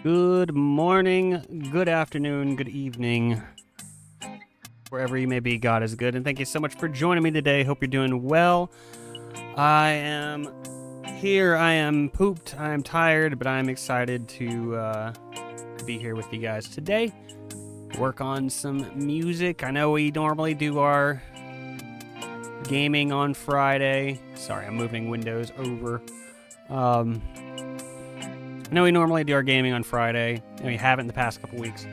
Good morning, good afternoon, good evening. Wherever you may be, God is good. And thank you so much for joining me today. Hope you're doing well. I am here. I am pooped. I am tired, but I am excited to be here with you guys today. Work on some music. I know we normally do our gaming on Friday. Sorry, I'm moving windows over. I know we normally do our gaming on Friday, and we haven't the past couple weeks.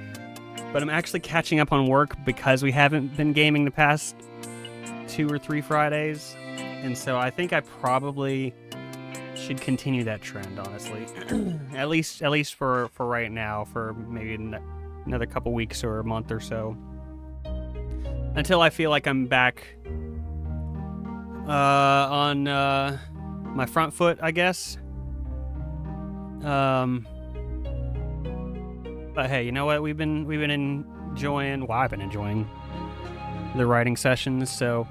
But I'm actually catching up on work because we haven't been gaming the past 2 or 3 Fridays. And so I think I probably should continue that trend, honestly. at least for right now, for maybe another couple weeks or a month or so. Until I feel like I'm back on my front foot, I guess. But hey, you know what? We've been enjoying. Well, I've been enjoying the writing sessions, so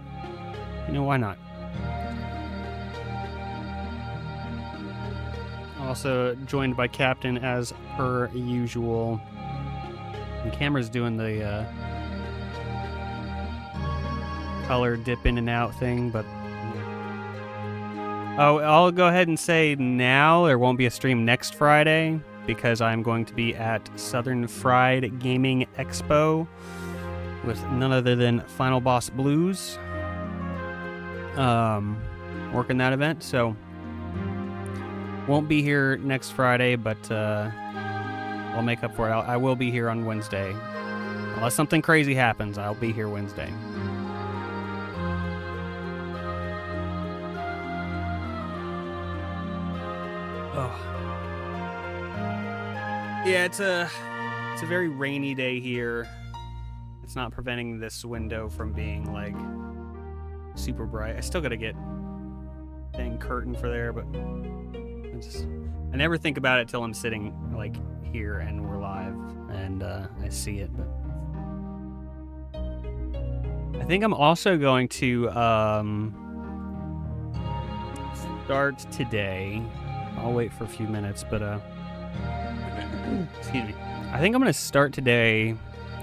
you know, why not? Also joined by Captain as per usual. The camera's doing the color dip in and out thing, but. Oh, I'll go ahead and say now there won't be a stream next Friday because I'm going to be at Southern Fried Gaming Expo with none other than Final Boss Blues working that event. So won't be here next Friday, but I'll make up for it. I will be here on Wednesday. Unless something crazy happens, I'll be here Wednesday. Yeah, it's a very rainy day here. It's not preventing this window from being like super bright. I still gotta get dang curtain for there, but I never think about it till I'm sitting like here and we're live and I see it. But I think I'm also going to start today. I'll wait for a few minutes, but excuse me. I think I'm going to start today.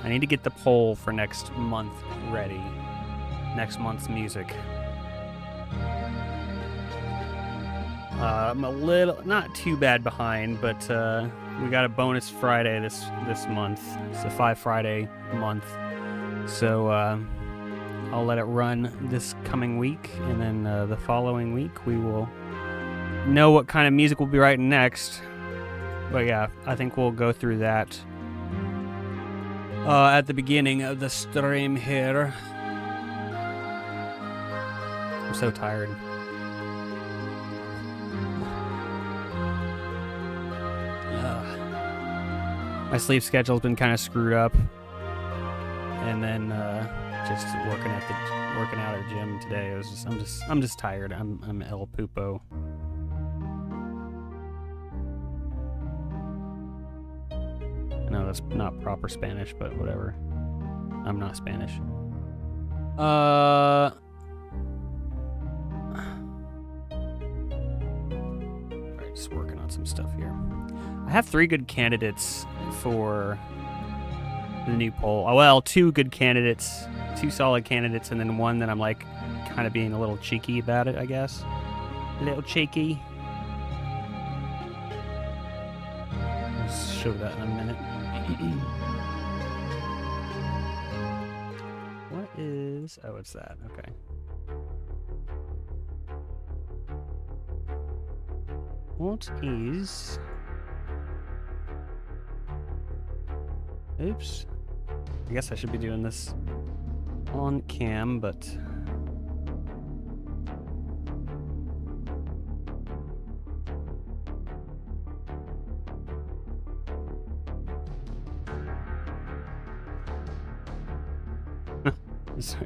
I need to get the poll for next month ready. Next month's music. I'm a little, not too bad behind, but we got a bonus Friday this month. It's a 5 Friday month. So I'll let it run this coming week, and then the following week we will know what kind of music we'll be writing next. But yeah, I think we'll go through that at the beginning of the stream here. I'm so tired. My sleep schedule's been kind of screwed up, and then just working out at the gym today. It was I'm just tired. I'm El Pupo. No, that's not proper Spanish, but whatever. I'm not Spanish. Alright, just working on some stuff here. I have 3 good candidates for the new poll. Oh, well, 2 good candidates, 2 solid candidates, and then 1 that I'm like kind of being a little cheeky about it, I guess. A little cheeky. I'll show that in a minute. What is... Oh, it's that. Okay. What is... Oops. I guess I should be doing this on cam, but...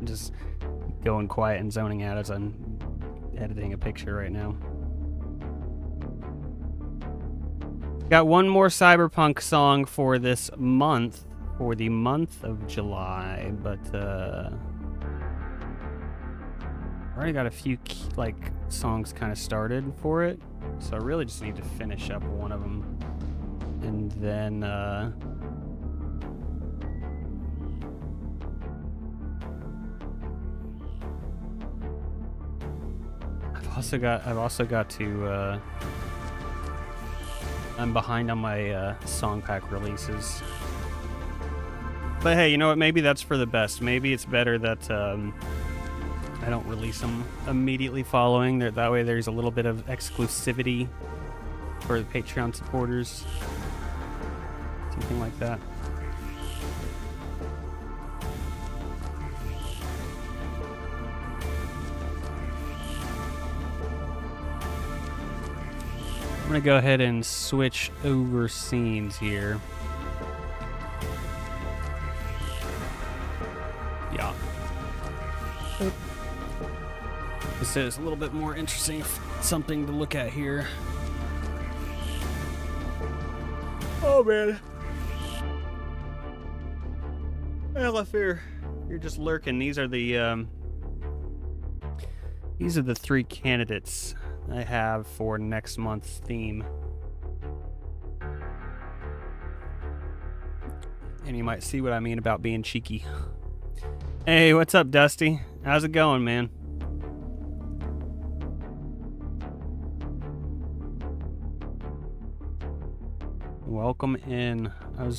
just going quiet and zoning out as I'm editing a picture right now. Got one more Cyberpunk song for this month, for the month of July, but I already got a few songs kind of started for it, so I really just need to finish up one of them. And then I've also got to I'm behind on my song pack releases. But hey, you know what? Maybe that's for the best. Maybe it's better that I don't release them immediately following. That way there's a little bit of exclusivity for the Patreon supporters. Something like that. I'm gonna go ahead and switch over scenes here. Yeah. This is a little bit more interesting, something to look at here. Oh man. Well, if you're just lurking, these are the three candidates I have for next month's theme. And you might see what I mean about being cheeky. Hey, what's up, Dusty? How's it going, man? Welcome in. I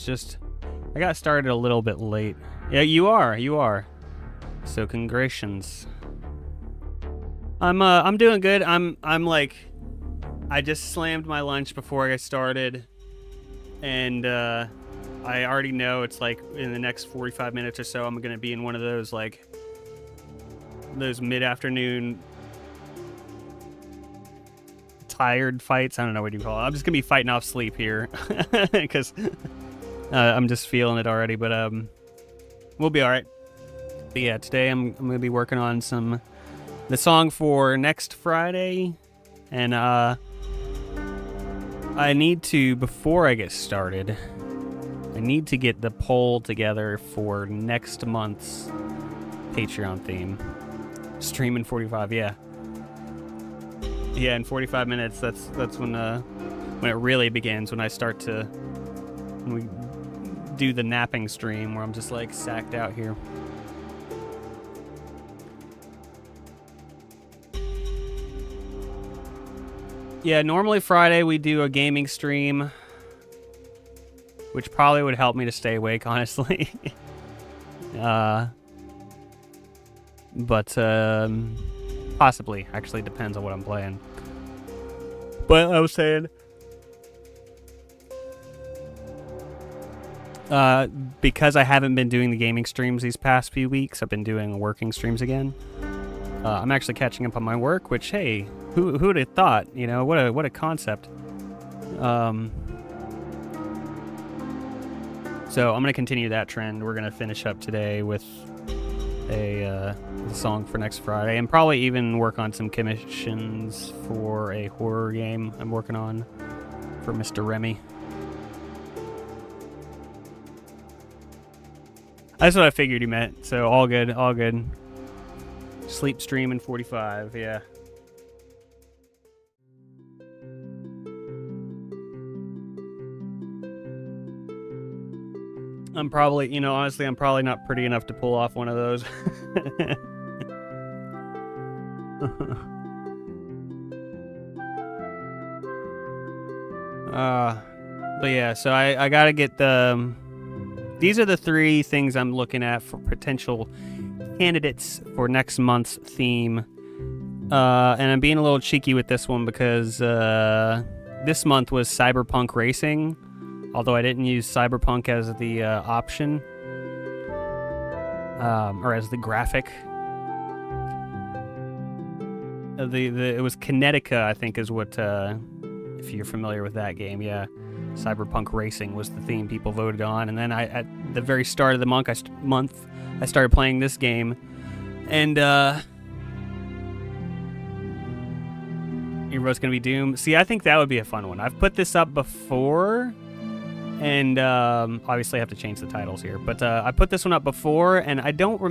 got started a little bit late. Yeah, you are. So congrats. I'm doing good. I'm like, I just slammed my lunch before I started, and I already know it's like in the next 45 minutes or so I'm gonna be in one of those mid-afternoon tired fights. I don't know what you call it. I'm just gonna be fighting off sleep here because I'm just feeling it already. But we'll be all right. But yeah, today I'm gonna be working on the song for next Friday, and I need to, before I get started, I need to get the poll together for next month's Patreon theme. Stream in 45, yeah. Yeah, in 45 minutes, that's when it really begins, when we do the napping stream where I'm just like sacked out here. Yeah, normally Friday we do a gaming stream, which probably would help me to stay awake, honestly. But possibly. Actually, depends on what I'm playing. But I was saying, because I haven't been doing the gaming streams these past few weeks, I've been doing working streams again. I'm actually catching up on my work, which, hey, who would have thought? You know, what a concept. So I'm gonna continue that trend. We're gonna finish up today with a song for next Friday, and probably even work on some commissions for a horror game I'm working on for Mr. Remy. That's what I figured you meant. So all good, all good. Sleep stream in 45, yeah. I'm probably, honestly, I'm probably not pretty enough to pull off one of those. But yeah, so I gotta get these are the three things I'm looking at for potential candidates for next month's theme. And I'm being a little cheeky with this one because this month was Cyberpunk Racing, although I didn't use Cyberpunk as the option, or as the graphic. It was Kinetica, I think, is what, if you're familiar with that game, yeah. Cyberpunk Racing was the theme people voted on, and then at the very start of the month, I started playing this game, and everybody's gonna be Doom. See, I think that would be a fun one. I've put this up before, and obviously I have to change the titles here, but I put this one up before, and I don't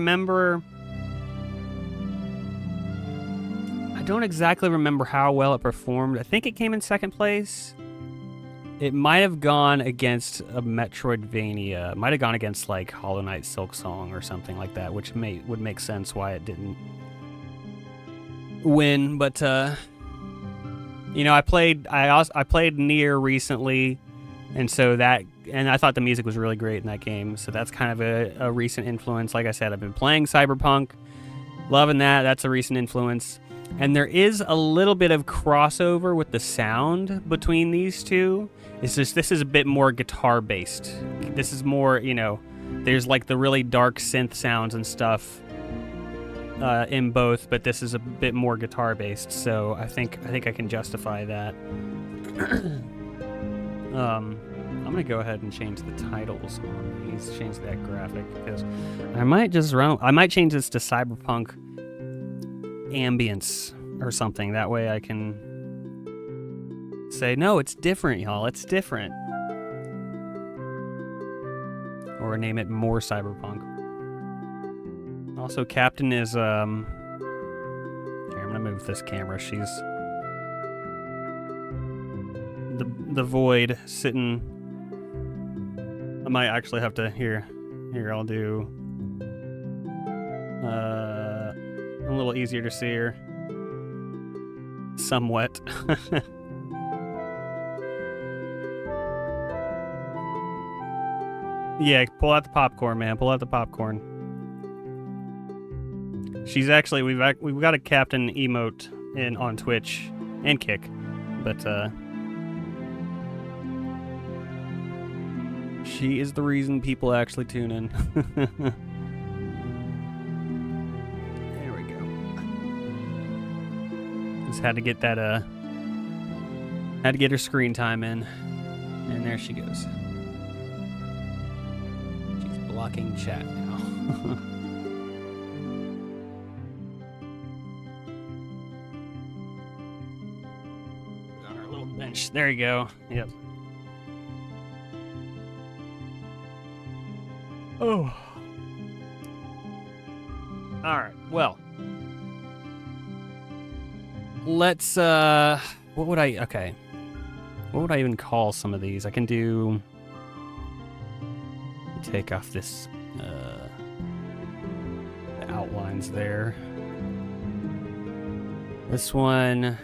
exactly remember how well it performed. I think it came in second place. It might have gone against a Metroidvania. It might have gone against like Hollow Knight Silk Song or something like that, which would make sense why it didn't win. But you know, I played Nier recently, and I thought the music was really great in that game. So that's kind of a recent influence. Like I said, I've been playing Cyberpunk, loving that. That's a recent influence. And there is a little bit of crossover with the sound between these two. It's just this is a bit more guitar based. This is more, you know, there's like the really dark synth sounds and stuff in both, but this is a bit more guitar based. So I think I can justify that. I'm gonna go ahead and change the titles on these. Change that graphic because I might change this to Cyberpunk Ambience or something. That way I can say, no, it's different, y'all. It's different. Or name it more Cyberpunk. Also, Captain is, here, I'm gonna move this camera. She's the void sitting. I might actually have to, here, I'll do, a little easier to see her. Somewhat. Yeah, pull out the popcorn, man. Pull out the popcorn. She's actually, we've got a Captain emote on Twitch and Kick, but she is the reason people actually tune in. There we go. Just had to get that had to get her screen time in, and there she goes. Blocking chat now. On our little bench. There you go. Yep. Oh. Alright, well. Let's what would I even call some of these? I can do, take off this the outlines there. This one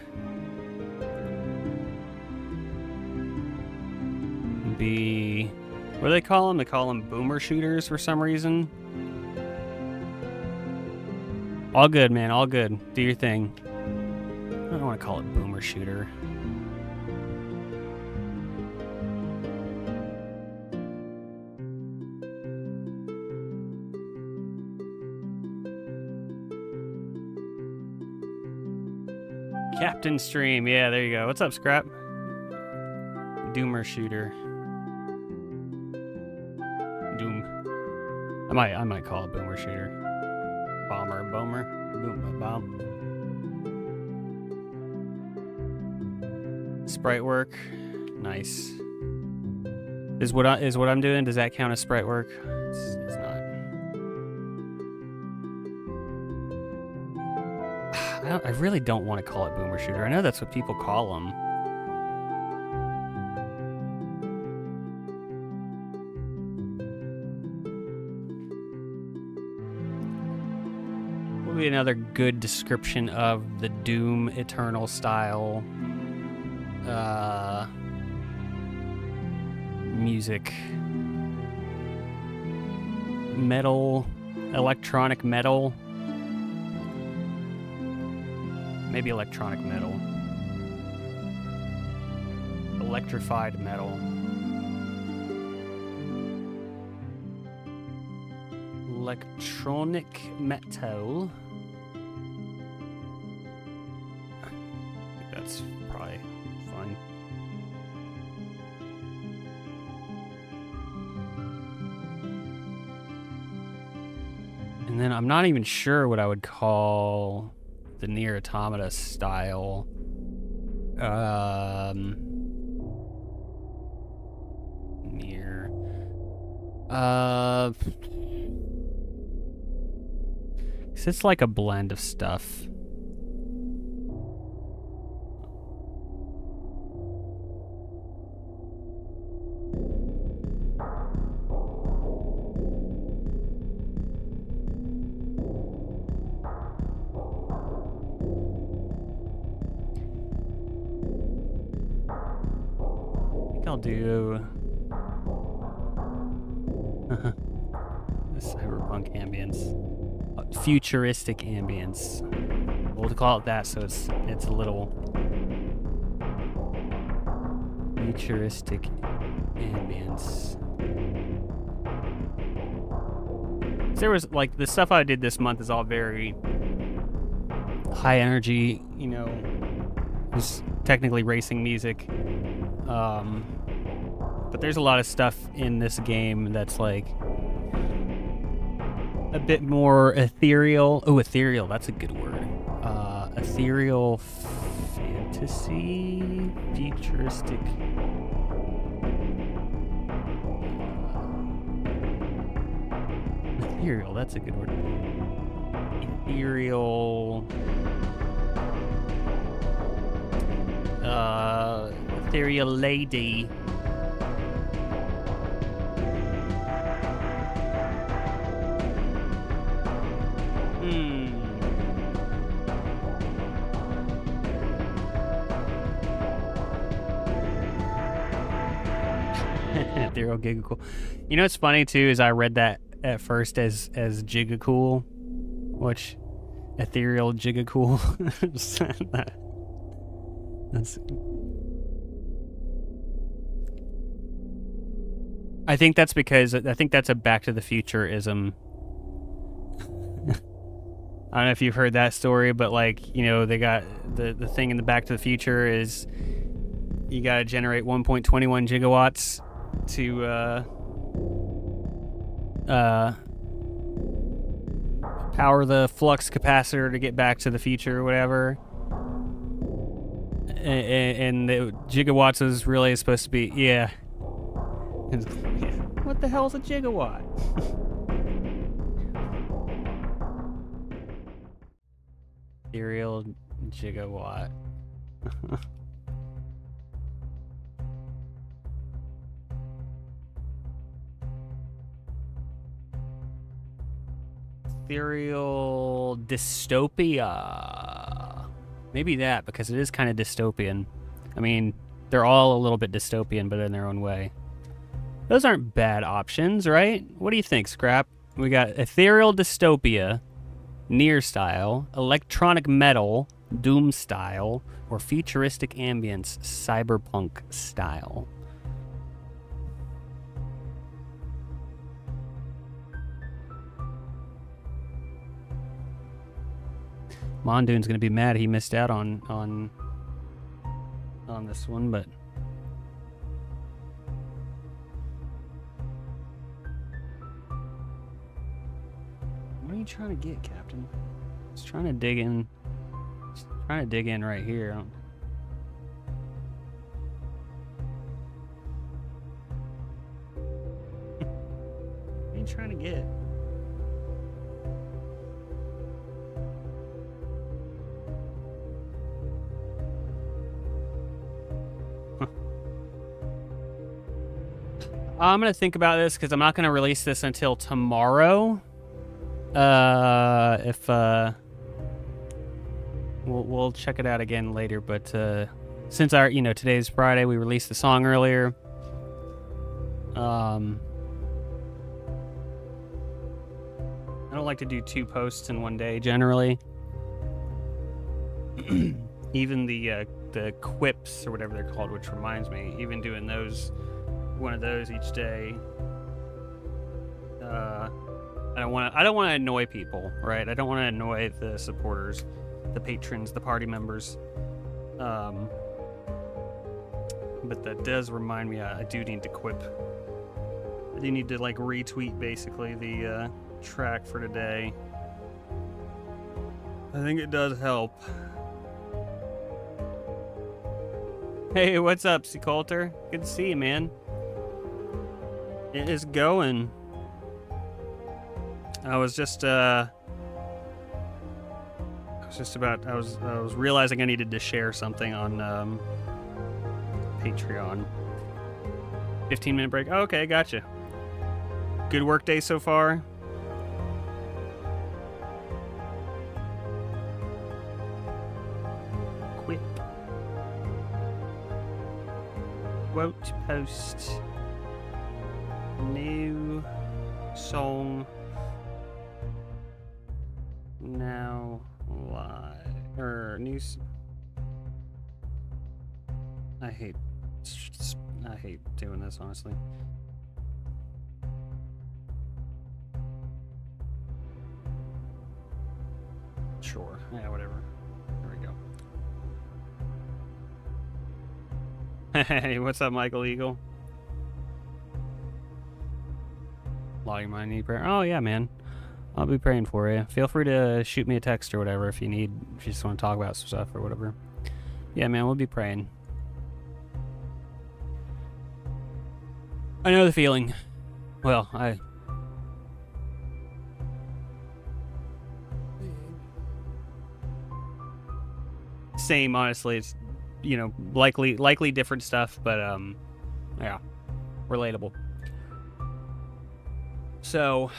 be, what do they call them? They call them boomer shooters for some reason. All good, man, all good. Do your thing. I don't want to call it boomer shooter. Captain Stream, yeah, there you go. What's up, Scrap? Doomer shooter. Doom. I might call it boomer shooter. Bomber, boom, bomb. Sprite work, nice. Is what I'm doing? Does that count as sprite work? It's not. I really don't want to call it boomer shooter. I know that's what people call them. Will be another good description of the Doom Eternal style music. Metal, electronic metal. Maybe electronic metal. Electrified metal. Electronic metal. I think that's probably fun. And then I'm not even sure what I would call the Nier Automata style. Nier. It's like a blend of stuff. I'll do the cyberpunk ambience, futuristic ambience. We'll call it that, so it's a little futuristic ambience. There was like the stuff I did this month is all very high energy, you know. It's technically racing music, but there's a lot of stuff in this game that's like a bit more ethereal. Oh, ethereal, that's a good word. Ethereal fantasy, futuristic. Ethereal, that's a good word. Ethereal. Ethereal lady. Ethereal Gigacool. You know what's funny too is I read that at first as Gigacool, which Ethereal Gigacool. That's. I think that's because I think that's a Back to the Future-ism. I don't know if you've heard that story, but like, you know, they got the thing in the Back to the Future is you got to generate 1.21 gigawatts to power the flux capacitor to get back to the future or whatever. And the gigawatts is really supposed to be, yeah. What the hell's a gigawatt? Ethereal gigawatt. Ethereal dystopia. Maybe that, because it is kind of dystopian. I mean, they're all a little bit dystopian, but in their own way. Those aren't bad options, right? What do you think, Scrap? We got ethereal dystopia, near style, electronic metal, doom style, or futuristic ambience, cyberpunk style. Mondoon's gonna be mad he missed out on this one, but what are you trying to get, Captain? Just trying to dig in. Just trying to dig in right here. What are you trying to get? I'm gonna think about this because I'm not gonna release this until tomorrow. We'll check it out again later. But since today's Friday, we released the song earlier. I don't like to do 2 posts in one day generally. Even the quips or whatever they're called, which reminds me, even doing one of those each day. I don't want to annoy people, right? I don't want to annoy the supporters, the patrons, the party members. But that does remind me, I do need to quip. I do need to like retweet basically the track for today. I think it does help. Hey, what's up, C. Coulter? Good to see you, man. It is going. I was realizing I needed to share something on Patreon. 15-minute break. Oh, okay, gotcha. Good work day so far. Quip. Quote post. New song. Now live. Or news. I hate doing this, honestly. Sure. Yeah, whatever. There we go. Hey, what's up, Michael Eagle? Logging my need prayer. Oh, yeah, man. I'll be praying for you. Feel free to shoot me a text or whatever if you just want to talk about some stuff or whatever. Yeah, man, we'll be praying. I know the feeling. Well, same, honestly. It's, you know, likely different stuff, but yeah, relatable. So,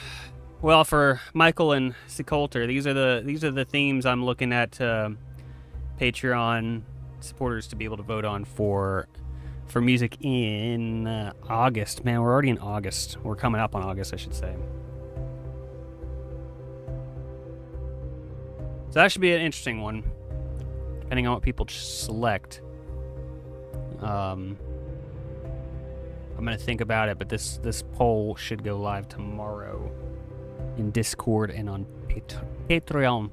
well, for Michael and Secolter, these are the themes I'm looking at Patreon supporters to be able to vote on for music in August. Man, we're already in August. We're coming up on August, I should say. So that should be an interesting one, depending on what people select. I'm gonna think about it, but this poll should go live tomorrow in Discord and on Patreon.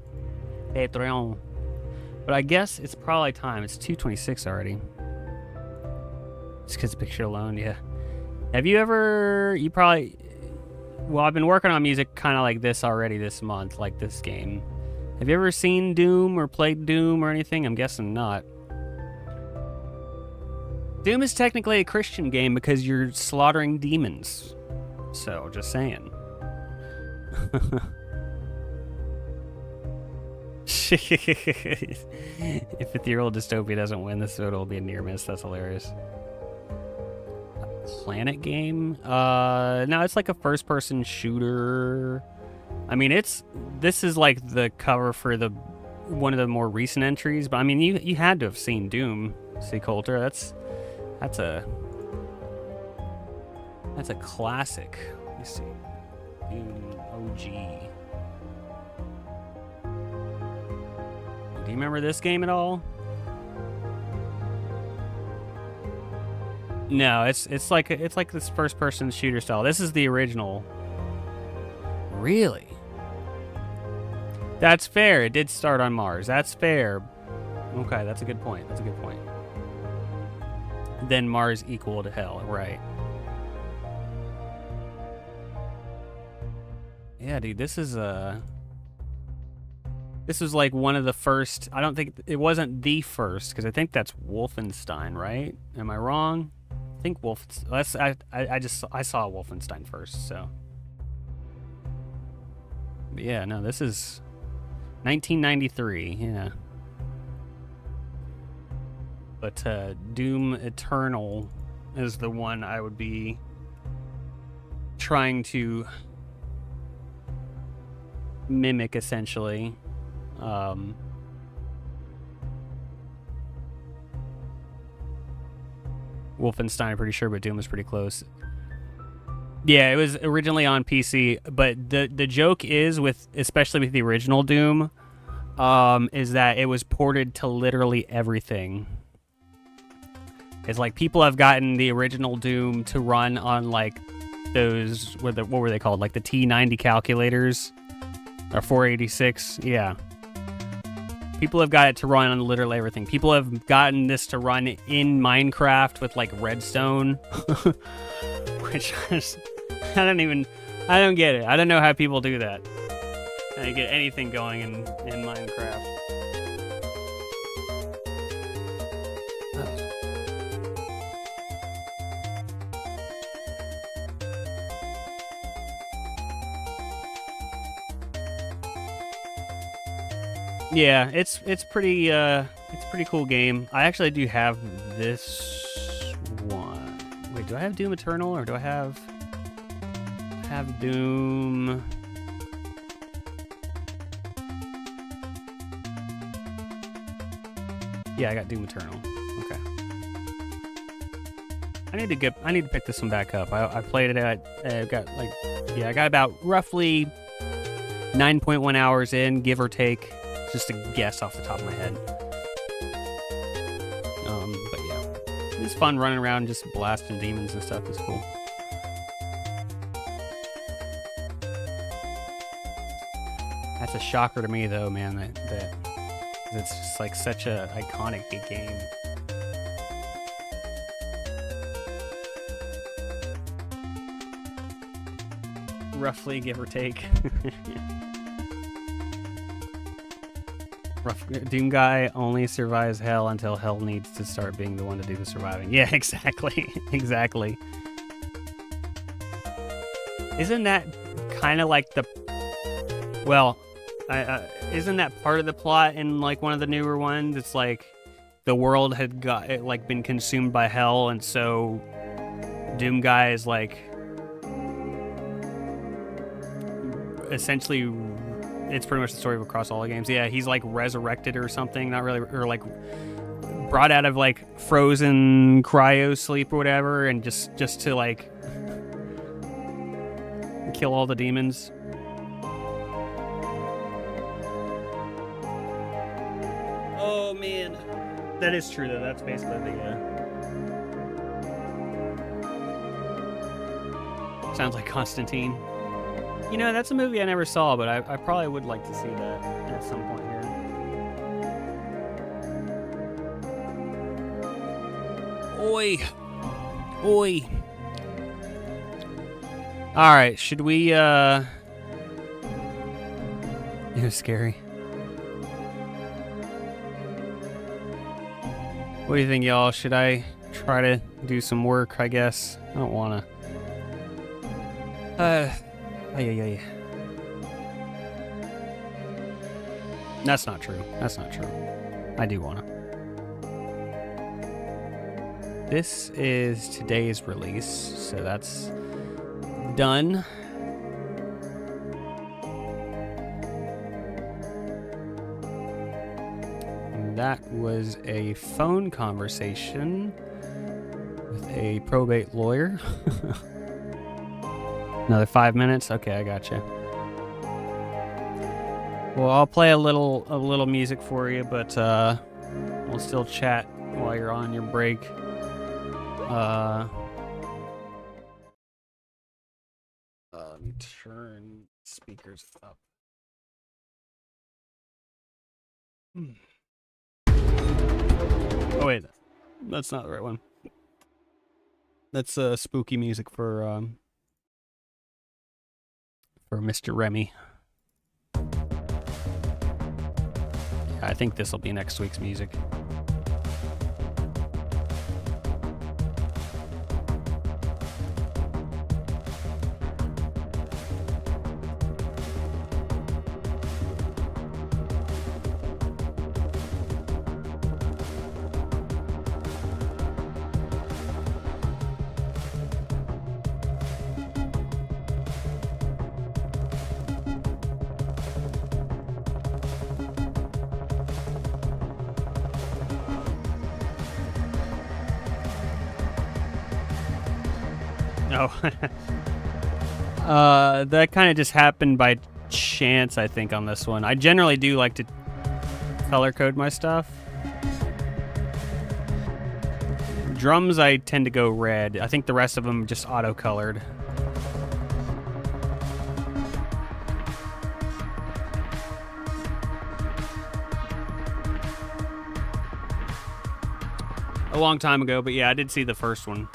But I guess it's probably time. It's 2:26 already. Just because the picture alone, yeah. Have you ever? Well, I've been working on music kind of like this already this month, like this game. Have you ever seen Doom or played Doom or anything? I'm guessing not. Doom is technically a Christian game because you're slaughtering demons. So, just saying. If ethereal dystopia doesn't win, this vote will be a near miss. That's hilarious. A planet game? No, it's like a first-person shooter. I mean, this is like the cover for one of the more recent entries, but I mean, you had to have seen Doom, Secolter. That's a classic. Let me see. Doom OG. Do you remember this game at all? No, it's like this first-person shooter style. This is the original. Really? That's fair. It did start on Mars. That's fair. Okay, that's a good point. Then Mars equaled hell, right? Yeah, dude, this was like one of the first. I don't think it wasn't the first, because I think that's Wolfenstein, right? Am I wrong? I think Wolfenstein. I saw Wolfenstein first, so. But yeah, no, this is 1993. Yeah. But Doom Eternal is the one I would be trying to mimic, essentially. Wolfenstein, I'm pretty sure, but Doom was pretty close. Yeah, it was originally on PC, but the joke is, especially with the original Doom, is that it was ported to literally everything. It's like people have gotten the original Doom to run on like those, what were they called? Like the T90 calculators or 486. Yeah. People have got it to run on literally everything. People have gotten this to run in Minecraft with like redstone, which I don't get it. I don't know how people do that. How you get anything going in Minecraft. Yeah, it's pretty cool game. I actually do have this one. Wait, do I have Doom Eternal or do I have Doom? Yeah, I got Doom Eternal. Okay. I need to pick this one back up. I played it at I got about roughly 9.1 hours in, give or take. Just a guess off the top of my head. But yeah, it's fun running around just blasting demons and stuff. It's cool. That's a shocker to me, though, man. That it's just like such a iconic game. Roughly, give or take. Doom guy only survives hell until hell needs to start being the one to do the surviving. Yeah, exactly. Exactly. Isn't that kind of like the... Well, isn't that part of the plot in like one of the newer ones? It's like the world had been consumed by hell, and so Doom guy is like... essentially, it's pretty much the story of across all the games. Yeah, he's like resurrected or something, not really, or like brought out of like frozen cryo sleep or whatever, and just to like kill all the demons. Oh man, that is true though. That's basically the. Sounds like Constantine. You know, that's a movie I never saw, but I probably would like to see that at some point here. Oi. Oi. Alright, should we, It was scary. What do you think, y'all? Should I try to do some work, I guess? I don't wanna. Yeah. That's not true. That's not true. I do wanna. This is today's release, so that's done. And that was a phone conversation with a probate lawyer. Another 5 minutes? Okay, I gotcha. Well, I'll play a little music for you, but we'll still chat while you're on your break. Let me turn speakers up. Oh wait, that's not the right one. That's spooky music for Mr. Remy. Yeah, I think this will be next week's music. That kind of just happened by chance, I think, on this one. I generally do like to color code my stuff. Drums, I tend to go red. I think the rest of them just auto-colored. A long time ago, but yeah, I did see the first one.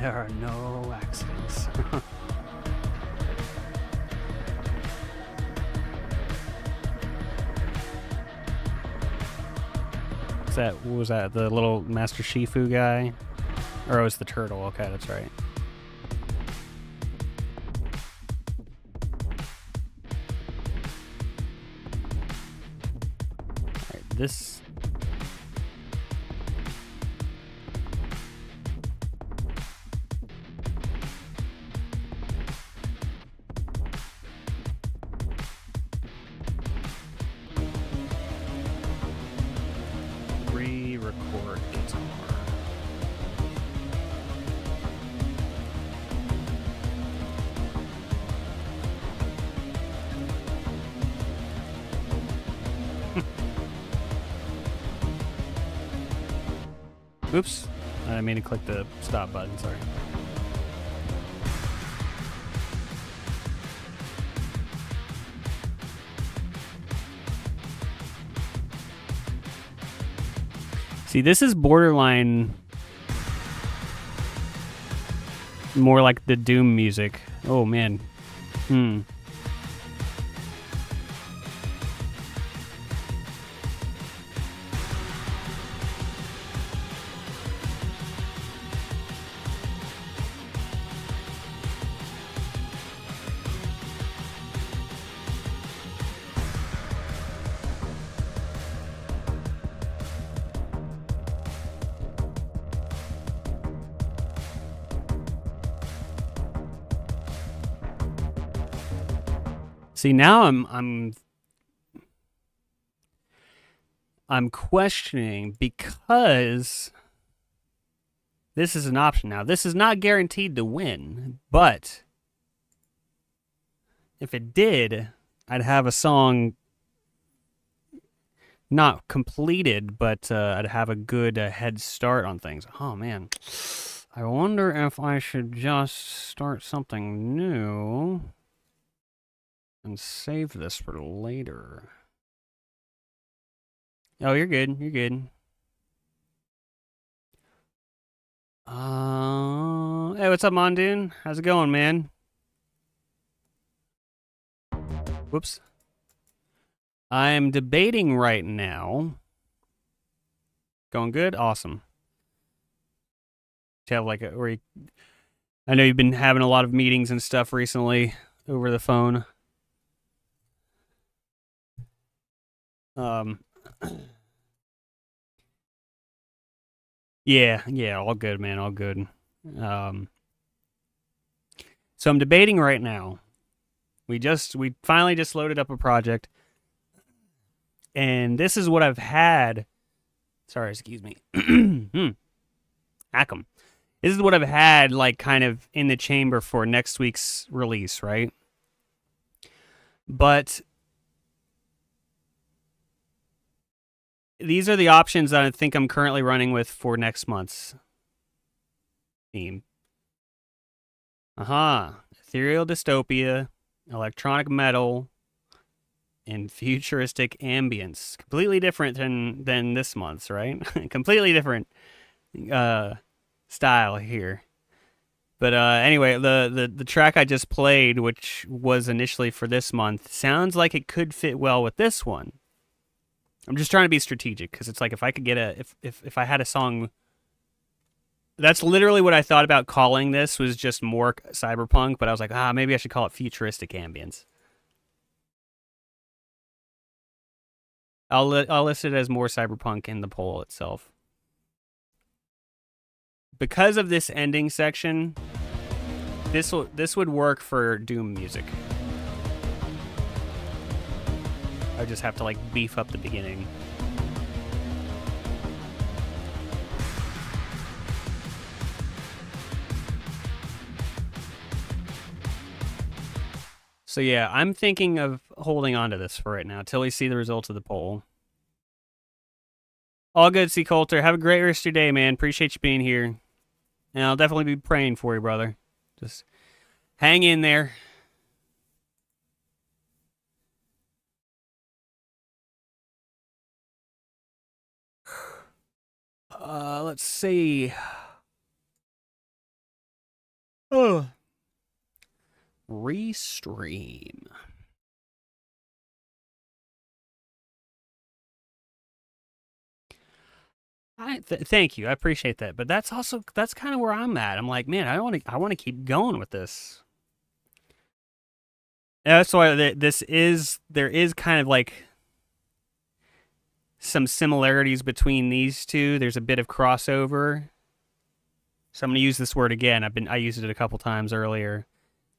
There are no accidents. What was that? The little Master Shifu guy? Or it was the turtle. Okay, that's right. this... Re-record guitar. Oops. I didn't mean to click the stop button, sorry. See, this is borderline more like the Doom music. Oh, man. See, now I'm questioning, because this is an option now. This is not guaranteed to win, but if it did, I'd have a song not completed, but I'd have a good head start on things. Oh, man. I wonder if I should just start something new and save this for later. Oh, you're good. You're good. Hey, what's up, Mondoon? How's it going, man? Whoops. I'm debating right now. Going good? Awesome. To have like I know you've been having a lot of meetings and stuff recently over the phone. Yeah, all good, man, all good. So I'm debating right now. We finally just loaded up a project, and this is what I've had. Sorry, excuse me. Ackham. This is what I've had, like, kind of in the chamber for next week's release, right? But these are the options that I think I'm currently running with for next month's theme. Ethereal dystopia, electronic metal, and futuristic ambience. Completely different than this month's, right? Completely different style here. But anyway, the track I just played, which was initially for this month, sounds like it could fit well with this one. I'm just trying to be strategic, because it's like if I could get if I had a song. That's literally what I thought about calling this, was just more cyberpunk, but I was like, maybe I should call it futuristic ambience. I'll list it as more cyberpunk in the poll itself. Because of this ending section, this would work for Doom music. I just have to like beef up the beginning. So yeah, I'm thinking of holding on to this for right now till we see the results of the poll. All good, C. Coulter. Have a great rest of your day, man. Appreciate you being here. And I'll definitely be praying for you, brother. Just hang in there. Let's see. Oh. Restream. Thank you. I appreciate that. But that's kind of where I'm at. I'm like, man, I want to keep going with this. And that's why there is kind of like some similarities between these two. There's a bit of crossover. So I'm going to use this word again. I used it a couple times earlier.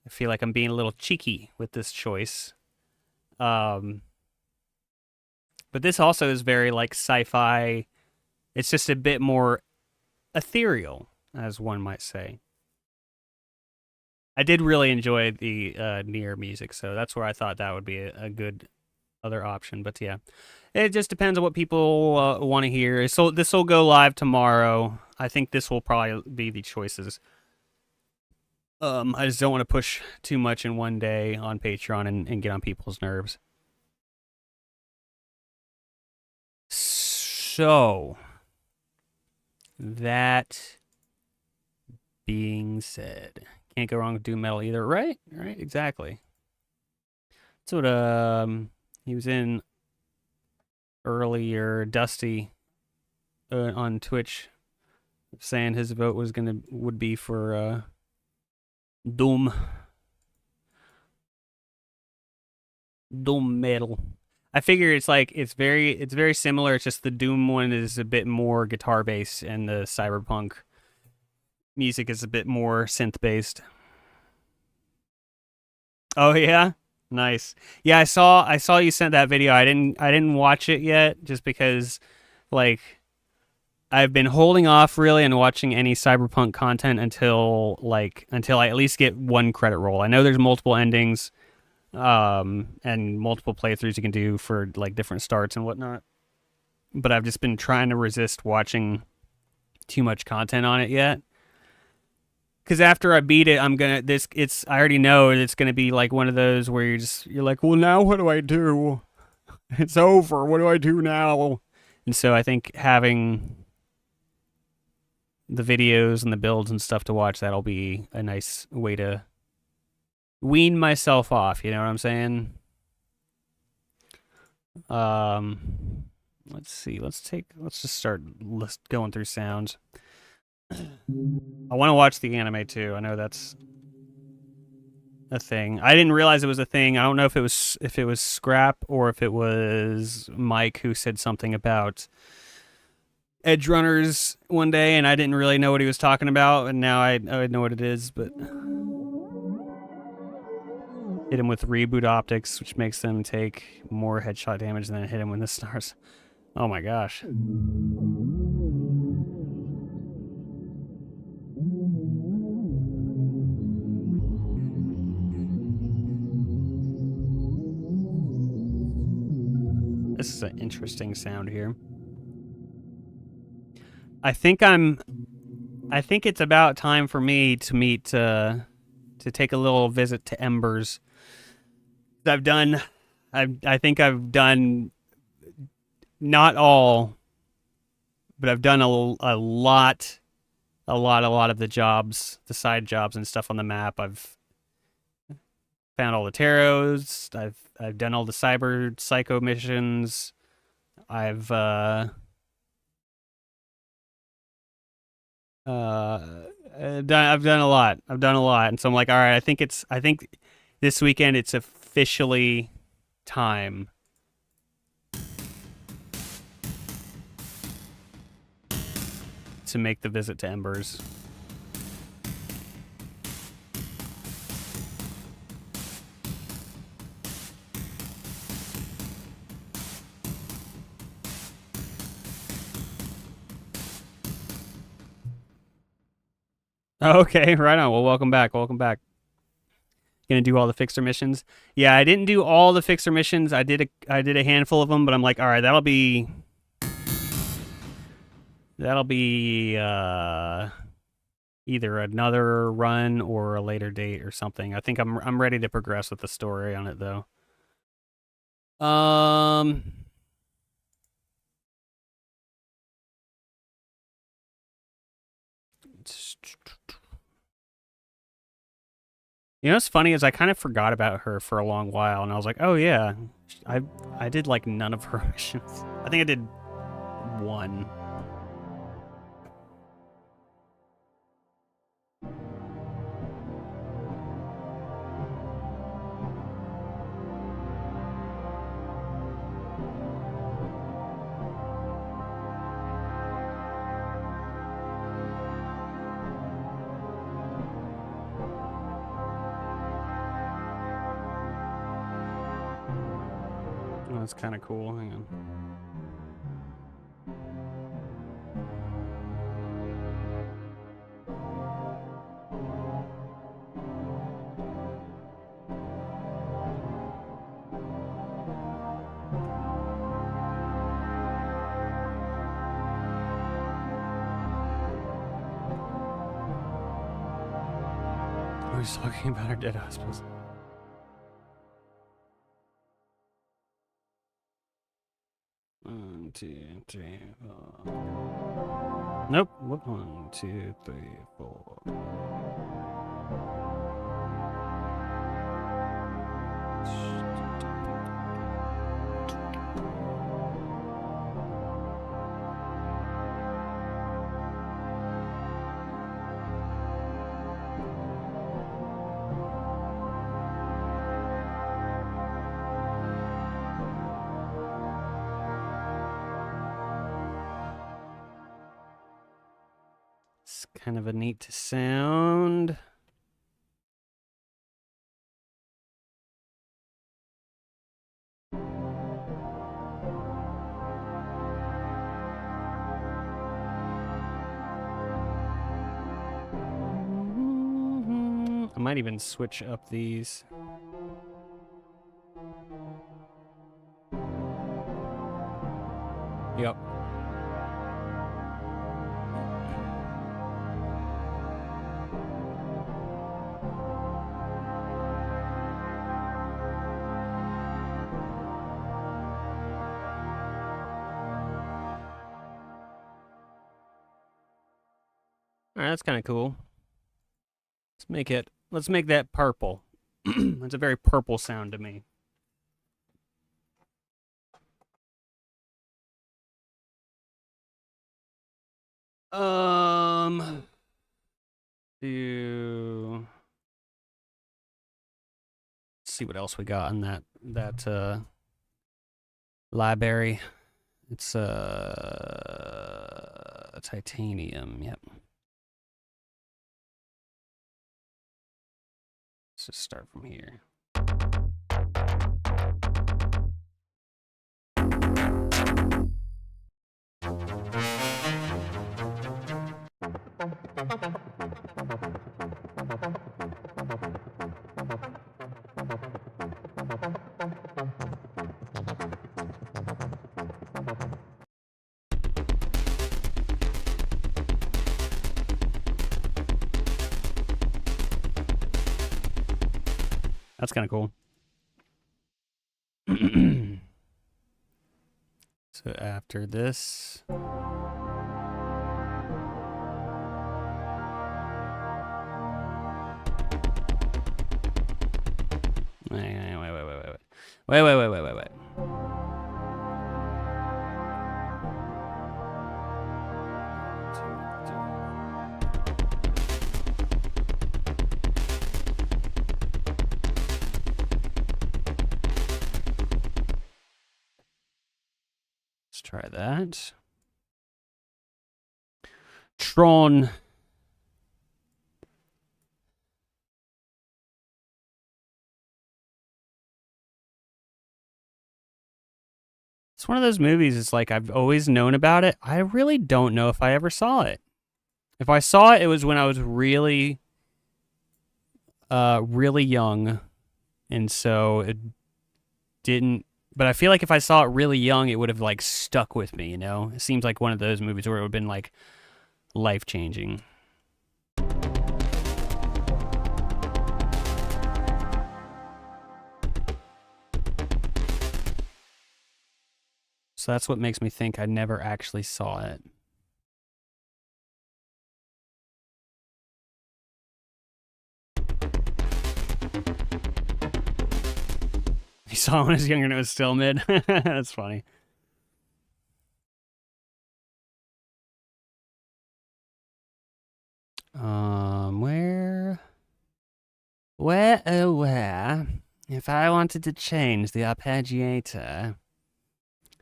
I feel like I'm being a little cheeky with this choice. But this also is very like sci-fi. It's just a bit more ethereal, as one might say. I did really enjoy the Nier music, so that's where I thought that would be a good other option. But yeah, it just depends on what people want to hear. So this will go live tomorrow. I think this will probably be the choices. I just don't want to push too much in one day on Patreon and get on people's nerves. So, that being said, can't go wrong with doom metal either, right? Right, exactly. That's what he was in earlier, Dusty, on Twitch, saying his vote would be for doom metal. I figure it's like it's very similar. It's just the Doom one is a bit more guitar based, and the Cyberpunk music is a bit more synth based. Oh yeah, nice. Yeah, I saw you sent that video. I didn't watch it yet, just because like I've been holding off really on watching any Cyberpunk content until I at least get one credit roll. I know there's multiple endings. And multiple playthroughs you can do for like different starts and whatnot. But I've just been trying to resist watching too much content on it yet. Because after I beat it, I already know it's gonna be like one of those where you're like, well, now what do I do? It's over. What do I do now? And so I think having the videos and the builds and stuff to watch, that'll be a nice way to wean myself off, you know what I'm saying? Let's see. Let's just start going through sounds. I want to watch the anime too. I know that's a thing. I didn't realize it was a thing. I don't know if it was Scrap or if it was Mike who said something about Edge Runners one day, and I didn't really know what he was talking about, and now I know what it is, but hit him with reboot optics, which makes them take more headshot damage than hit him with the stars. Oh my gosh. This is an interesting sound here. I think it's about time for me to take a little visit to Embers. I think I've done not all, but I've done a lot of the jobs, the side jobs and stuff on the map. I've found all the tarots. I've done all the cyber psycho missions. I've done a lot. And so I'm like, all right, I think this weekend it's officially time to make the visit to Embers. Okay, right on. Well, welcome back. Gonna do all the fixer missions. Yeah, I didn't do all the fixer missions. I did a handful of them, but I'm like, all right, that'll be either another run or a later date or something. I think I'm ready to progress with the story on it though. You know what's funny is I kind of forgot about her for a long while, and I was like, oh yeah, I did like none of her missions. I think I did one. that's kind of cool. Hang on. Oh, he's talking about our dead hospitals. One, two, three, four. Nope. 1, 2, 3, 4. It's kind of a neat sound. I might even switch up these. Yep. All right, that's kind of cool. Let's make that purple. That's a very purple sound to me. Let's see what else we got in that library. It's titanium. Yep. Let's just start from here. That's kind of cool. So after this... Wait. Let's try that. Tron. It's one of those movies, it's like I've always known about it. I really don't know if I ever saw it. If I saw it, it was when I was really young. And so it didn't... But I feel like if I saw it really young, it would have, like, stuck with me, you know? It seems like one of those movies where it would have been, like, life-changing. So that's what makes me think I never actually saw it. You saw it when I was younger and it was still mid? That's funny. Where? If I wanted to change the arpeggiator,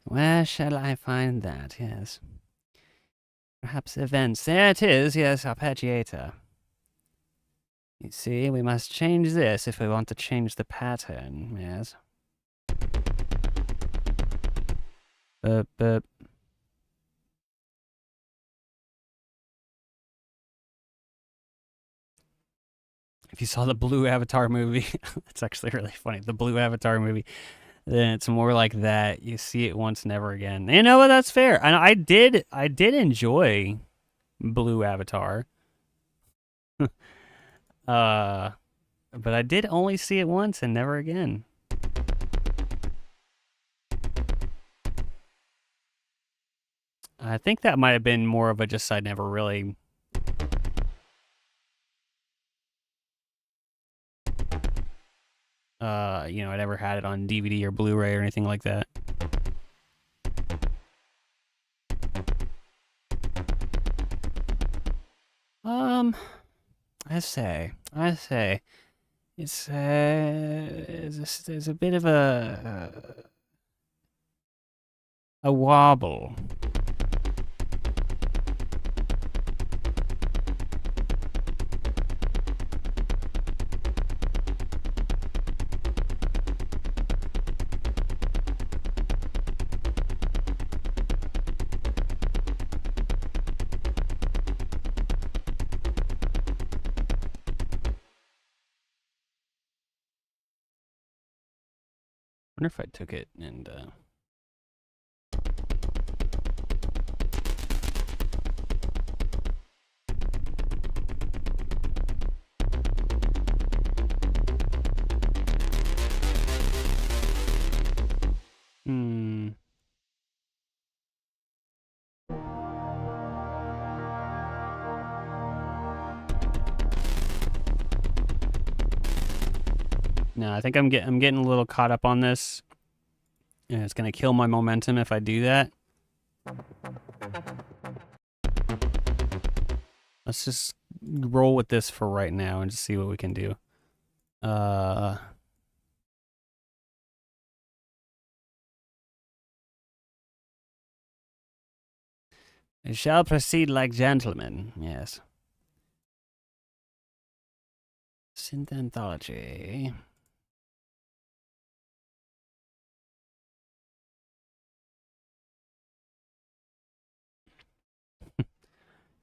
where shall I find that? Yes. Perhaps events. There it is. Yes, arpeggiator. You see, we must change this if we want to change the pattern. Yes. Bup. If you saw the Blue Avatar movie, it's actually really funny. The Blue Avatar movie, then it's more like that. You see it once, never again. You know what? That's fair. And I did enjoy Blue Avatar. uh, but I did only see it once and never again. I think that might have been more of a just I never really. I never had it on DVD or Blu-ray or anything like that. I say, it's there's a bit of a wobble. I wonder if I took it and No, I think I'm getting a little caught up on this, and it's gonna kill my momentum if I do that. Let's just roll with this for right now and just see what we can do. We shall proceed like gentlemen. Yes. Synth anthology.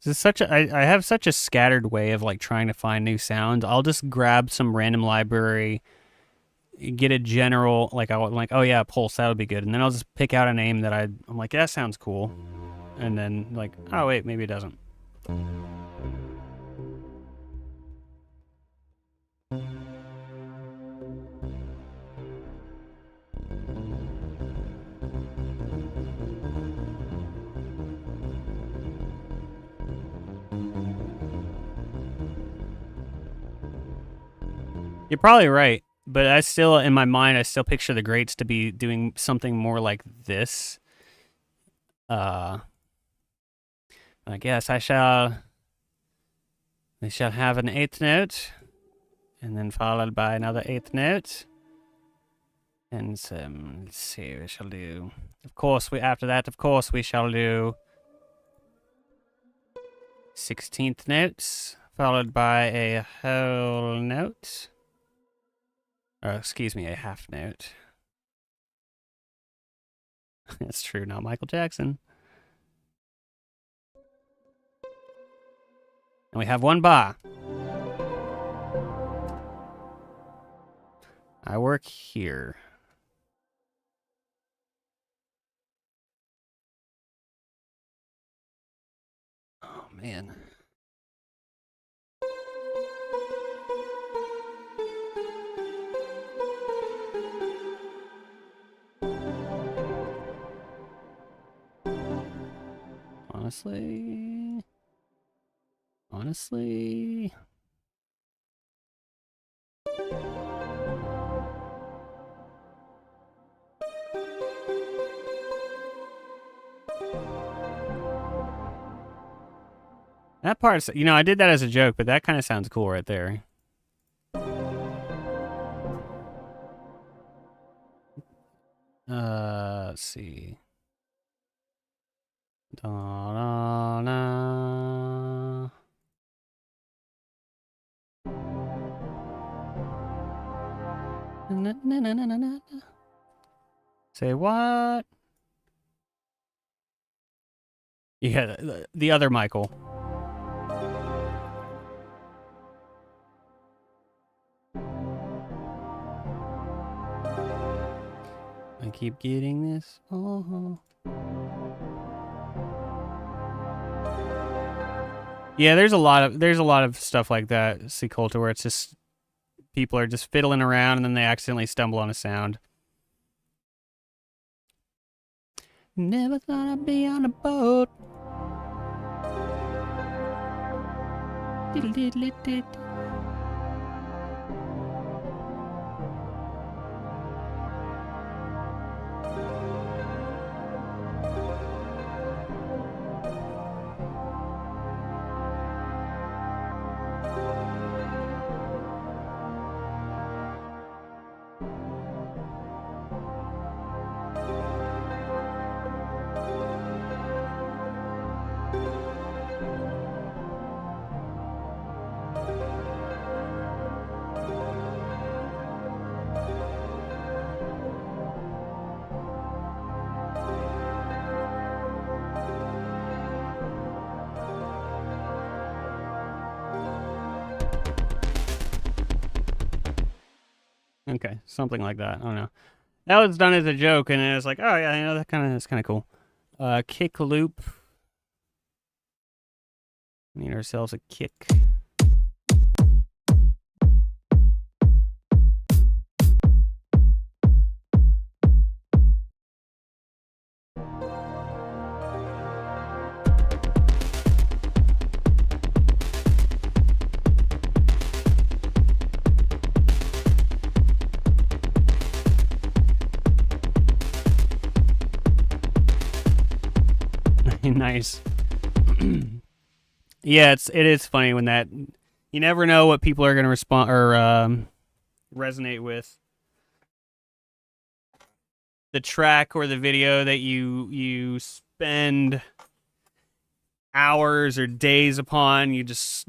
This is such a I have such a scattered way of like trying to find new sounds. I'll just grab some random library, get a general like I'm like, oh yeah, Pulse, that would be good, and then I'll just pick out a name that I'm like, that sounds cool, and then like, oh wait, maybe it doesn't. You're probably right, but I still, in my mind, I still picture the greats to be doing something more like this. I guess we shall have an eighth note, and then followed by another eighth note. And let's see, we shall do, of course, after that, of course, we shall do 16th notes, followed by a whole note. Or, excuse me, a half note. That's true, not Michael Jackson. And we have one bar. I work here. Oh, man. Honestly. That part's, I did that as a joke, but that kind of sounds cool right there. Let's see. Da-da-da. Na-na-na-na-na-na. Say what? Yeah, the other Michael. I keep getting this. Oh. Yeah, there's a lot of stuff like that, Seculta, where it's just people are just fiddling around and then they accidentally stumble on a sound. Never thought I'd be on a boat. Okay, something like that. I don't know. That was done as a joke, and it was like, oh yeah, you know, that's kind of cool. Kick loop. Need ourselves a kick. Nice. Yeah, it is funny when that you never know what people are going to respond or resonate with. The track or the video that you spend hours or days upon, you just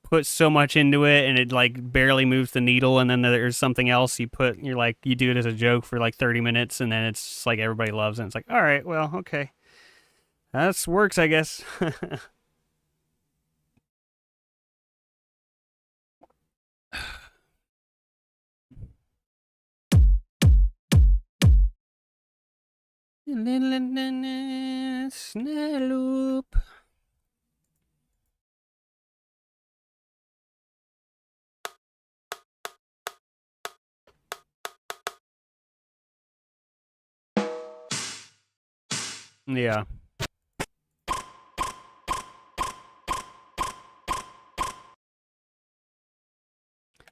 put so much into it and it like barely moves the needle, and then there's something else you do it as a joke for like 30 minutes and then it's just like everybody loves it. It's like, all right, well, okay. That works, I guess. Snaloop. Yeah.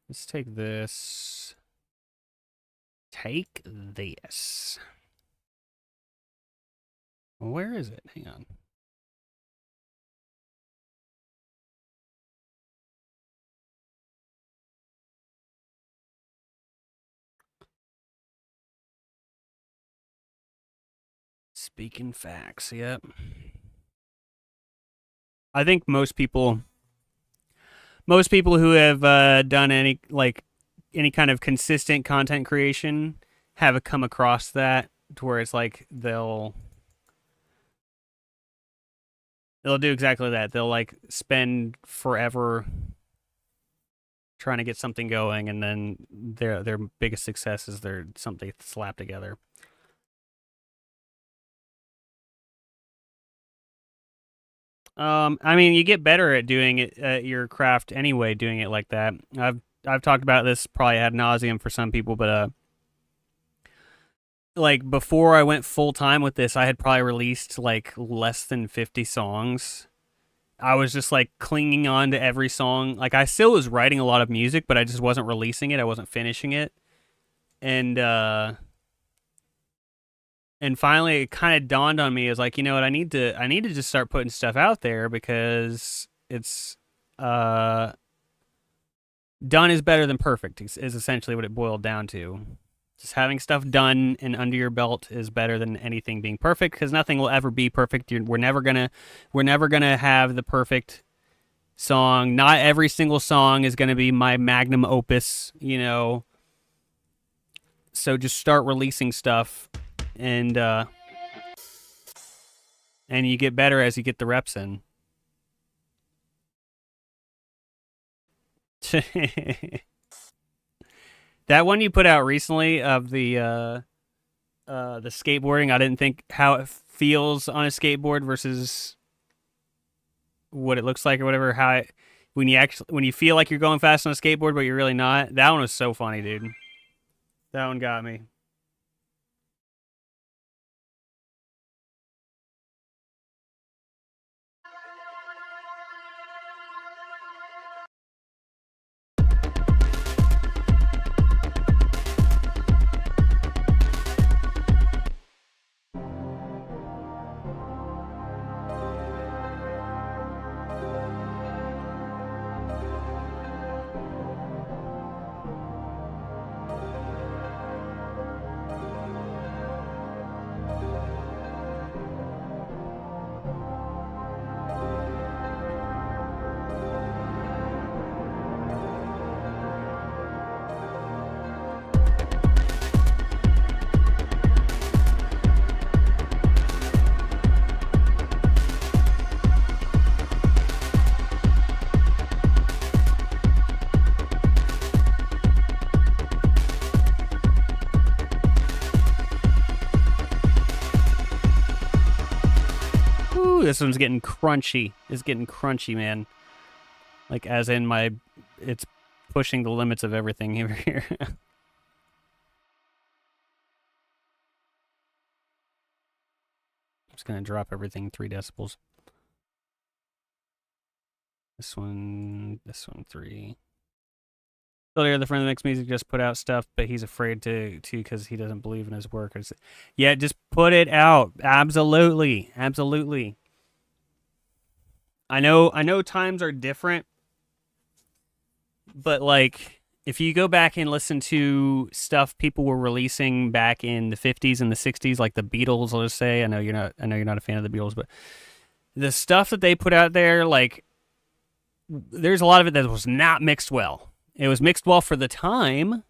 Let's take this. Take this. Where is it? Hang on. Speaking facts, yep. I think most people who have done any kind of consistent content creation have come across that to where it's like they'll do exactly that. They'll like spend forever trying to get something going, and then their biggest success is their something slapped together. I mean, you get better at doing it at your craft anyway, doing it like that. I've talked about this probably ad nauseum for some people, but like before I went full time with this, I had probably released like less than 50 songs. I was just like clinging on to every song. Like I still was writing a lot of music, but I just wasn't releasing it. I wasn't finishing it. And finally it kind of dawned on me as like, you know what, I need to just start putting stuff out there because it's done is better than perfect is essentially what it boiled down to. Just having stuff done and under your belt is better than anything being perfect, because nothing will ever be perfect. We're never gonna have the perfect song. Not every single song is gonna be my magnum opus, you know. So just start releasing stuff and and you get better as you get the reps in. That one you put out recently of the skateboarding, I didn't think how it feels on a skateboard versus what it looks like or whatever. When you feel like you're going fast on a skateboard but you're really not. That one was so funny, dude. That one got me. This one's getting crunchy. It's getting crunchy, man. Like, as in it's pushing the limits of everything over here. I'm just gonna drop everything 3 decibels. This one 3. Earlier, the friend that makes music just put out stuff, but he's afraid to because he doesn't believe in his work. Yeah, just put it out. Absolutely. I know times are different, but like if you go back and listen to stuff people were releasing back in the 50s and the 60s, like the Beatles, let's say. I know you're not a fan of the Beatles, but the stuff that they put out there, like there's a lot of it that was not mixed well. It was mixed well for the time.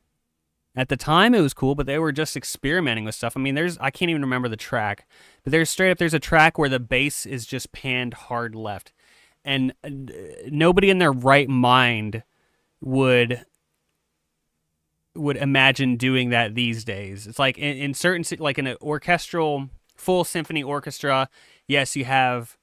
At the time, it was cool, but they were just experimenting with stuff. I mean, I can't even remember the track, but there's a track where the bass is just panned hard left. And nobody in their right mind would imagine doing that these days. It's like in certain, like in an orchestral, full symphony orchestra, yes, you have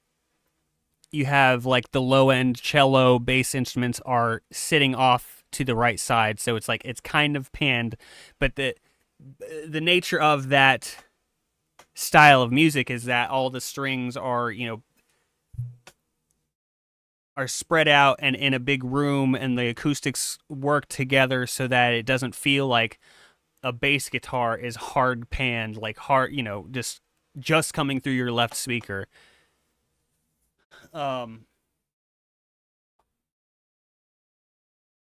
like the low end cello bass instruments are sitting off to the right side, so it's like it's kind of panned, but the nature of that style of music is that all the strings are spread out and in a big room, and the acoustics work together so that it doesn't feel like a bass guitar is hard panned, like hard, just coming through your left speaker.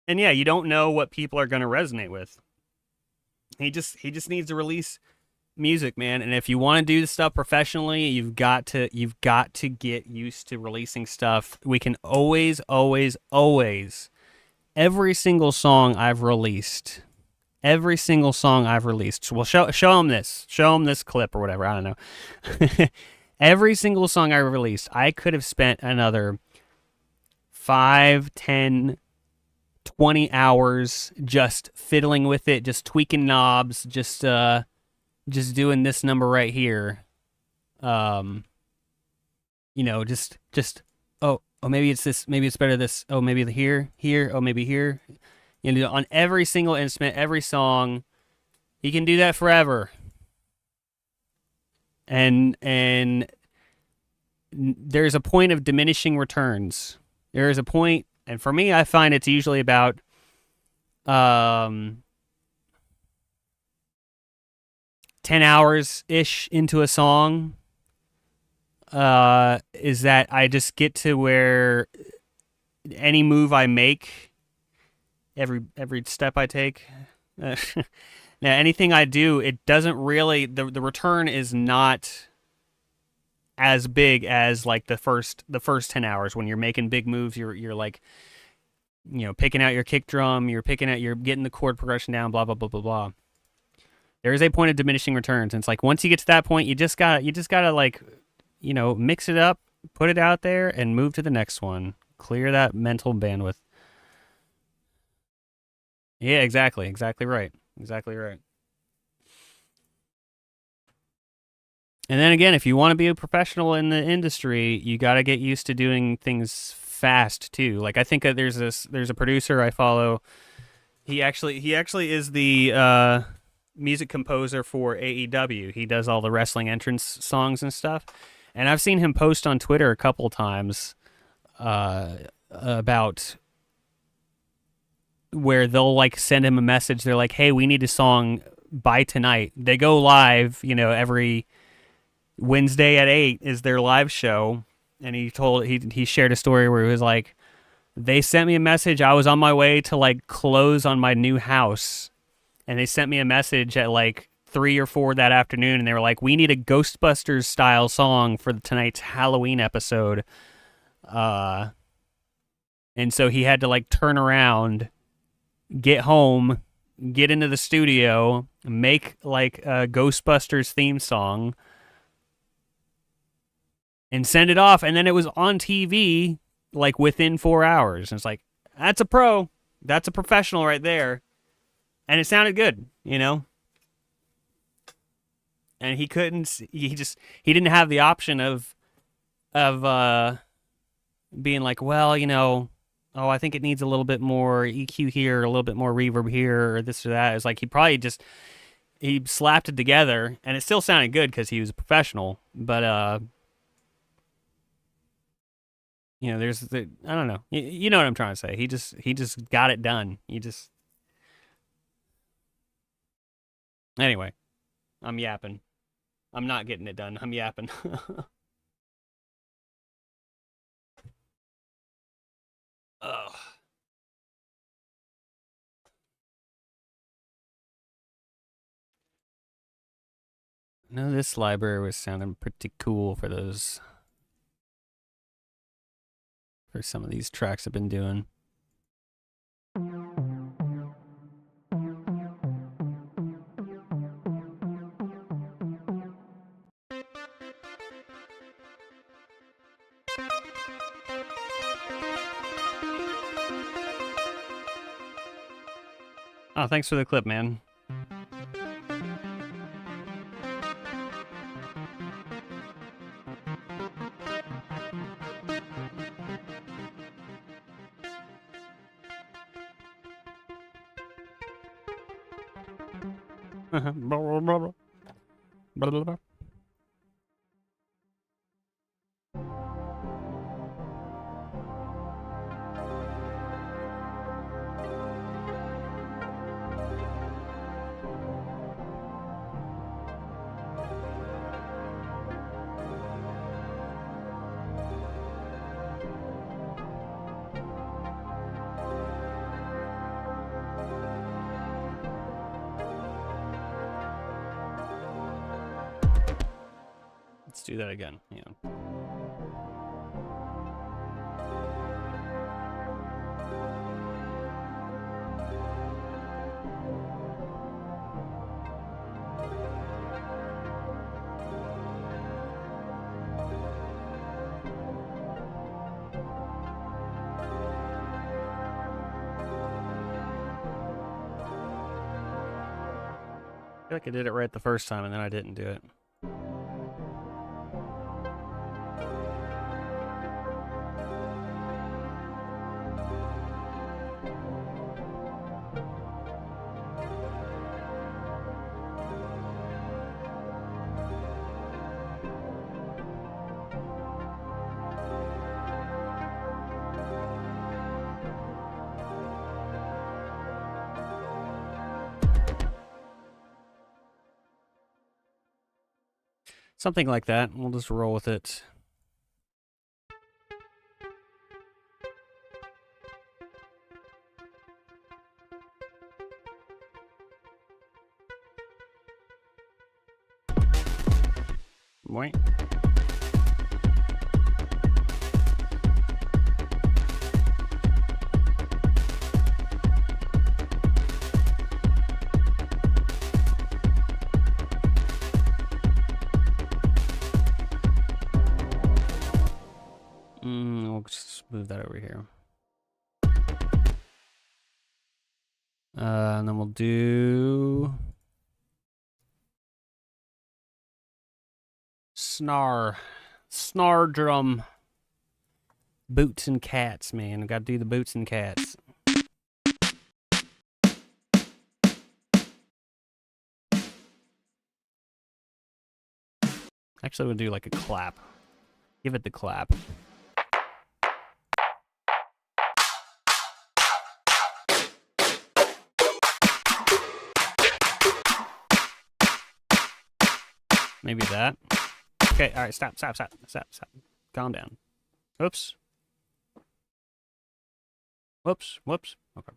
And yeah, you don't know what people are going to resonate with. He just needs to release music, man. And if you want to do this stuff professionally, you've got to get used to releasing stuff. We can always every single song I've released. Well, show them this clip or whatever. I don't know. Every single song I released, I could have spent another 5, 10, 20 hours just fiddling with it, just tweaking knobs, just doing this number right here. Just maybe it's this, maybe it's better this. Oh, maybe here, oh maybe here. On every single instrument, every song, you can do that forever. And there's a point of diminishing returns. There is a point, and for me, I find it's usually about 10 hours-ish into a song, is that I just get to where any move I make, every step I take, now anything I do, it doesn't really, the return is not as big as like the first 10 hours when you're making big moves. You're like, picking out your kick drum, you're getting the chord progression down, blah blah blah blah blah. There is a point of diminishing returns, and it's like once you get to that point, you just gotta like, mix it up, put it out there, and move to the next one. Clear that mental bandwidth. Yeah, exactly. Exactly right. Exactly right. And then again, if you want to be a professional in the industry, you got to get used to doing things fast too. Like I think that there's a producer I follow. He actually is the music composer for AEW. He does all the wrestling entrance songs and stuff. And I've seen him post on Twitter a couple times about where they'll like send him a message. They're like, "Hey, we need a song by tonight." They go live, every Wednesday at 8 is their live show. And he shared a story where he was like, they sent me a message. I was on my way to like close on my new house. And they sent me a message at like 3 or 4 that afternoon. And they were like, we need a Ghostbusters style song for tonight's Halloween episode. And so he had to like turn around, get home, get into the studio, make like a Ghostbusters theme song, and send it off. And then it was on TV like within 4 hours. And it's like, that's a pro. That's a professional right there. And it sounded good, And he didn't have the option of being like, well, oh, I think it needs a little bit more EQ here, a little bit more reverb here, or this or that. It's like he slapped it together, and it still sounded good because he was a professional. But there's I don't know. You know what I'm trying to say. He just got it done. Anyway, I'm yapping. I'm not getting it done. I'm yapping. Ugh. No, this library was sounding pretty cool for some of these tracks I've been doing. Oh, thanks for the clip, man. Let's do that again. Yeah. I feel like I did it right the first time and then I didn't do it. Something like that. We'll just roll with it. Wait. Move that over here. And then we'll do snarl drum. Boots and cats, man. We gotta do the boots and cats. Actually, we'll do like a clap. Give it the clap. Maybe that. Okay, all right, stop. Calm down. Oops. Whoops. Okay.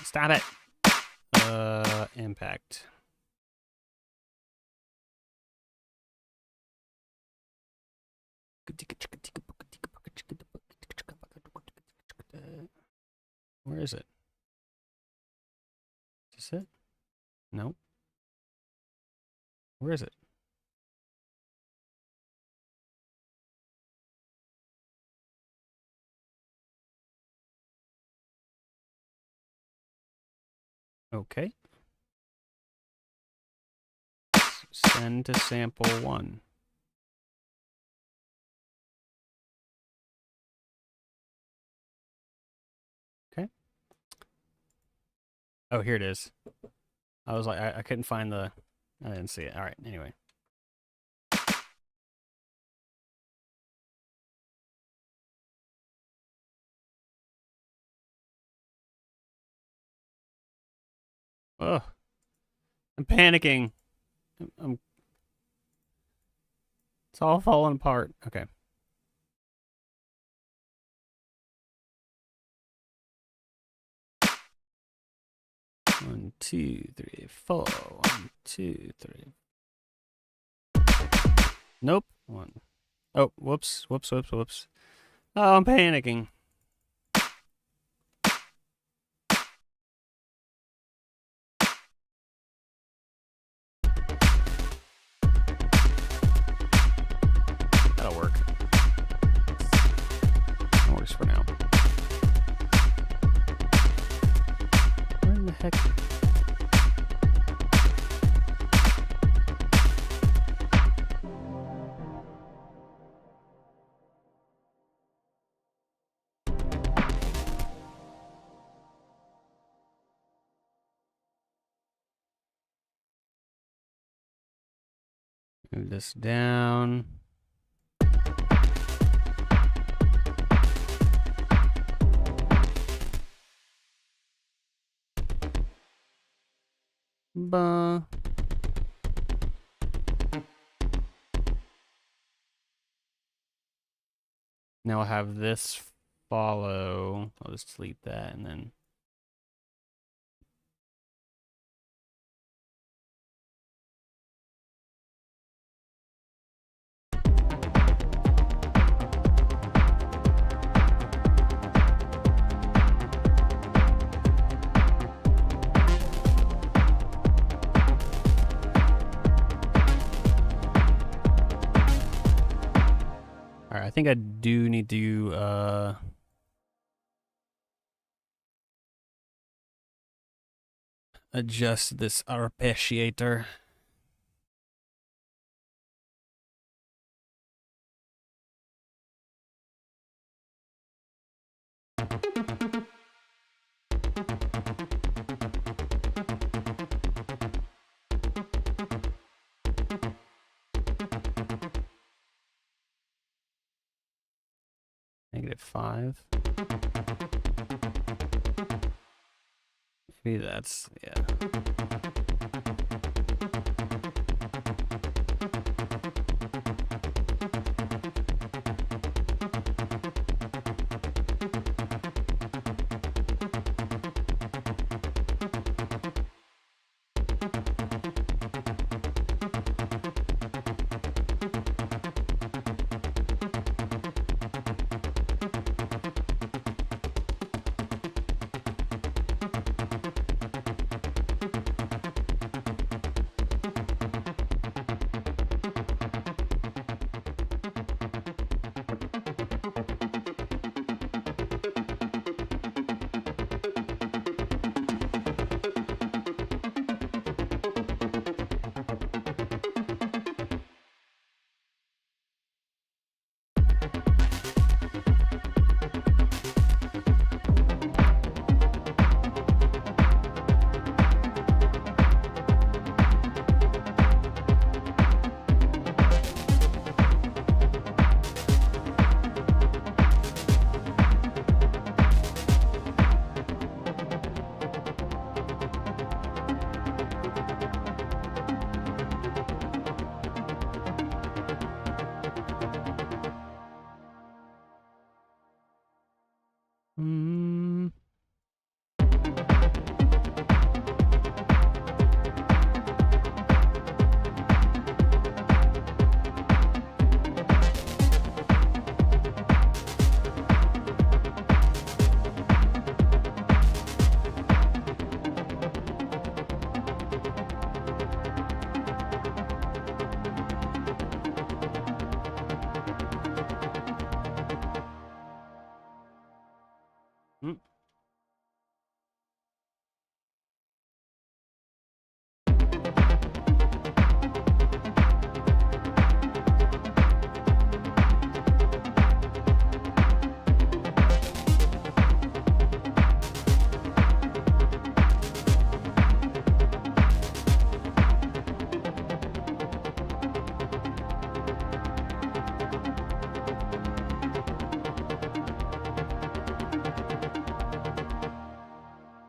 Stop it. Impact. Where is it? Is this it? No. Where is it? Okay. Send to sample 1. Okay. Oh, here it is. I was like, I couldn't find the, I didn't see it. All right, anyway. Oh, I'm panicking. It's all falling apart. Okay. One, two, three, four. 1, 2, 3. Nope. 1. Oh, whoops. Oh, I'm panicking. That'll work. That works for now. Where in the heck? Move this down. Bah. Now I'll have this follow. I'll just delete that and then. I think I do need to adjust this arpeggiator. -5. Maybe that's, yeah.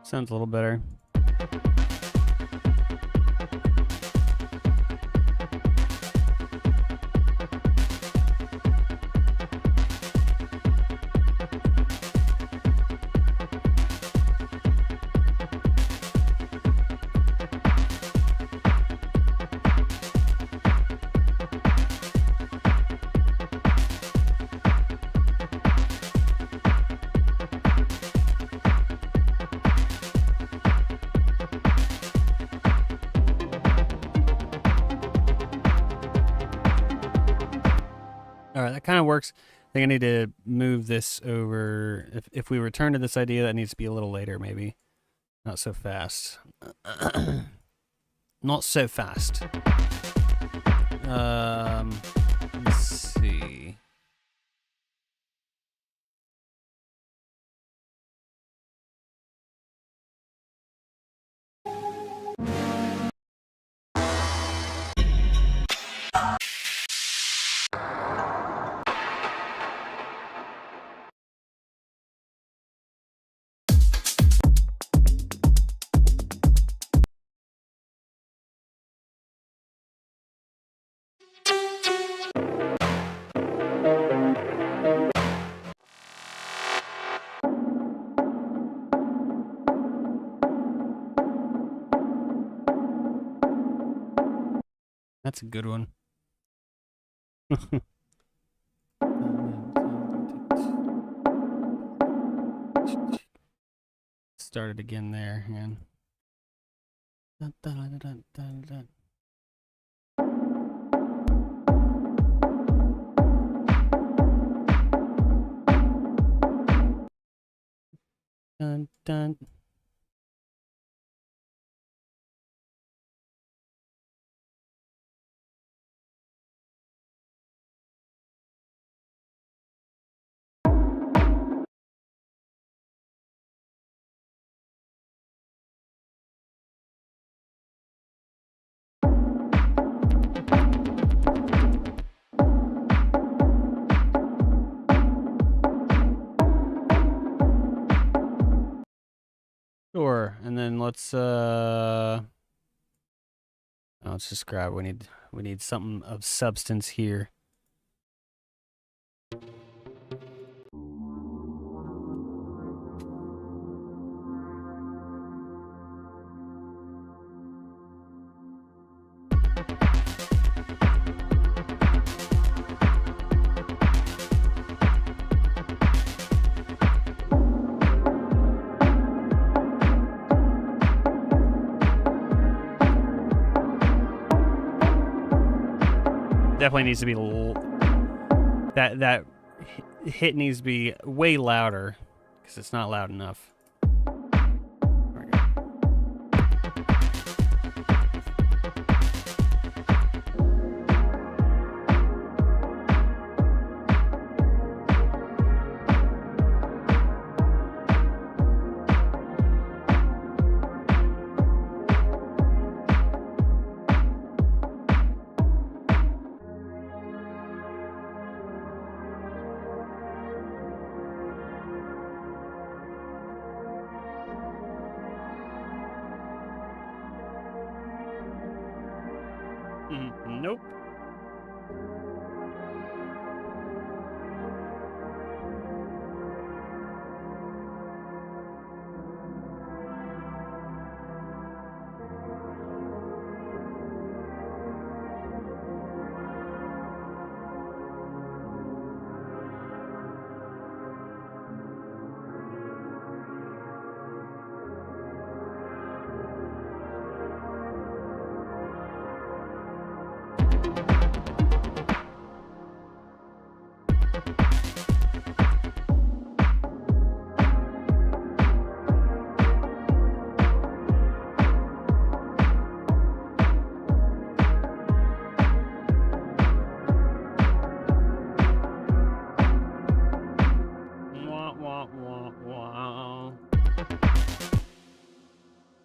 Sounds a little better. All right, that kind of works. I think I need to move this over. If we return to this idea, that needs to be a little later, maybe. Not so fast. Not so fast. Let's see. That's a good one. Start it again there, man. Dun, dun. Sure, and then let's just grab. We need something of substance here. Definitely needs to be that hit needs to be way louder because it's not loud enough. Nope.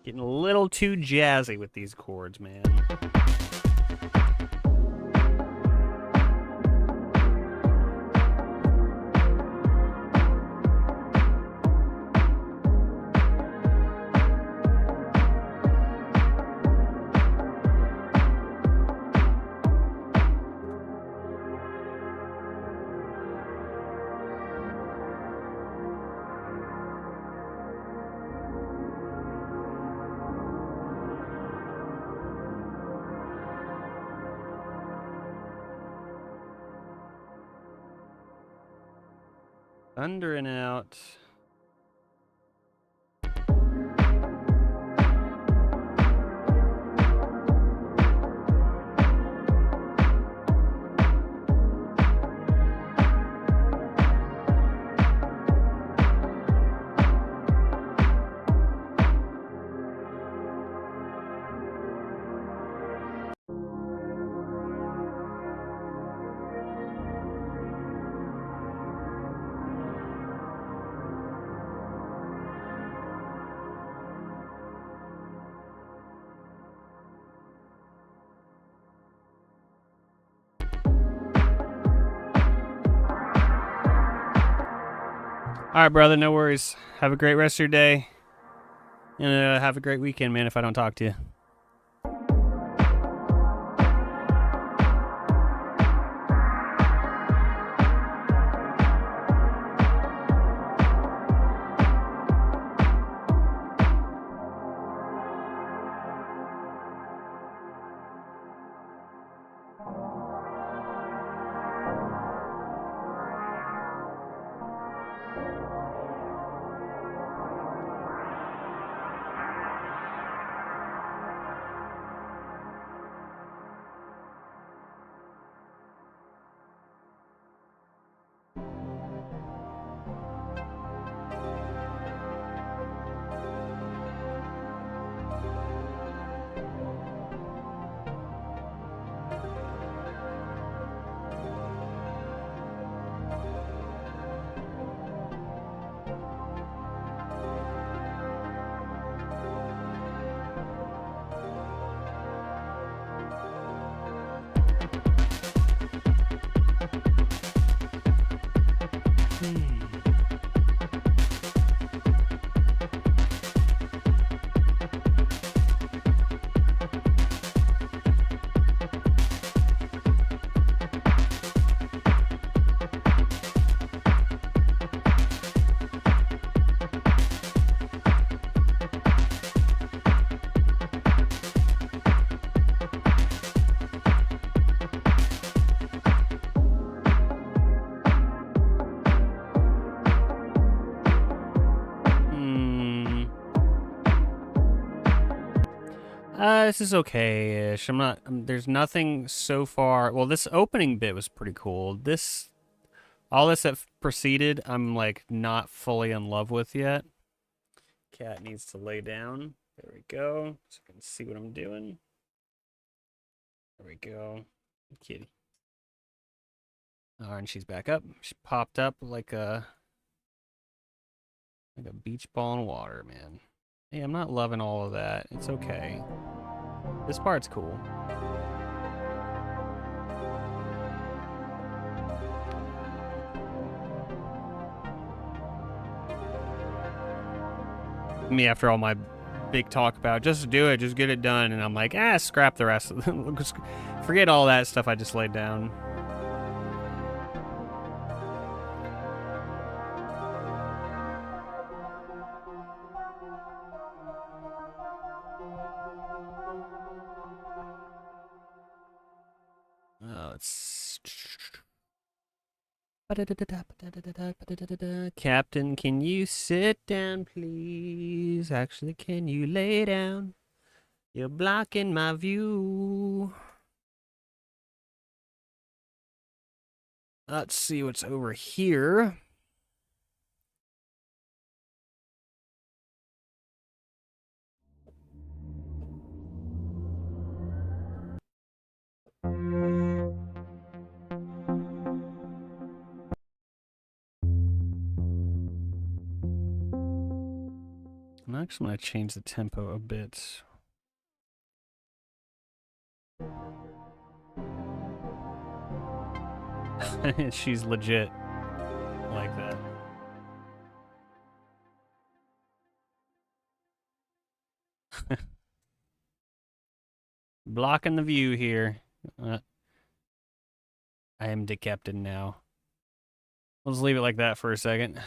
Getting a little too jazzy with these chords, man. Thundering out. All right, brother, no worries. Have a great rest of your day. And have a great weekend, man, if I don't talk to you. This is okay-ish. I'm not. There's nothing so far. Well, this opening bit was pretty cool. All this that preceded, I'm like not fully in love with yet. Cat needs to lay down. There we go. So I can see what I'm doing. There we go. Kitty. All right, and she's back up. She popped up like a beach ball in water, man. Hey, I'm not loving all of that. It's okay. This part's cool. Me after all my big talk about just do it, just get it done, and I'm like, scrap the rest of them. Forget all that stuff I just laid down. Captain, can you sit down, please? Actually, can you lay down? You're blocking my view. Let's see what's over here. I'm actually going to change the tempo a bit. She's legit like that. Blocking the view here. I am the captain now. Let's leave it like that for a second.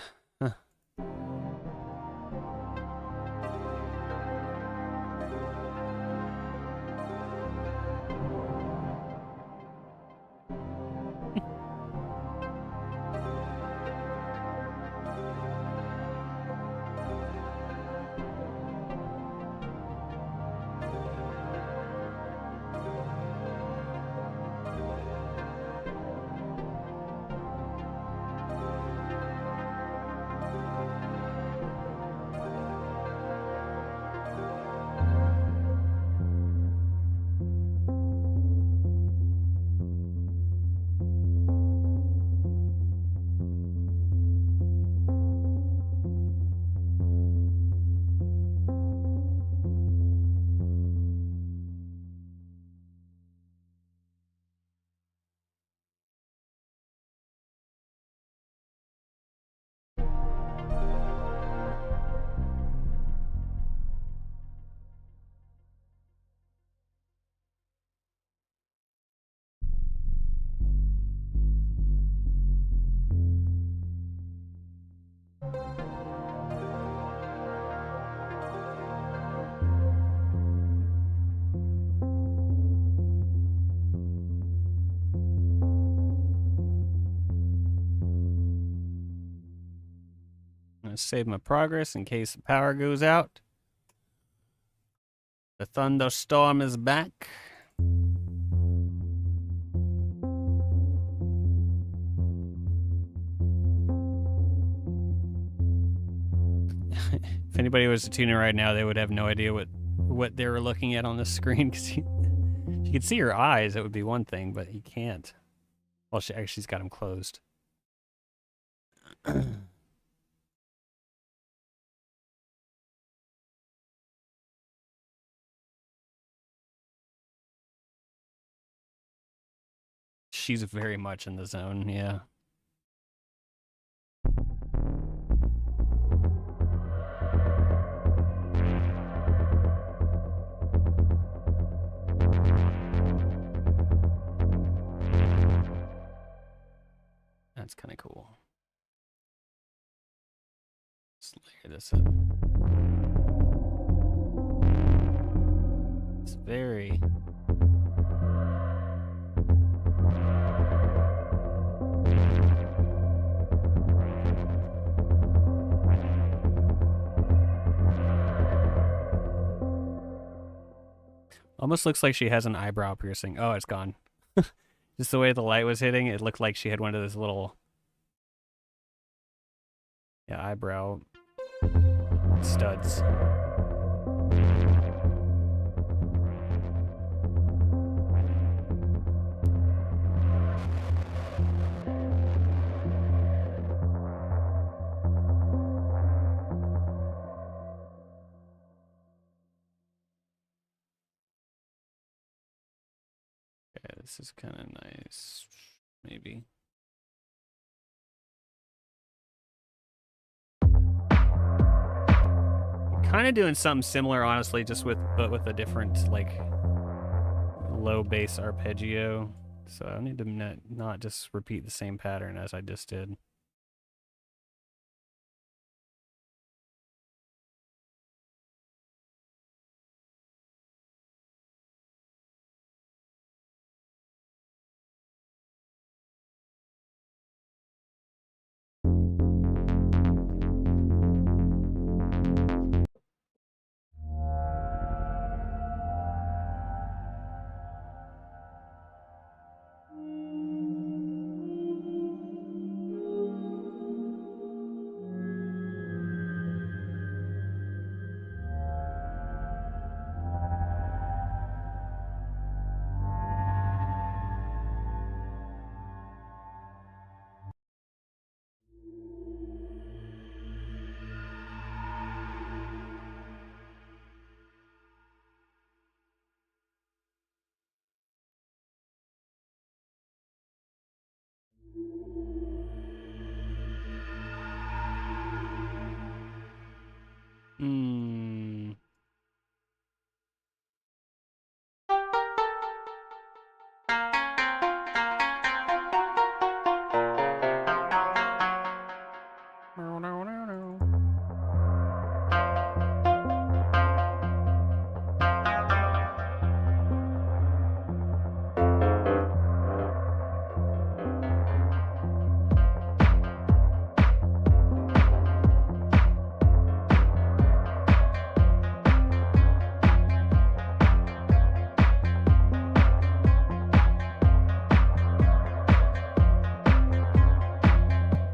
gonna save my progress in case the power goes out. The thunderstorm is back. If anybody was to tune in right now, they would have no idea what they were looking at on the screen, because if you could see her eyes, that would be one thing, but you can't. Well, she's got them closed. She's very much in the zone, yeah. That's kind of cool. Let's layer this up. It's very... Almost looks like she has an eyebrow piercing. Oh, it's gone. Just the way the light was hitting, it looked like she had one of those little... Yeah, eyebrow studs. Okay, this is kind of nice, maybe. Kind of doing something similar, honestly, but with a different, like, low bass arpeggio. So I need to not just repeat the same pattern as I just did.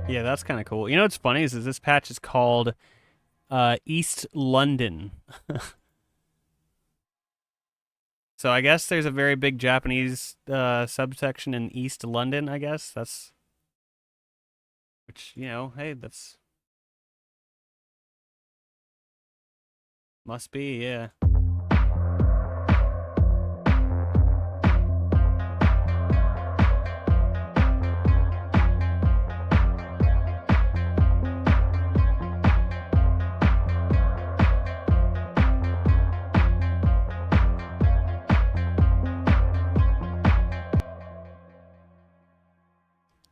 Yeah, that's kind of cool. You know what's funny is this patch is called East London. So I guess there's a very big Japanese subsection in East London, I guess. That's... Which, you know, hey, that's... Must be, yeah.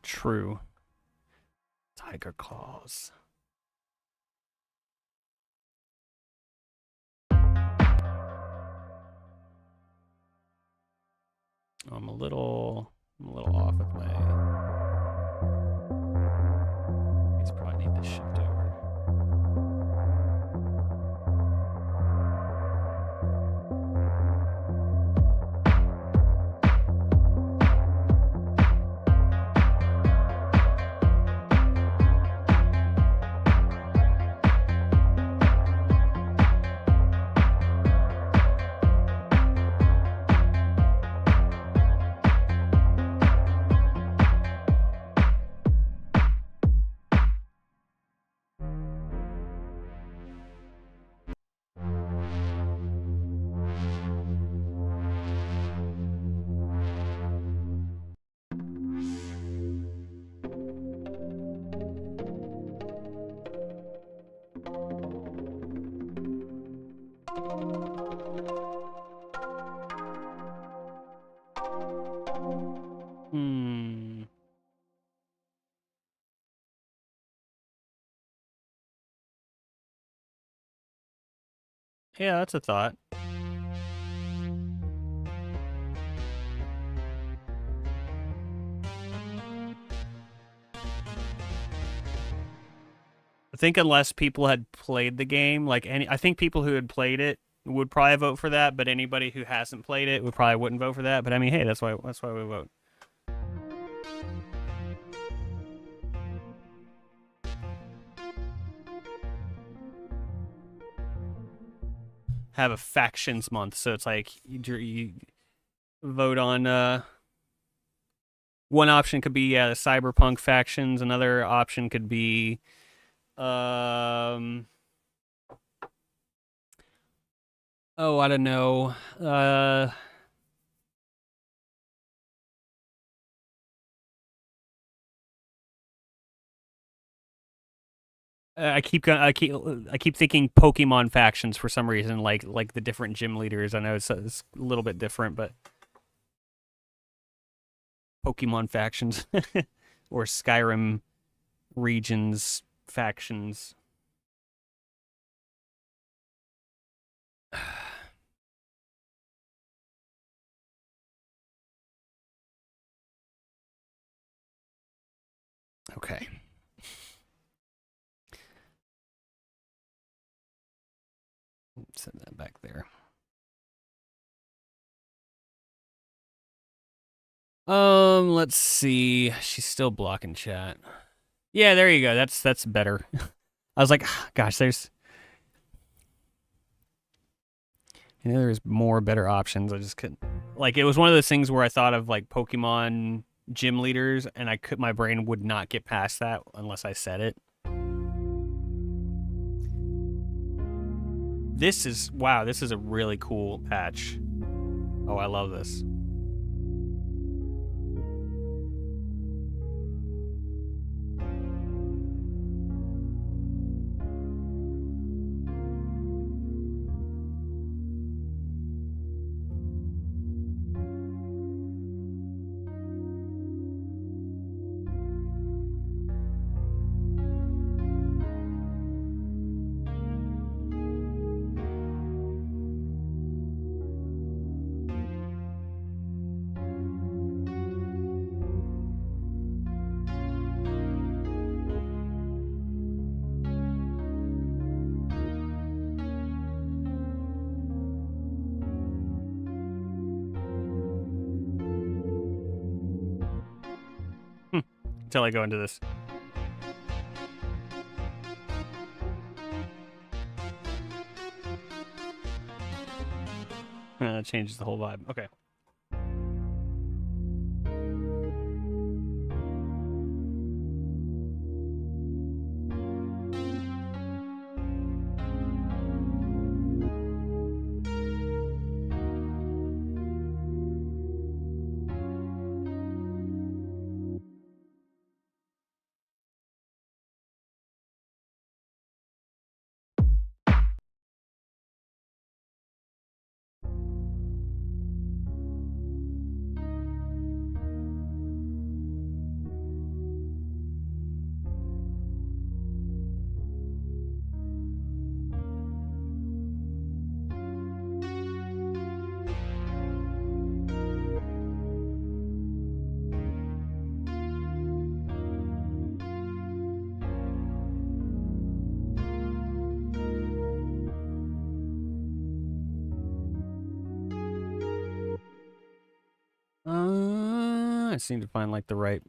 True. Tiger claws. I'm a little off with my... These probably need to shift over. Hmm. Yeah, that's a thought. I think unless people had played the game, I think people who had played it would probably vote for that, but anybody who hasn't played it would probably wouldn't vote for that. But I mean, hey, that's why we vote. Have a factions month, so it's like you vote on one option could be the Cyberpunk factions, another option could be oh, I don't know. I keep thinking Pokemon factions for some reason, like the different gym leaders. I know it's a little bit different, but Pokemon factions or Skyrim regions factions. Okay. Send that back there. Let's see. She's still blocking chat. Yeah, there you go. That's better. I was like, gosh, there's more better options. I just couldn't. Like, it was one of those things where I thought of like Pokemon gym leaders, and my brain would not get past that unless I said it. This is wow. This is a really cool patch. Oh, I love this. Until I go into this. It changes the whole vibe. Okay. I just need to find like the right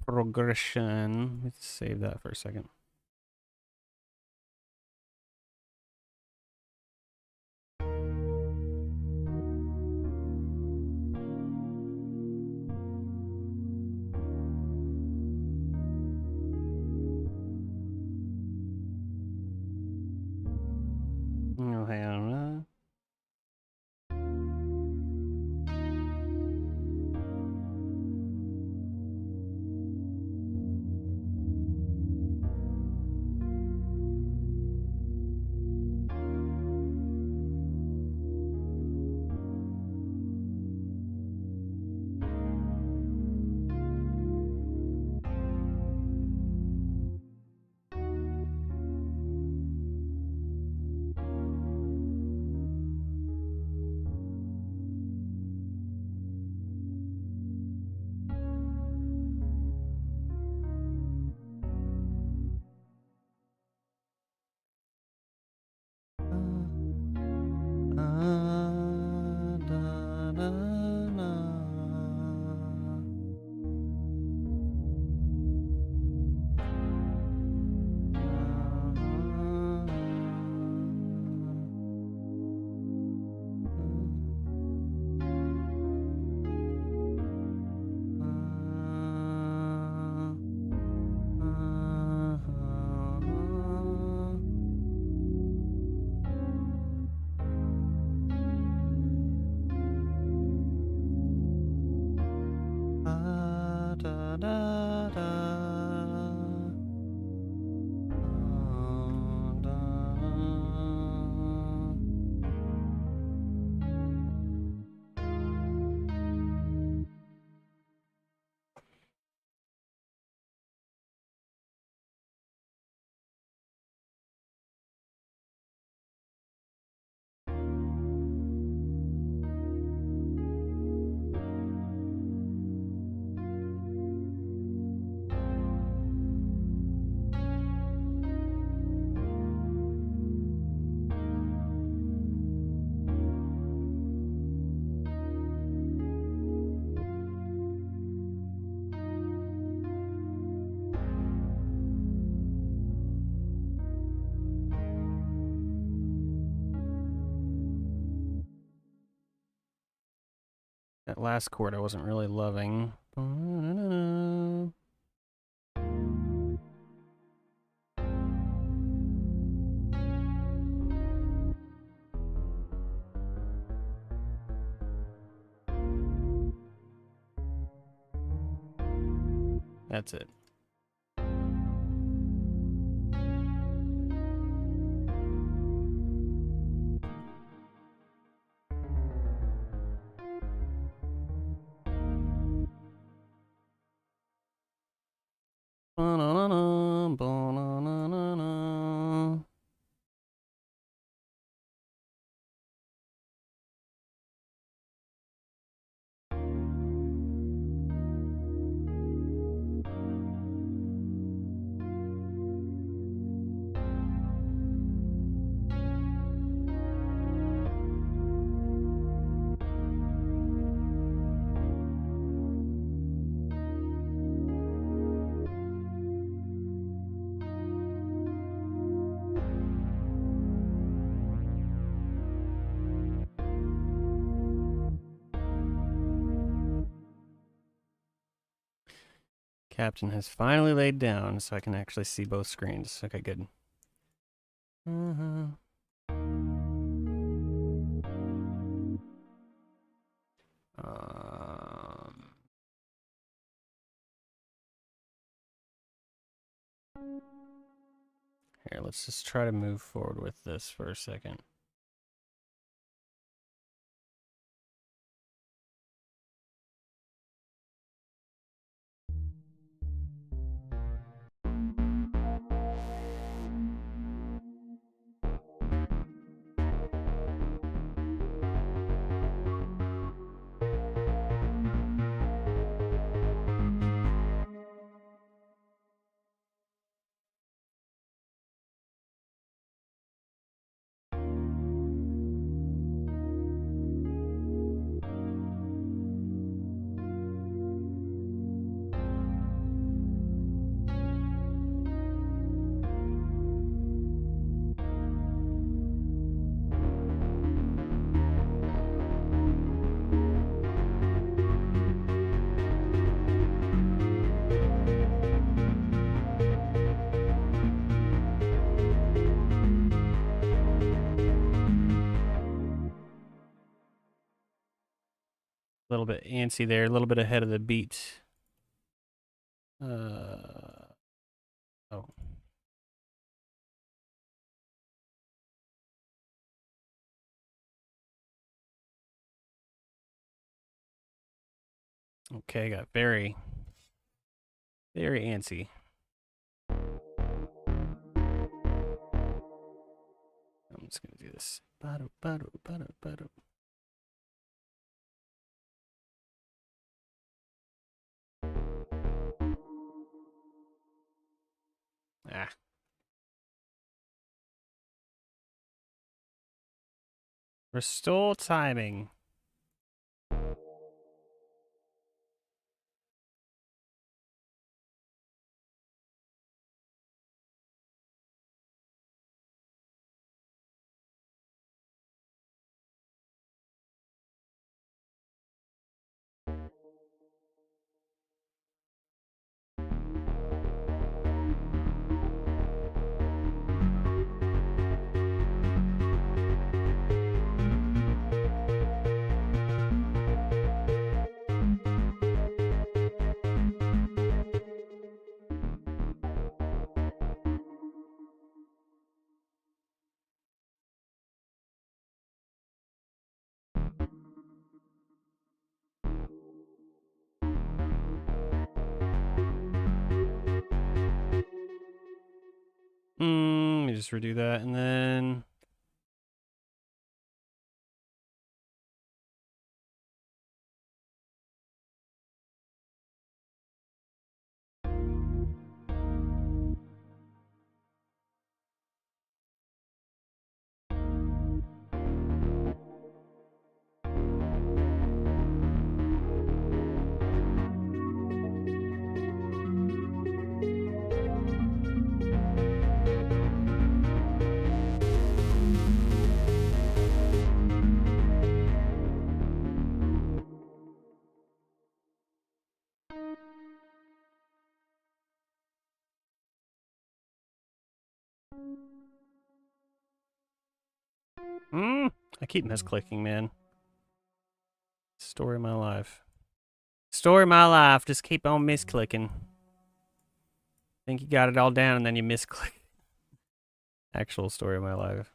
progression. Let's save that for a second. Oh, hang on. That last chord I wasn't really loving. That's it. Captain has finally laid down, so I can actually see both screens. Okay, good. Here, let's just try to move forward with this for a second. A little bit antsy there, a little bit ahead of the beat. Oh. Okay, got very, very antsy. I'm just gonna do this. Ah. Restore timing. Let me just redo that and then. I keep misclicking, man. Story of my life. Story of my life. Just keep on misclicking. Think you got it all down and then you misclick. Actual story of my life.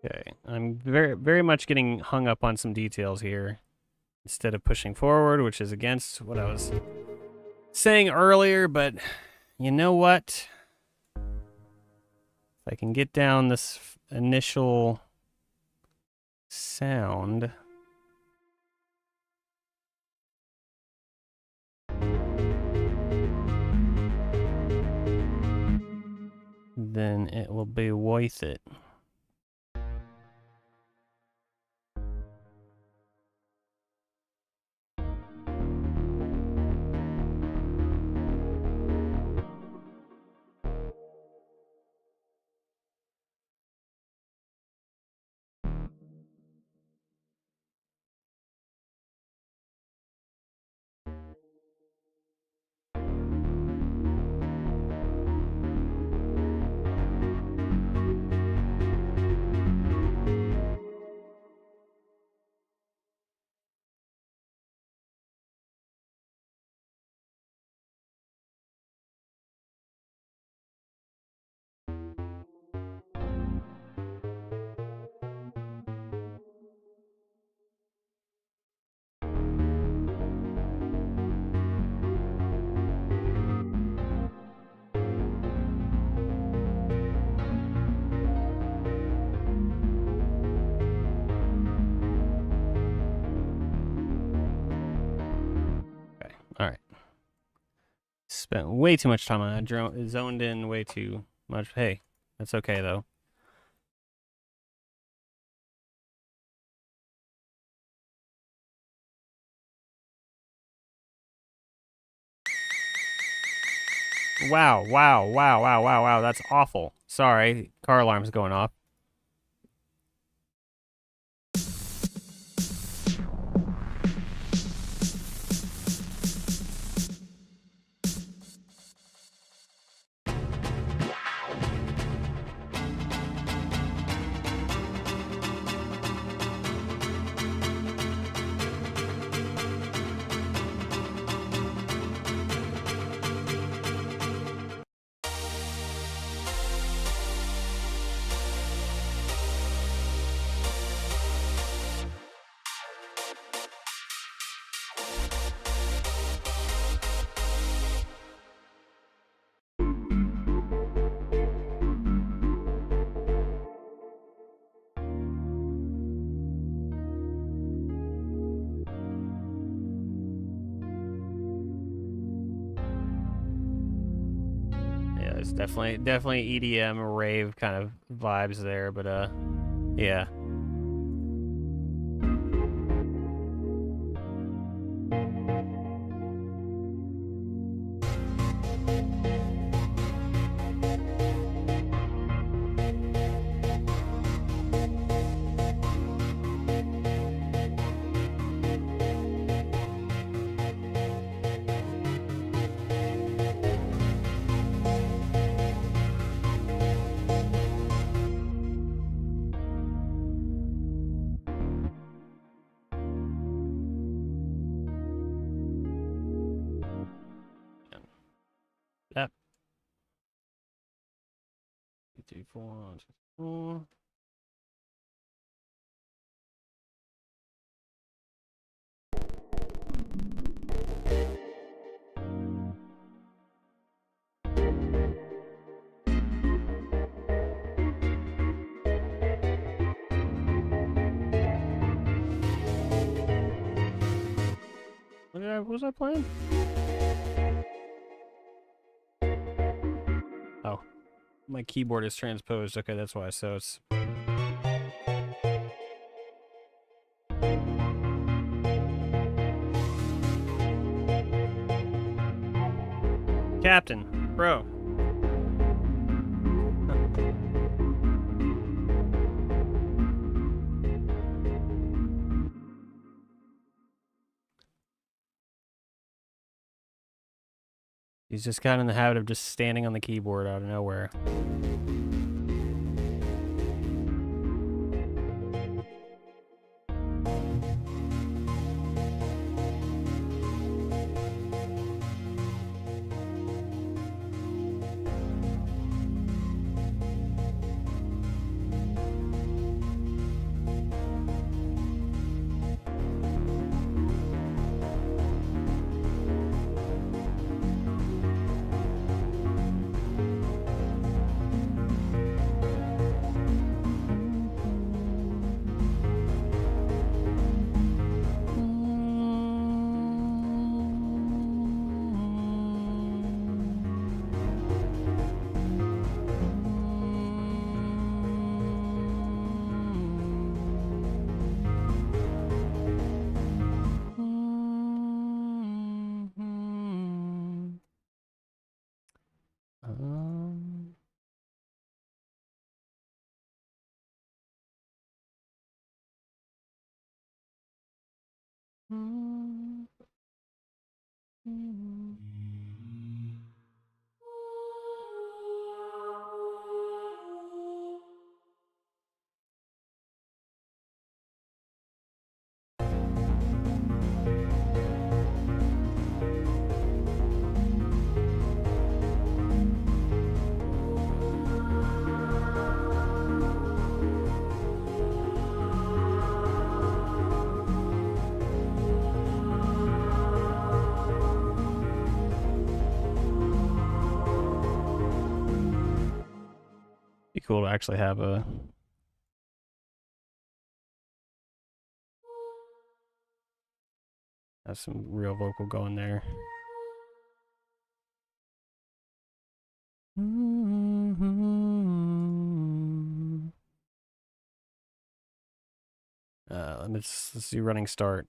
Okay, I'm very much getting hung up on some details here instead of pushing forward, which is against what I was saying earlier, but you know what? If I can get down this initial sound, then it will be worth it. All right. Spent way too much time on it. Zoned in way too much. Hey, that's okay though. Wow, wow, wow, wow, wow, wow. That's awful. Sorry, car alarm's going off. Yeah, there's definitely EDM rave kind of vibes there, but yeah. Yep. 2, 3, 4, 1, 2, 4. What was I playing? Oh, my keyboard is transposed. Okay, that's why. So it's. Captain, bro. He's just kind of in the habit of just standing on the keyboard out of nowhere. Be cool to actually have some real vocal going there. Let's do running start.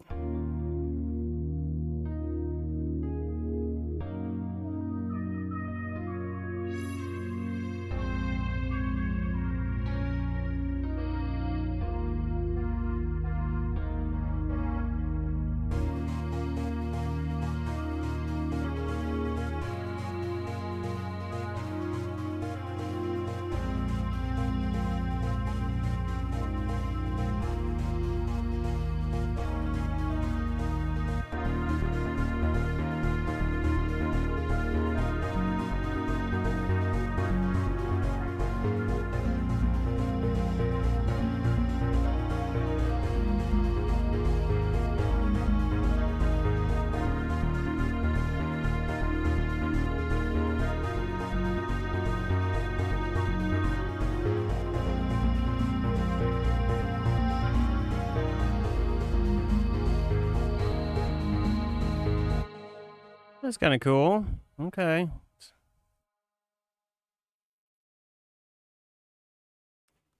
That's kind of cool. Okay.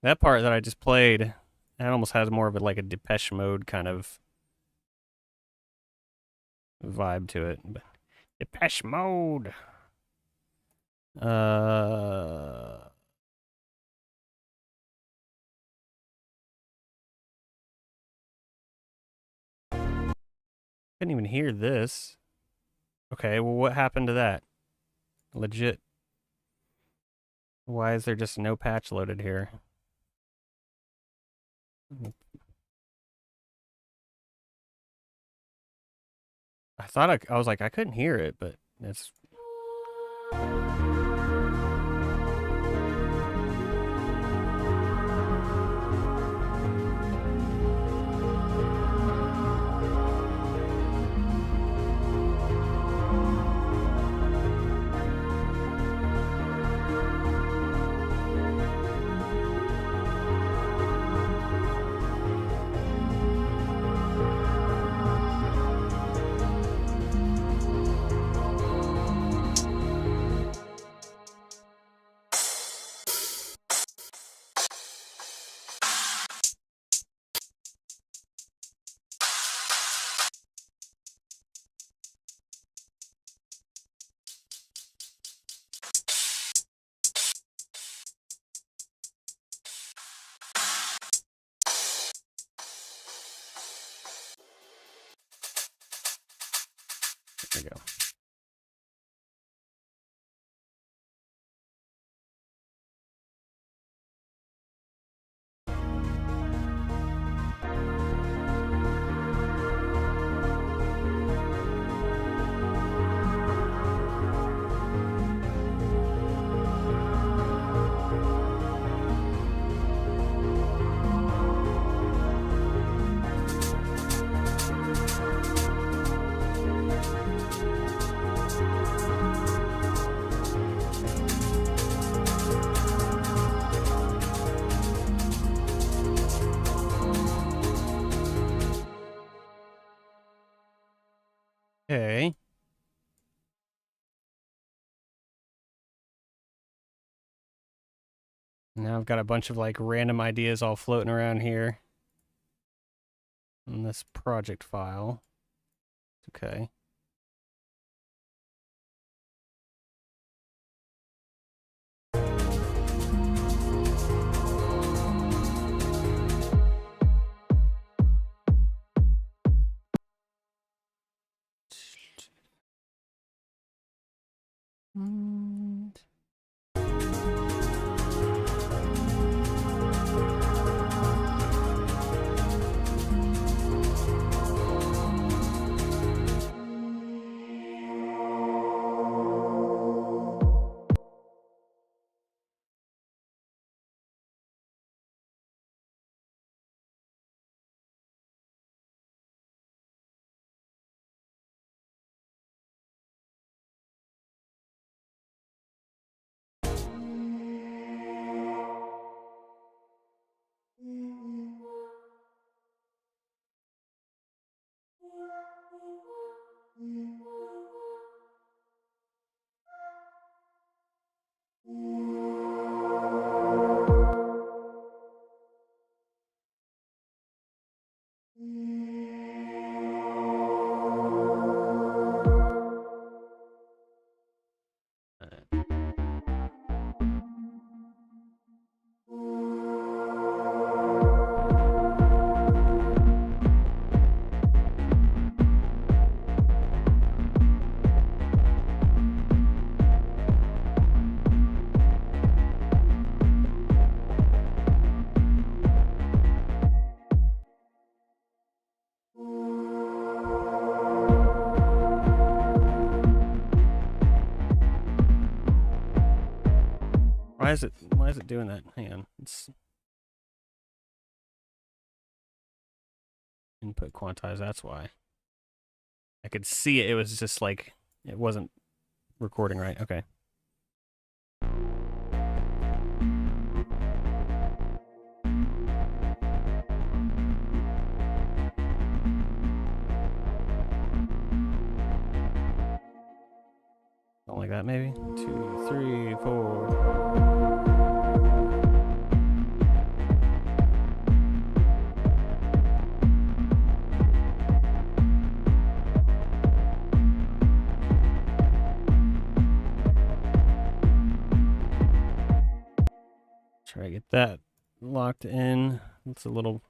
That part that I just played, that almost has more of like a Depeche Mode kind of vibe to it. Depeche Mode. Couldn't even hear this. Okay, well, what happened to that? Legit. Why is there just no patch loaded here? I thought I was like, I couldn't hear it, but it's. There we go. Okay. Now I've got a bunch of like random ideas all floating around here in this project file. Okay. And why is it doing that? Hang on. It's input quantize, that's why. I could see it. It was just like it wasn't recording right. Okay. Something like that, maybe. 2, 3, 4. Try to get that locked in. It's a little.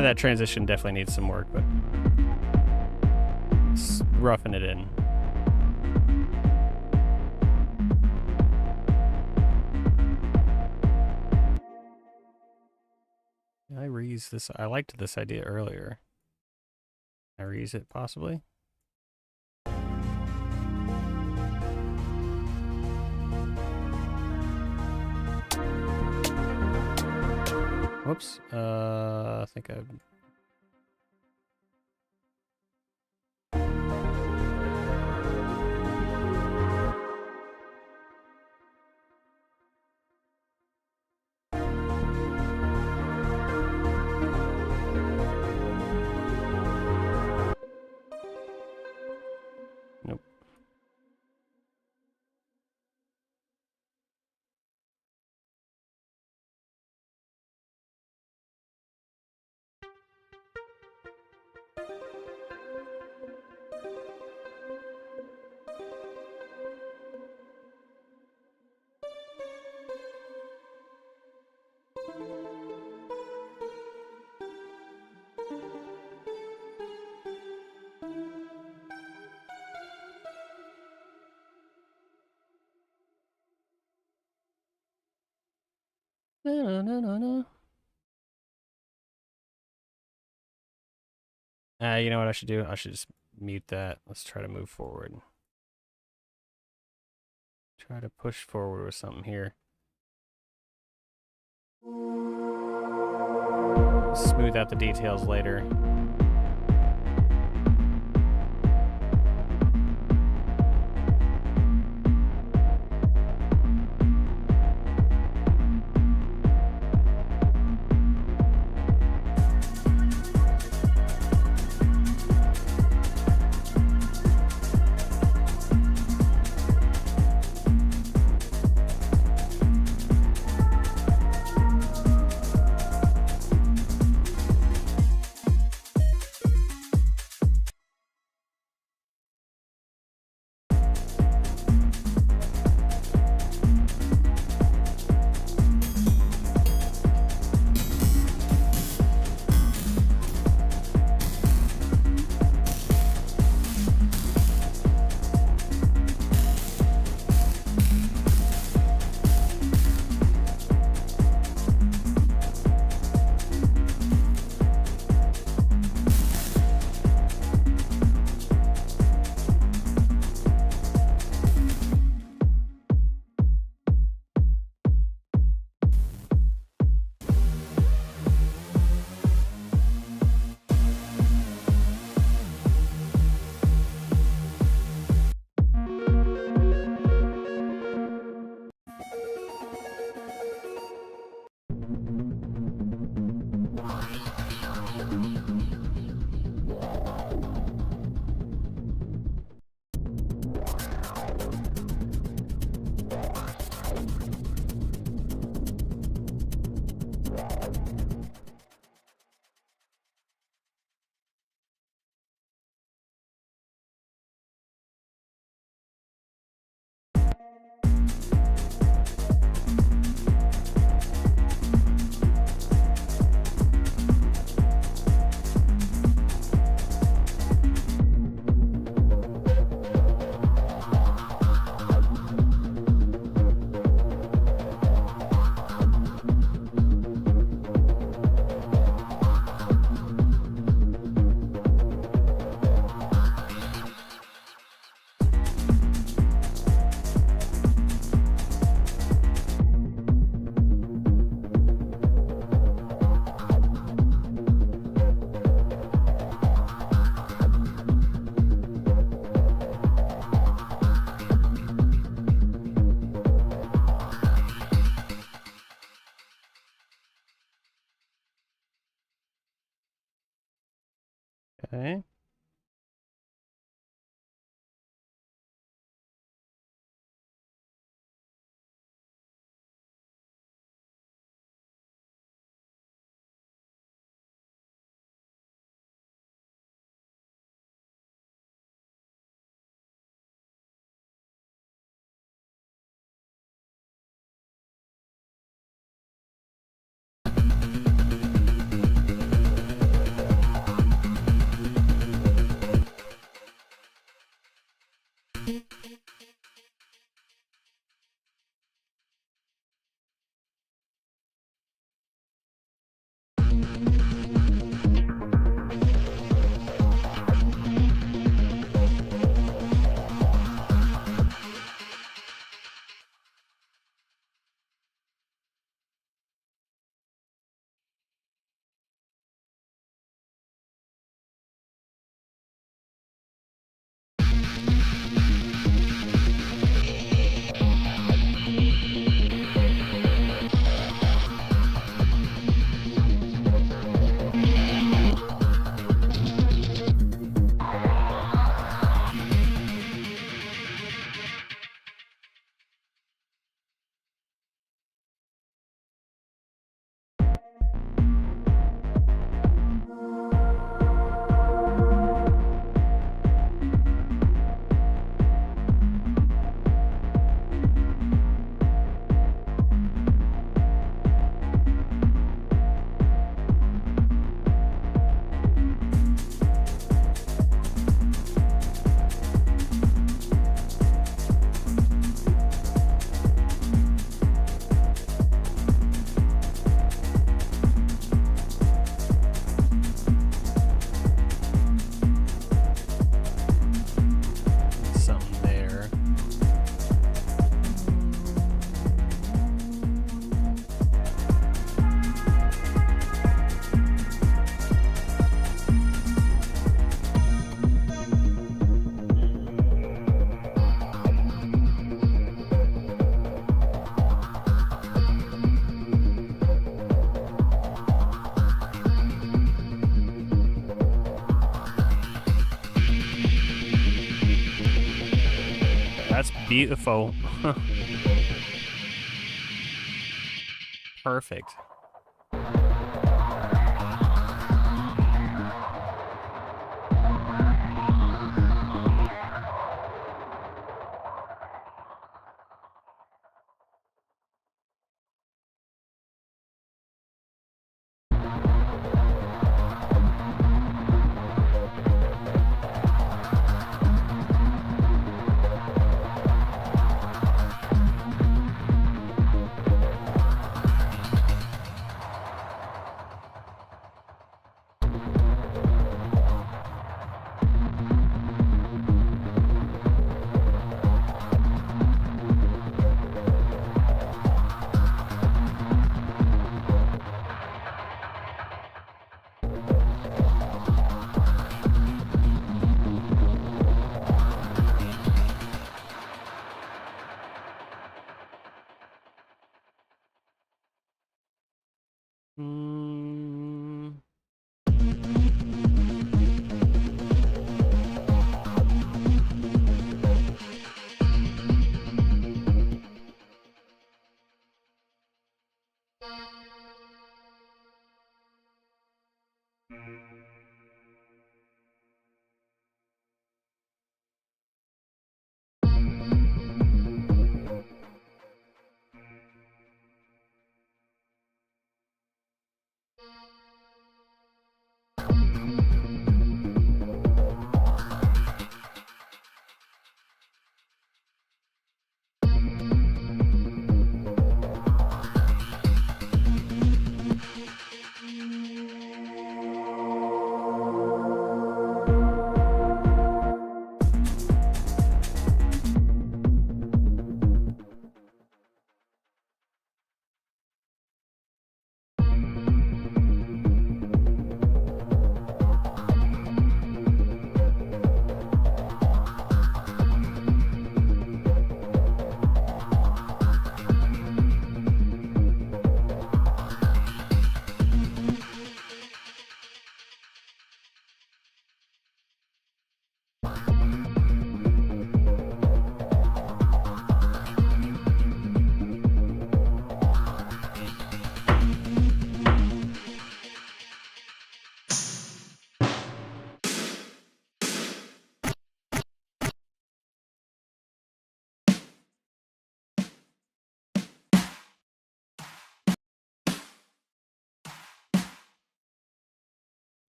Yeah, that transition definitely needs some work, but it's roughing it in. I reuse this. I liked this idea earlier. Can I reuse it possibly? Whoops. I think I. Nope. No, no, no, no. You know what I should do? I should just mute that. Let's try to move forward. Try to push forward with something here. Smooth out the details later. Okay. That's beautiful. Perfect.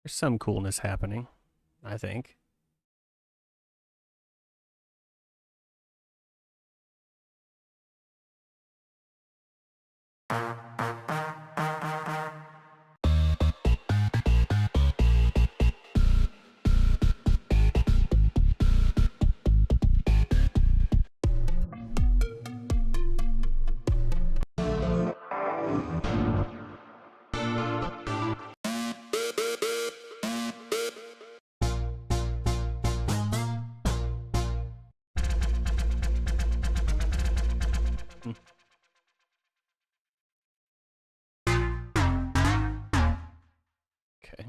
There's some coolness happening, I think. Okay.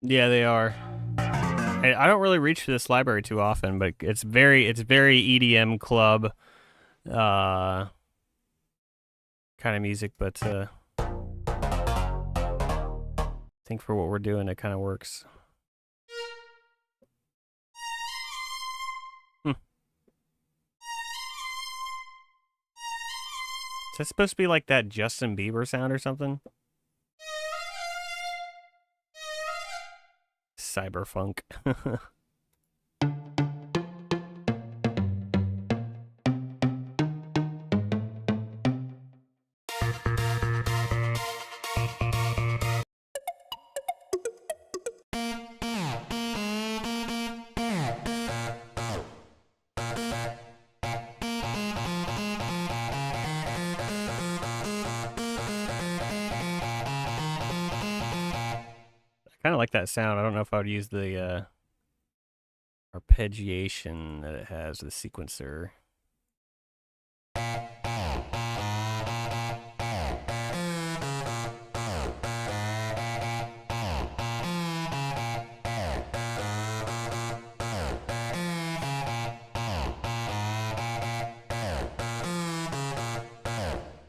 Yeah, they are. I don't really reach for this library too often, but it's very EDM club kind of music, but I think for what we're doing it kind of works. Is that supposed to be like that Justin Bieber sound or something? Cyberpunk. I kind of like that sound. I don't know if I would use the arpeggiation that it has, the sequencer.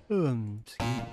Excuse me.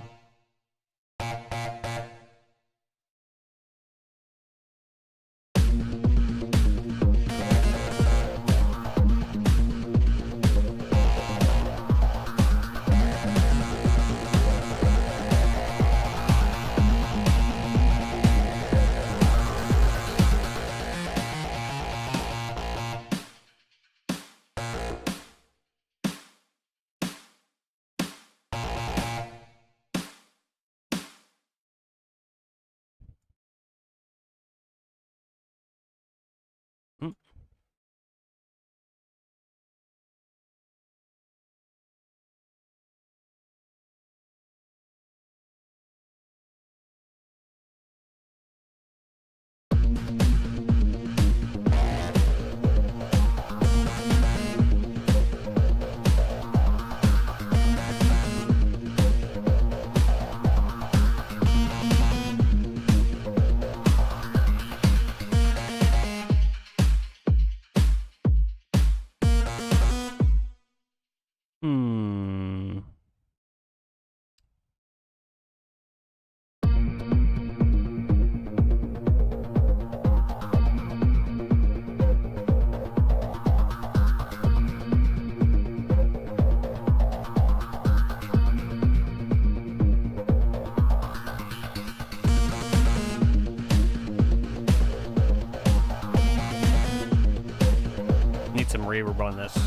Need some reverb on this.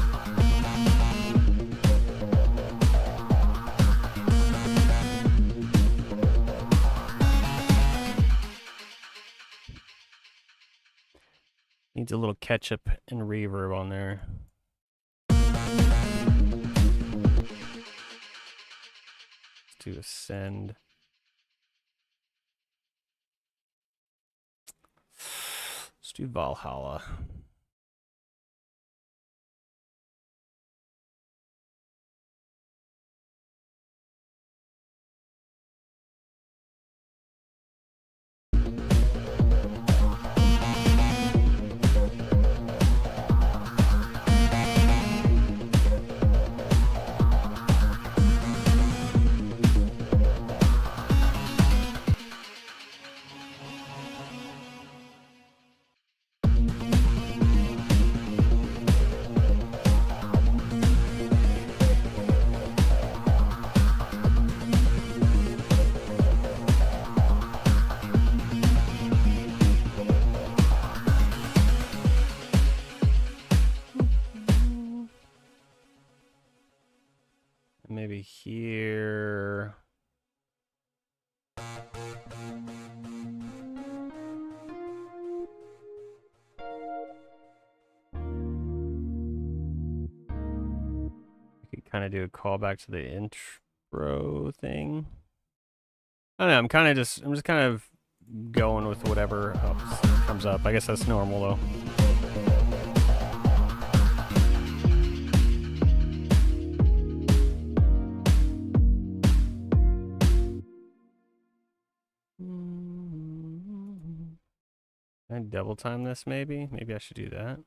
Needs a little ketchup and reverb on there. Let's do Ascend. Let's do Valhalla. maybe here. We could kind of do a callback to the intro thing. I don't know. I'm just kind of going with whatever comes up. I guess that's normal though. Can I double time this maybe? Maybe I should do that.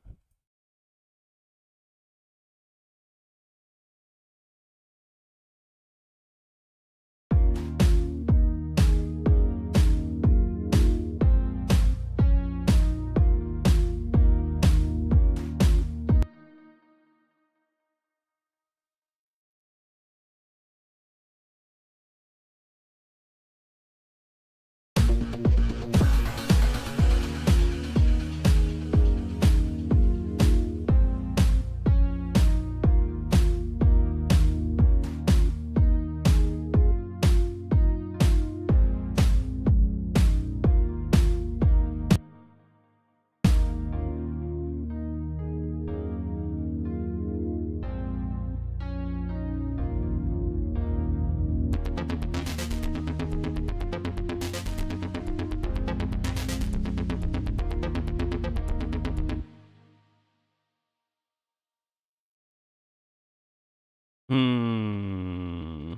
Hmm.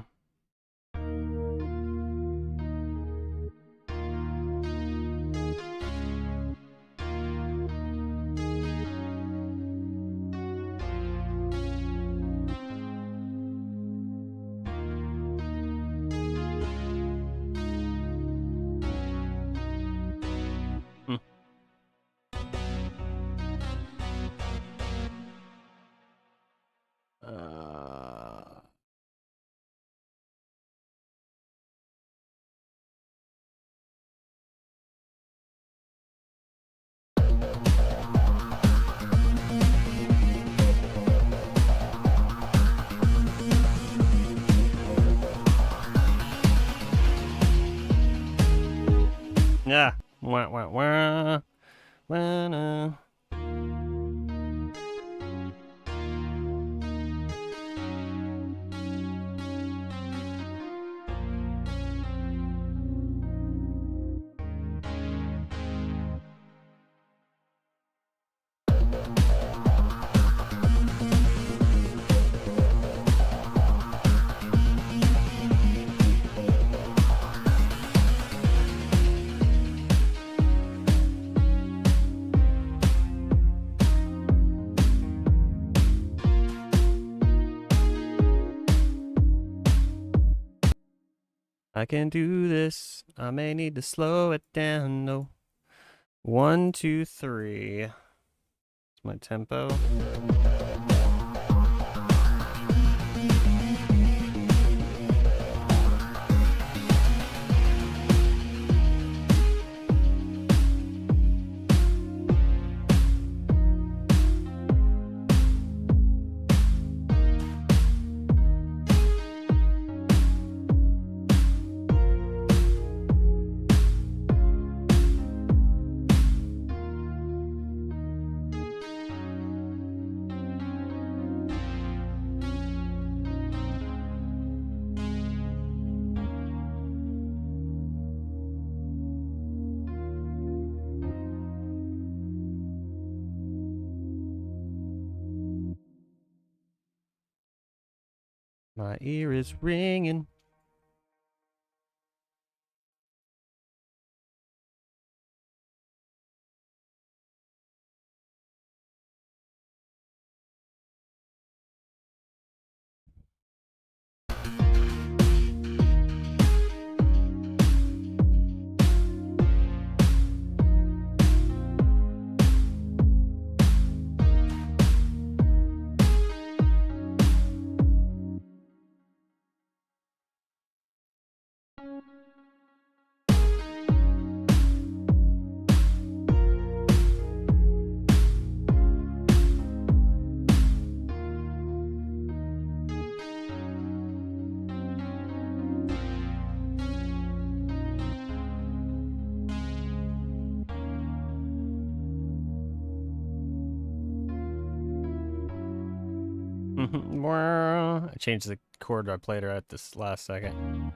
Hmm. Yeah. Wah, wah, wah. Wah, nah. I can do this. I may need to slow it down. No. 1, 2, 3. It's my tempo. My ear is ringing. I changed the chord I played her at this last second.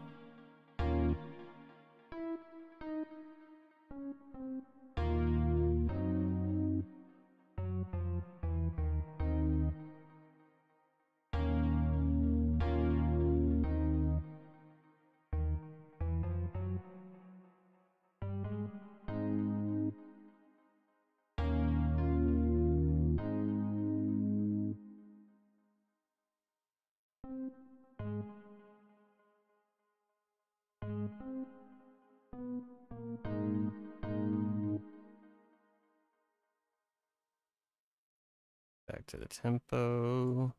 Back to the tempo.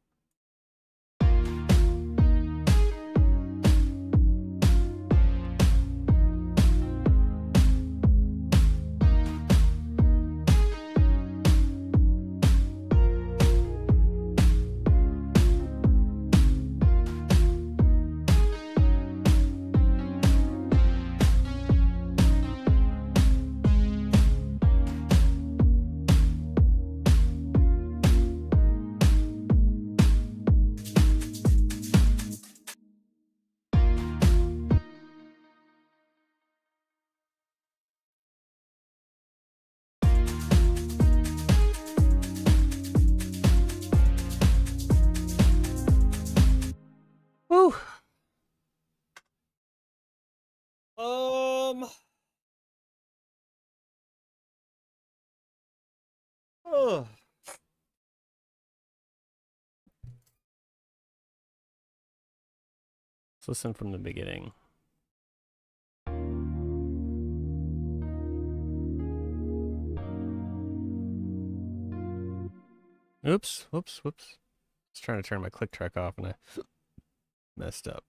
Woo. Oh. Let's listen from the beginning. Oops, whoops. I was trying to turn my click track off and I messed up.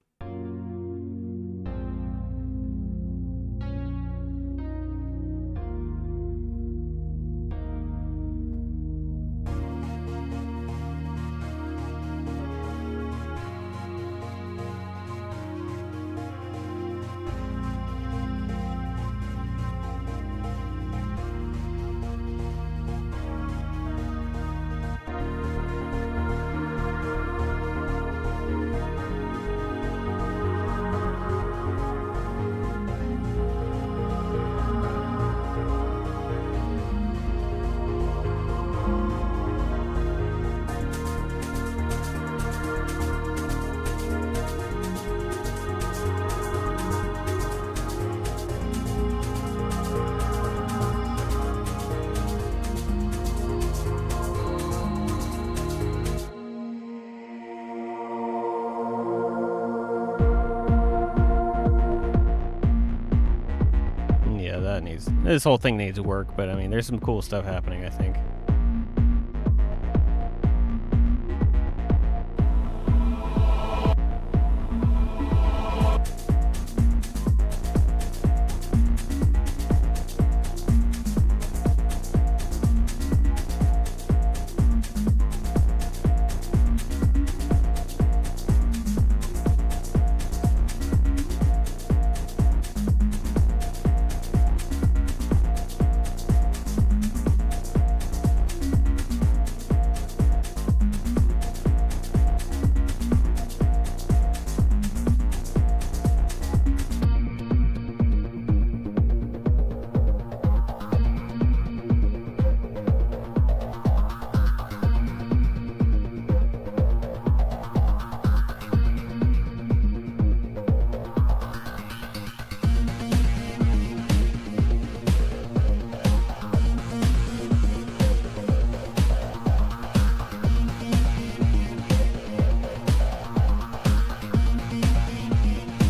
This whole thing needs work, but I mean, there's some cool stuff happening, I think.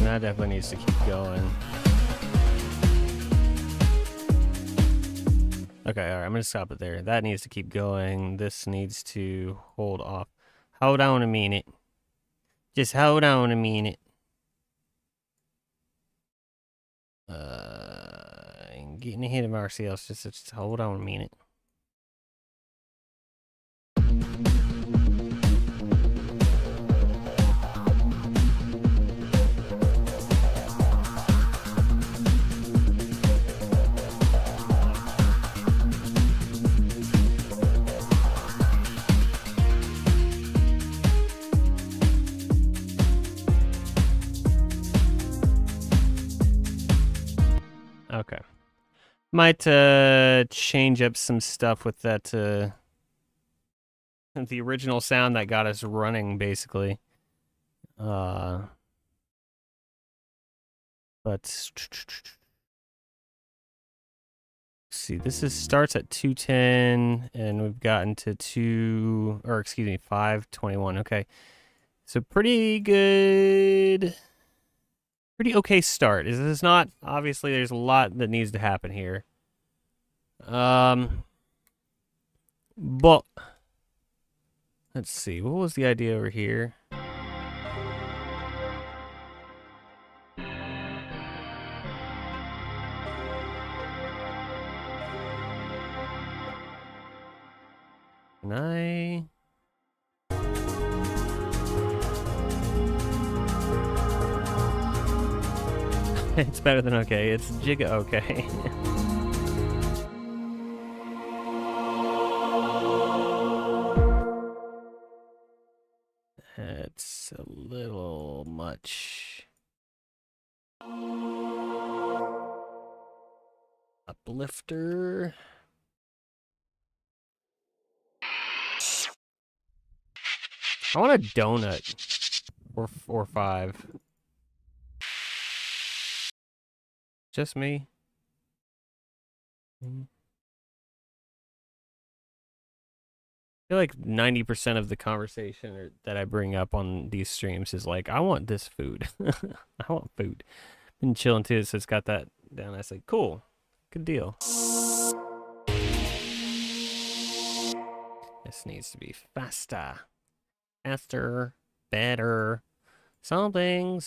That definitely needs to keep going. Okay, alright, I'm gonna stop it there. That needs to keep going. This needs to hold off. Hold on a minute. Just hold on a minute. I'm getting ahead of ourselves. Just hold on a minute. Might change up some stuff with that the original sound that got us running, basically. But see, this starts at 210, and we've gotten to 521. Okay, so pretty good, pretty okay start. This is not, obviously there's a lot that needs to happen here. But let's see, what was the idea over here? Can I? It's better than okay. It's Giga okay. It's a little much. Uplifter. I want a donut. Or 5. Just me? I feel like 90% of the conversation that I bring up on these streams is like, I want this food. I want food. Been chilling too, so it's got that down. I say, cool. Good deal. This needs to be faster. Faster. Better. Something.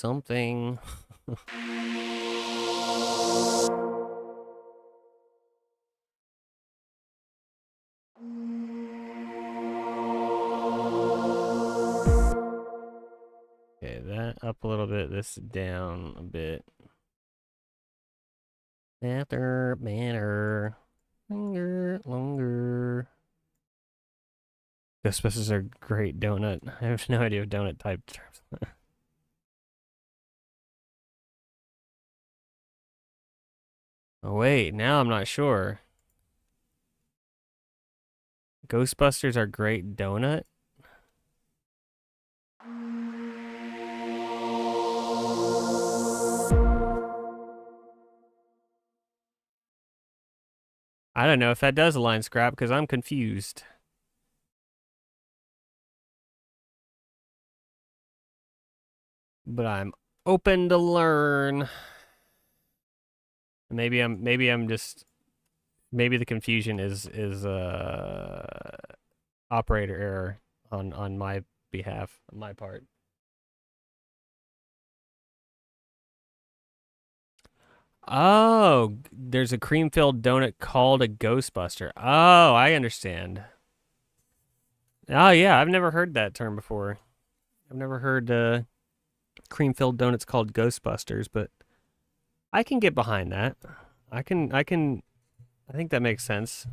Okay, that up a little bit, this down a bit. Better. Longer. Ghostbusters are great donut. I have no idea of donut type terms. Oh wait, now I'm not sure. Ghostbusters are great donut? I don't know if that does align, Scrap, because I'm confused. But I'm open to learn. Maybe the confusion is operator error on my behalf, on my part. Oh, there's a cream-filled donut called a Ghostbuster. Oh, I understand. Oh yeah, I've never heard that term before. I've never heard cream-filled donuts called Ghostbusters, but I can get behind that. I think that makes sense.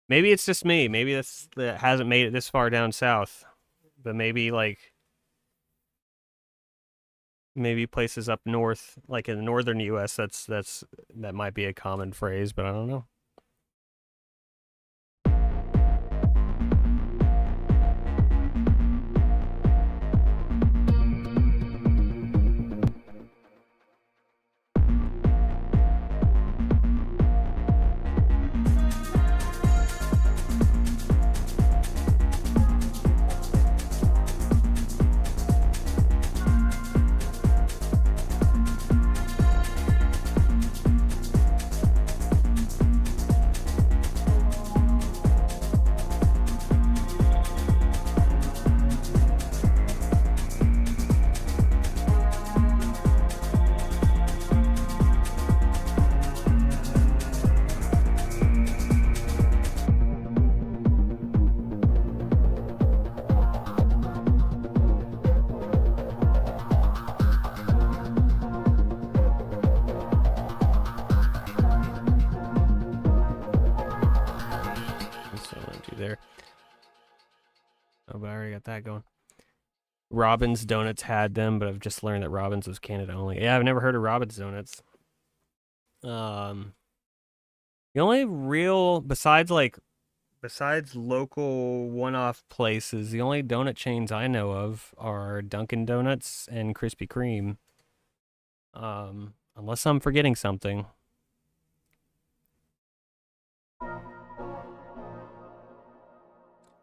Maybe it's just me. Maybe that hasn't made it this far down south. But maybe maybe places up north, like in the northern US, that might be a common phrase, but I don't know. That going. Robin's Donuts had them, but I've just learned that Robin's was Canada only. Yeah, I've never heard of Robin's Donuts. The only real, besides local one-off places, the only donut chains I know of are Dunkin' Donuts and Krispy Kreme. Unless I'm forgetting something.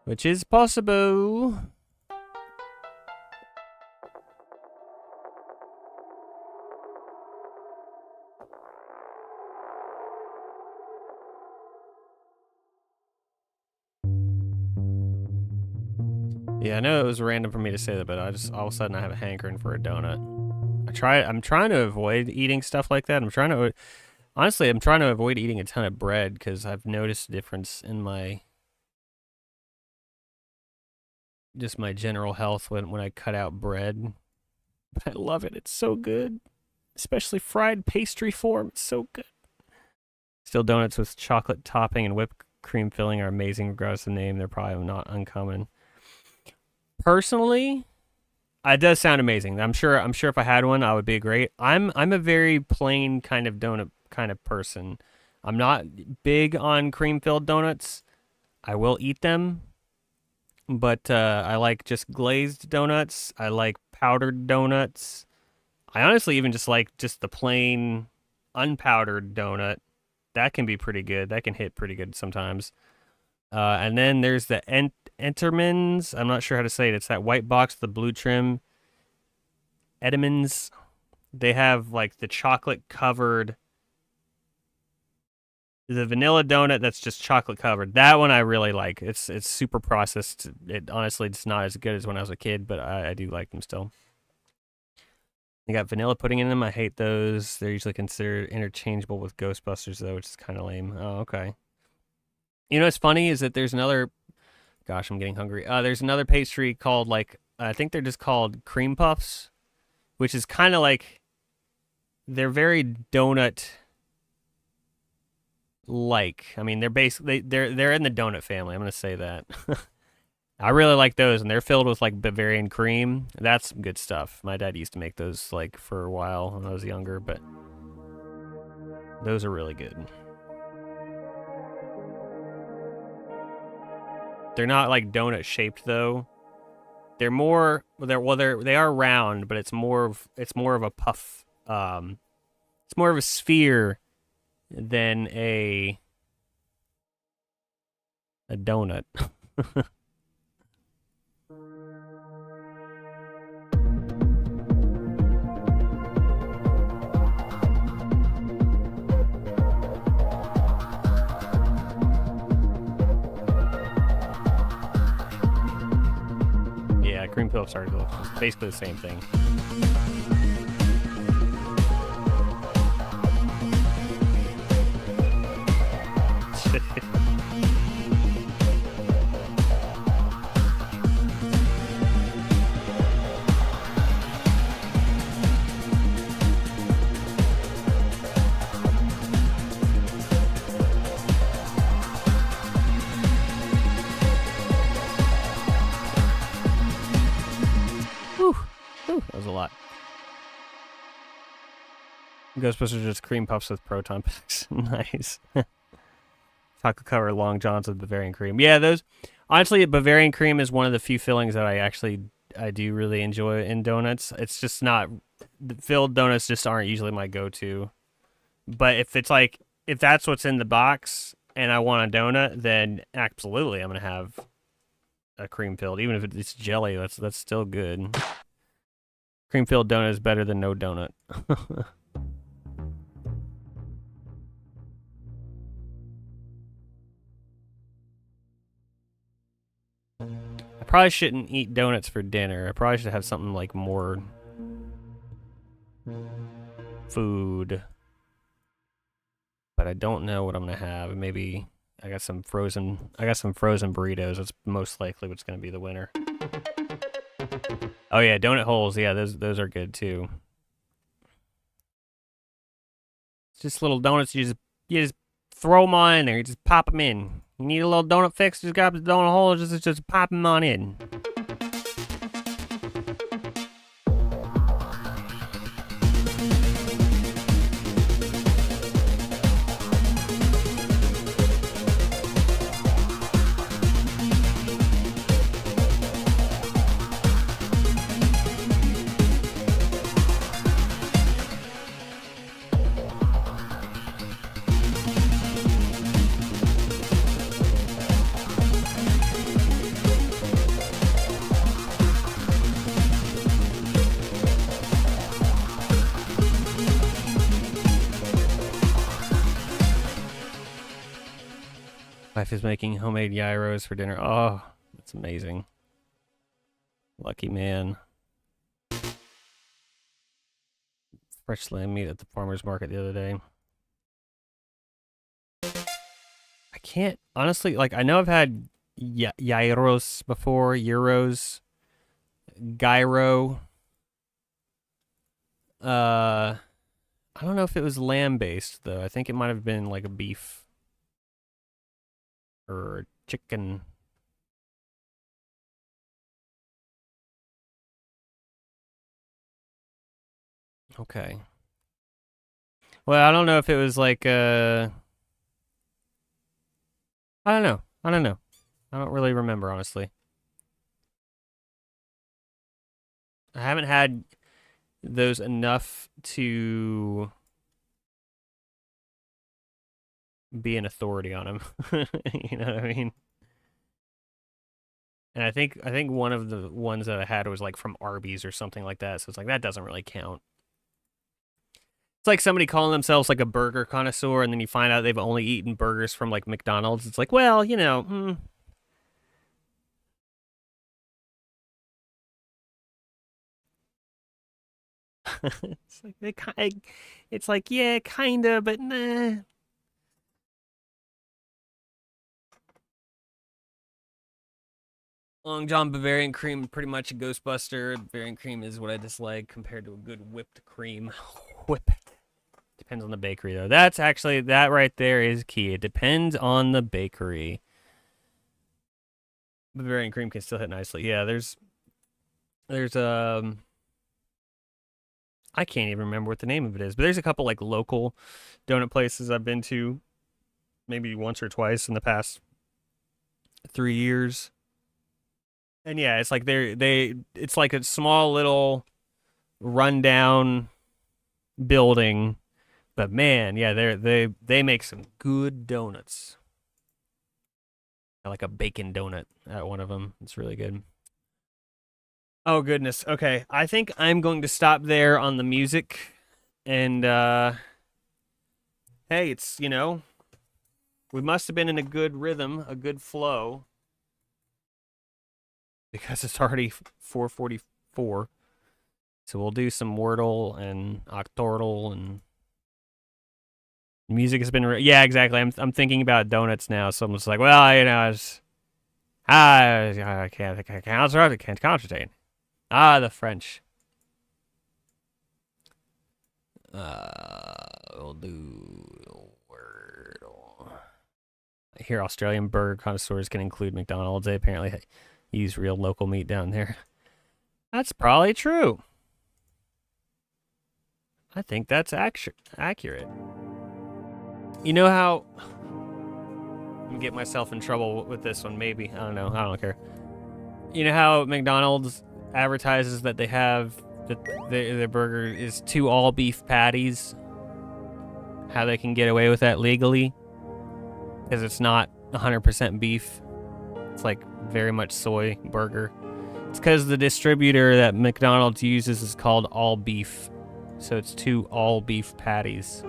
Which is possible. Yeah, I know it was random for me to say that, but I just all of a sudden I have a hankering for a donut. I'm trying to avoid eating stuff like that. I'm trying to avoid eating a ton of bread because I've noticed a difference in my general health when I cut out bread. But I love it. It's so good. Especially fried pastry form. It's so good. Still, donuts with chocolate topping and whipped cream filling are amazing regardless of the name. They're probably not uncommon. Personally, it does sound amazing. I'm sure if I had one, I would be great. I'm a very plain kind of donut kind of person. I'm not big on cream-filled donuts. I will eat them, but I like just glazed donuts. I like powdered donuts. I honestly even just like just the plain unpowdered donut. That can be pretty good. That can hit pretty good sometimes. And then there's the Entermans. I'm not sure how to say it. It's that white box, the blue trim. Edamons. They have like the chocolate covered, the vanilla donut that's just chocolate covered. That one I really like. It's super processed. It honestly it's not as good as when I was a kid, but I do like them still. They got vanilla pudding in them. I hate those. They're usually considered interchangeable with Ghostbusters though, which is kind of lame. Oh, okay. You know what's funny is that there's another. Gosh, I'm getting hungry. There's another pastry called I think they're just called cream puffs, which is kind of like they're very donut like. I mean, they're basically they're in the donut family. I'm gonna say that. I really like those, and they're filled with like Bavarian cream. That's some good stuff. My dad used to make those like for a while when I was younger, but those are really good. They're not like donut shaped though. They're more they are round, but it's more of a puff. It's more of a sphere than a donut. Yeah, cream puffs are basically the same thing. That was a lot. Ghostbusters just cream puffs with proton packs. Nice. Chocolate covered long johns with Bavarian cream. Yeah, those. Honestly, Bavarian cream is one of the few fillings that I do really enjoy in donuts. It's just not filled donuts just aren't usually my go-to. But if that's what's in the box and I want a donut, then absolutely I'm gonna have a cream filled. Even if it's jelly, that's still good. Cream filled donut is better than no donut. I probably shouldn't eat donuts for dinner. I probably should have something like more food. But I don't know what I'm gonna have. Maybe I got some frozen burritos. That's most likely what's gonna be the winner. Oh yeah, donut holes. Yeah, those are good too. It's just little donuts. You just throw them on in there. You just pop them in. You need a little donut fix? Just grab the donut hole. Just pop them on in. wife is making homemade gyros for dinner. Oh, that's amazing. Lucky man. Fresh lamb meat at the farmer's market the other day. I can't, honestly, like, I know I've had gyros before, euros, gyro. I don't know if it was lamb-based, though. I think it might have been, like, a beef. Or chicken. Okay. Well, I don't know if it was like I don't know. I don't know. I don't really remember, honestly. I haven't had those enough to be an authority on them. You know what I mean? And I think one of the ones that I had was like from Arby's or something like that. So it's like that doesn't really count. It's like somebody calling themselves like a burger connoisseur, and then you find out they've only eaten burgers from like McDonald's. It's like, well, you know, it's like it's like yeah, kinda, but nah. Long John Bavarian cream, pretty much a Ghostbuster. Bavarian cream is what I dislike compared to a good whipped cream. Whip. Depends on the bakery, though. That's actually, that right there is key. It depends on the bakery. Bavarian cream can still hit nicely. Yeah, there's, I can't even remember what the name of it is, but there's a couple like local donut places I've been to maybe once or twice in the past 3 years. And yeah, it's like it's like a small little rundown building, but man, yeah, they make some good donuts. I like a bacon donut at one of them. It's really good. Oh goodness. Okay, I think I'm going to stop there on the music, and hey, it's we must have been in a good rhythm, a good flow. Because it's already 4:44. So we'll do some Wordle and Octordle and music has been yeah, exactly. I'm thinking about donuts now, so I'm just like, well, I can't concentrate. The French. We'll do Wordle. I hear Australian burger connoisseurs can include McDonald's. They apparently use real local meat down there. That's probably true. I think that's accurate. You know how I'm gonna get myself in trouble with this one, maybe. I don't know. I don't care. You know how McDonald's advertises that they have that their burger is 2 all beef patties? How they can get away with that legally? Because it's not 100% beef. It's like very much soy burger. It's because the distributor that McDonald's uses is called All Beef. So it's 2 all beef patties.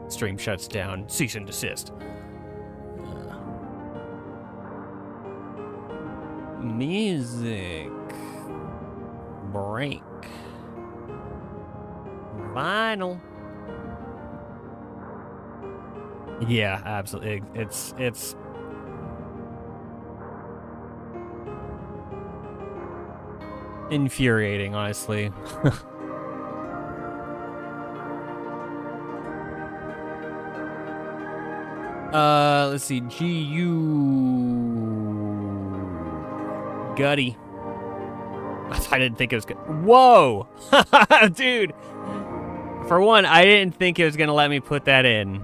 Stream shuts down. Cease and desist. Music. Break. Vinyl. Yeah, absolutely. It's infuriating, honestly. Let's see. GU Gutty. I didn't think it was good. Whoa! Dude! For one, I didn't think it was going to let me put that in.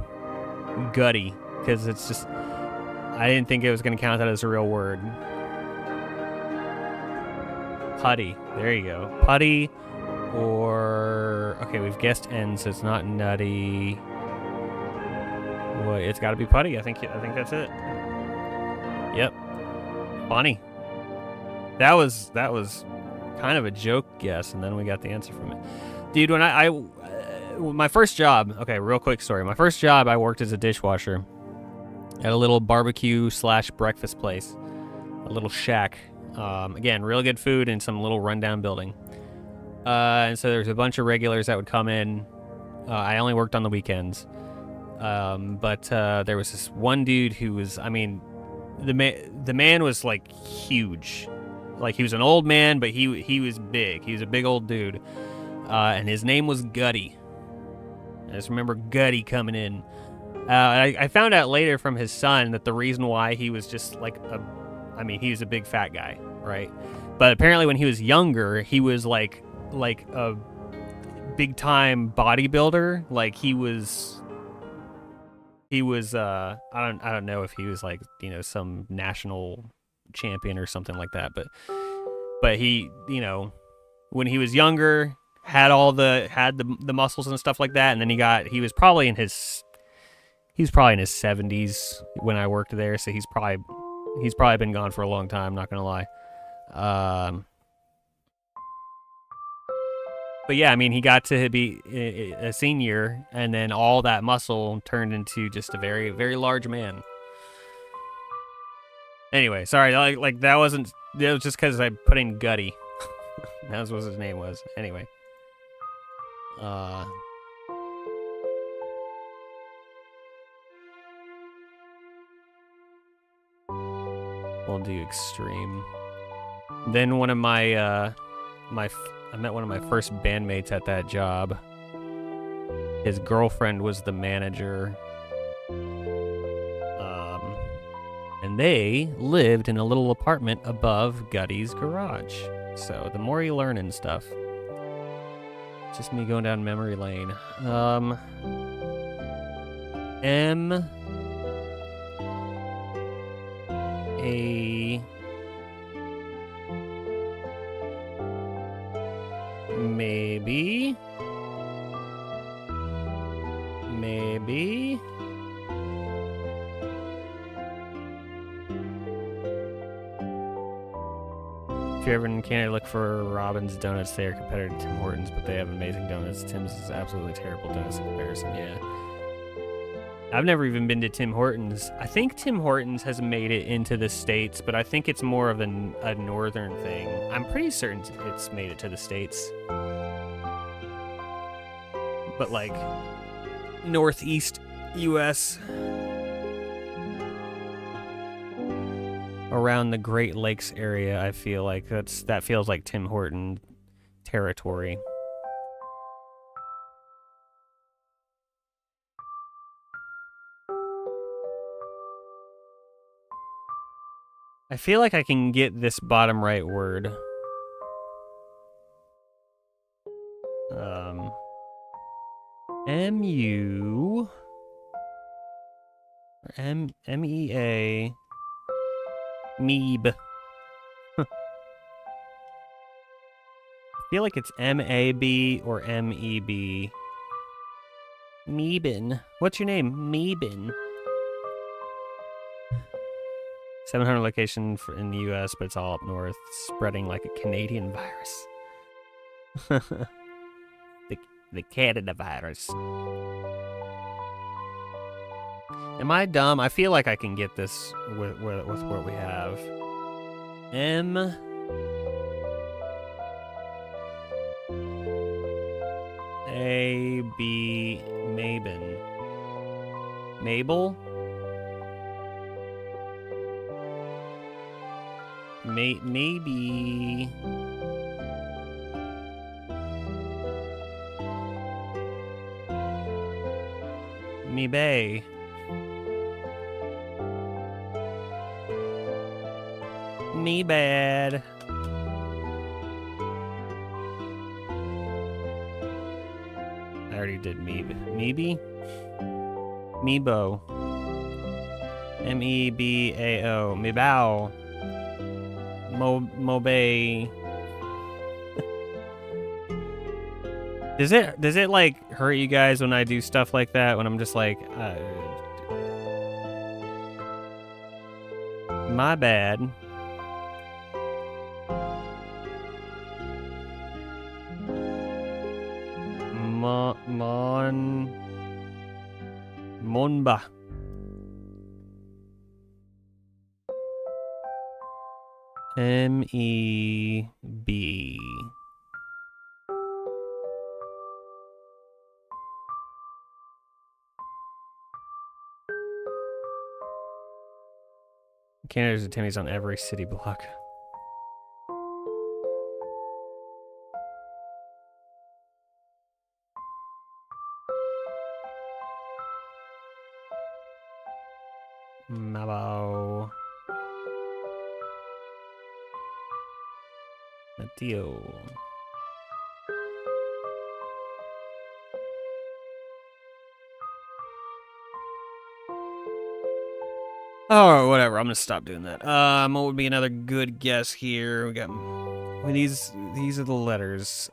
Gutty. Because it's just... I didn't think it was going to count that as a real word. Putty. There you go. Putty or... Okay, we've guessed N, so it's not nutty. Well, it's got to be putty. I think that's it. Yep. Funny. That was kind of a joke guess, and then we got the answer from it. Dude, when my first job, okay, real quick story. My first job, I worked as a dishwasher at a little barbecue/breakfast place, a little shack. Again, real good food in some little rundown building. And so there's a bunch of regulars that would come in. I only worked on the weekends. But there was this one dude who was, I mean, the man was like huge. Like he was an old man, but he was big. He was a big old dude. And his name was Gutty. I just remember Gutty coming in. I found out later from his son that the reason why he was just like he was a big fat guy, right? But apparently when he was younger, he was like a big time bodybuilder. Like he was I don't know if he was like, you know, some national champion or something like that, but he, you know, when he was younger, had the muscles and stuff like that, and then he was probably in his 70s when I worked there, so he's probably been gone for a long time, not gonna lie. But yeah, I mean, he got to be a senior, and then all that muscle turned into just a very, very large man. Anyway, sorry, like that was just because I put in Gutty. That was what his name was. Anyway. We'll do extreme. Then one of I met one of my first bandmates at that job. His girlfriend was the manager. And they lived in a little apartment above Gutty's garage. So the more you learn and stuff. Just me going down memory lane. Maybe. If you're ever in Canada, look for Robin's Donuts. They are competitor to Tim Hortons, but they have amazing donuts. Tim's is absolutely terrible donuts in comparison, yeah. I've never even been to Tim Hortons. I think Tim Hortons has made it into the States, but I think it's more of a northern thing. I'm pretty certain it's made it to the States. But like, northeast U.S. around the Great Lakes area, I feel like that feels like Tim Horton territory. I feel like I can get this bottom right word. M-U or M-E-A Meeb. I feel like it's M-A-B or M-E-B. Meebin. What's your name? Meebin. 700 location in the U.S., but it's all up north, spreading like a Canadian virus. the Canada virus. Am I dumb? I feel like I can get this with what we have. M. A. B. Mabin. Mabel? Maybe... Me bay. Me bad. I already did Meeb. Meeby? Meebo. M-E-B-A-O. Meebow. Mobay. Does it like hurt you guys when I do stuff like that? When I'm just like, my bad. Monba. M-E-B. Canada's and Timmy's on every city block. Mabo. Mateo. Oh, whatever. I'm gonna stop doing that. What would be another good guess here? We got these are the letters.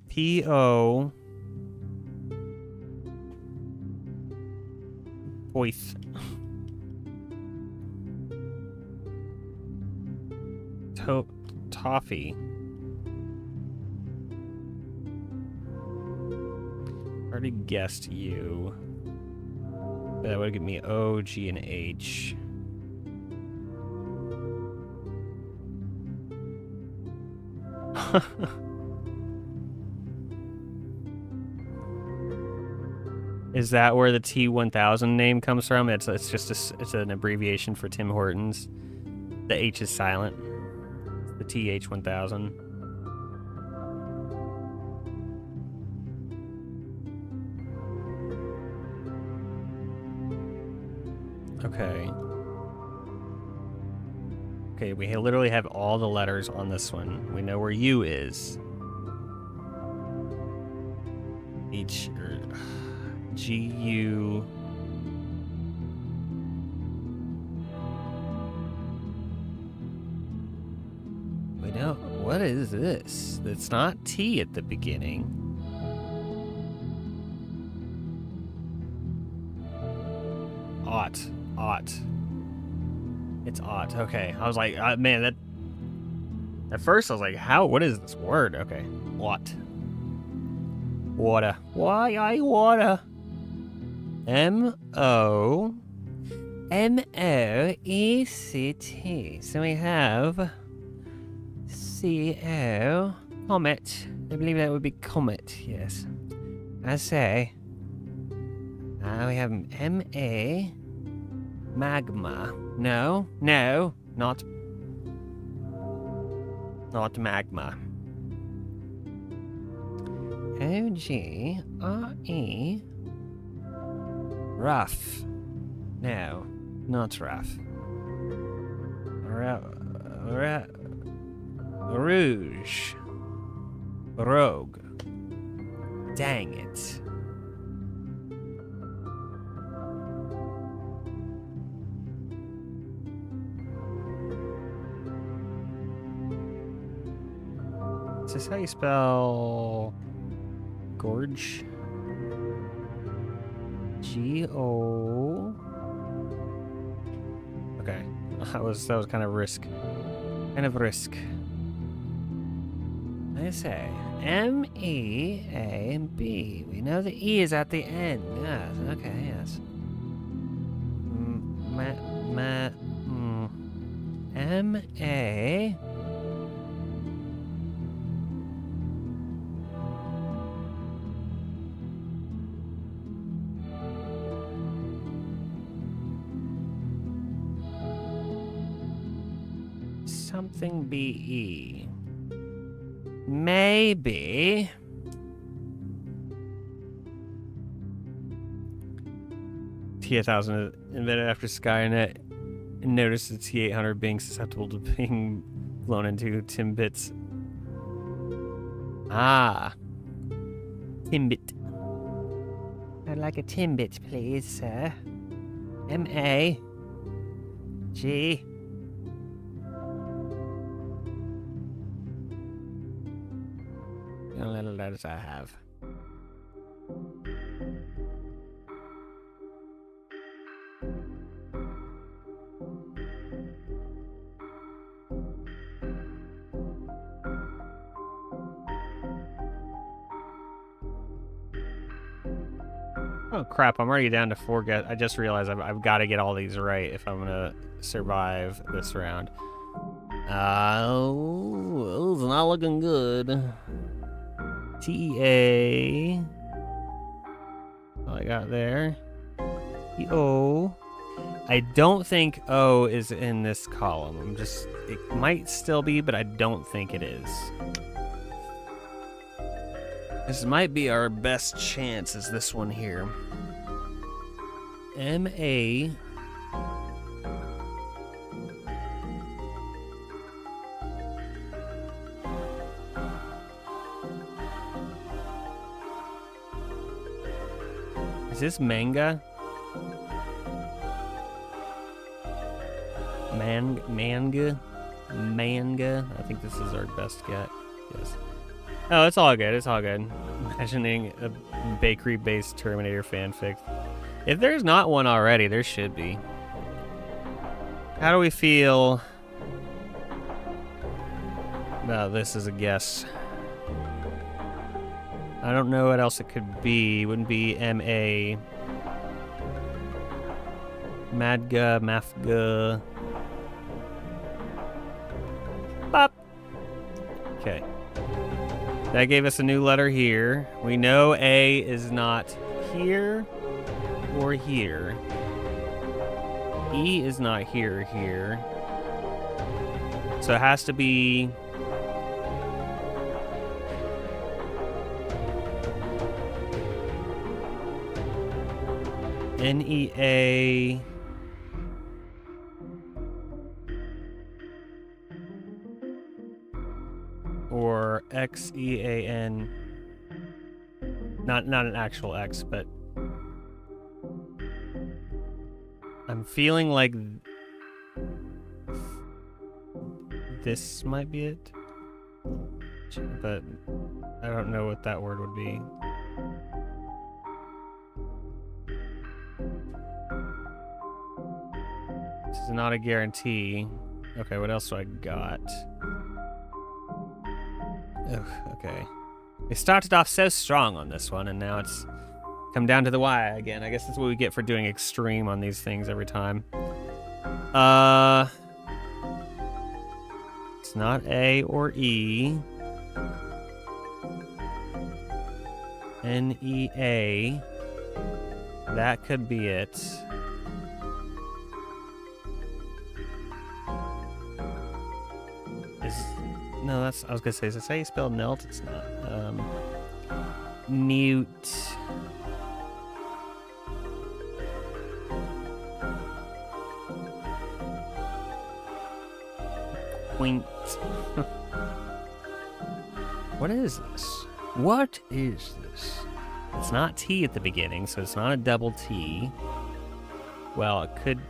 P-O. Poith. Toffee. Already guessed you. But that would give me O, G, and H. Is that where the T1000 name comes from? It's just it's an abbreviation for Tim Hortons. The H is silent. The TH1000. Okay. Okay, we literally have all the letters on this one. We know where U is. H, G-U. We know, what is this? It's not T at the beginning. Ought. It's ought. Okay. I was like, man, that. At first, I was like, what is this word? Okay. Ought. Water. Why I water? M-O-M-O-E-C-T. So we have C-O. Comet. I believe that would be comet. Yes. I say. We have M-A. Magma. No, not magma. O-G-R-E. Rough. No, not rough. Rouge. Rogue. Dang it. Is this how you spell gorge? G-O. Okay, that was kind of risk. I say M-E-A-B. We know the E is at the end. Yes. Okay. Yes. M-A. Something B-E. Maybe. T-1000 invented after Skynet and noticed the T-800 being susceptible to being blown into Timbits. Ah. Timbit. I'd like a Timbit, please, sir. M-A-G. And little letters I have. Oh crap, I'm already down to 4 guess. I just realized I've got to get all these right if I'm gonna survive this round. Oh, it's not looking good. T-E-A. All I got there. E-O. I don't think O is in this column. It might still be, but I don't think it is. This might be our best chance, is this one here. M-A. Is this manga? Manga? I think this is our best get. Yes. Oh, it's all good. It's all good. Imagining a bakery-based Terminator fanfic. If there's not one already, there should be. How do we feel about this as a guess? I don't know what else it could be. It wouldn't be M-A. Madga, Mafga. Bop. Okay. That gave us a new letter here. We know A is not here or here. E is not here or here. So it has to be... N-E-A... or X-E-A-N. Not an actual X, but I'm feeling like this might be it, but I don't know what that word would be. This is not a guarantee. Okay, what else do I got? Ugh, okay. We started off so strong on this one, and now it's come down to the wire again. I guess that's what we get for doing extreme on these things every time. It's not A or E. N-E-A. That could be it. No, that's... I was gonna say, is this how you spell Nelt? It's not. Newt. Quint. What is this? What is this? It's not T at the beginning, so it's not a double T. Well, it could...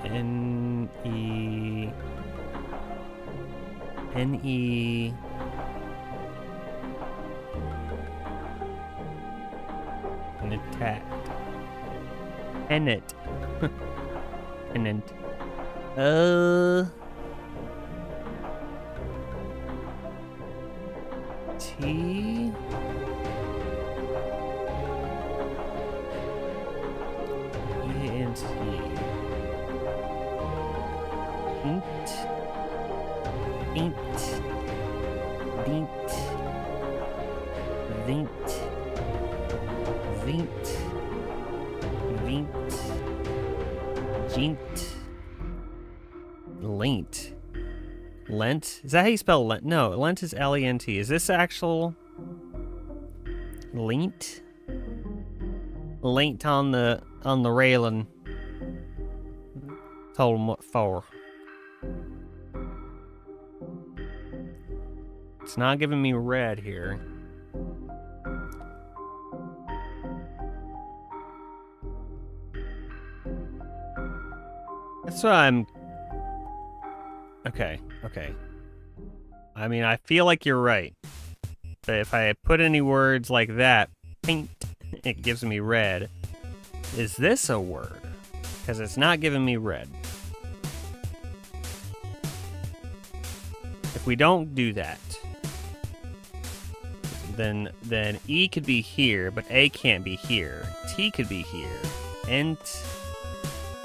N-E... N-E... N-attack. Pennant. Pennant. T... E-N-T... Int... Int... Dint... Vint... Vint... Vint... Jint... Lent. Lent? Is that how you spell Lent? No, Lent is L-E-N-T. Is this actual... Lent? Lent on the railing. Told him what for. It's not giving me red here. That's what I'm... Okay, okay. I mean, I feel like you're right. But if I put any words like that, paint, it gives me red. Is this a word? Because it's not giving me red. If we don't do that, then E could be here, but A can't be here. T could be here.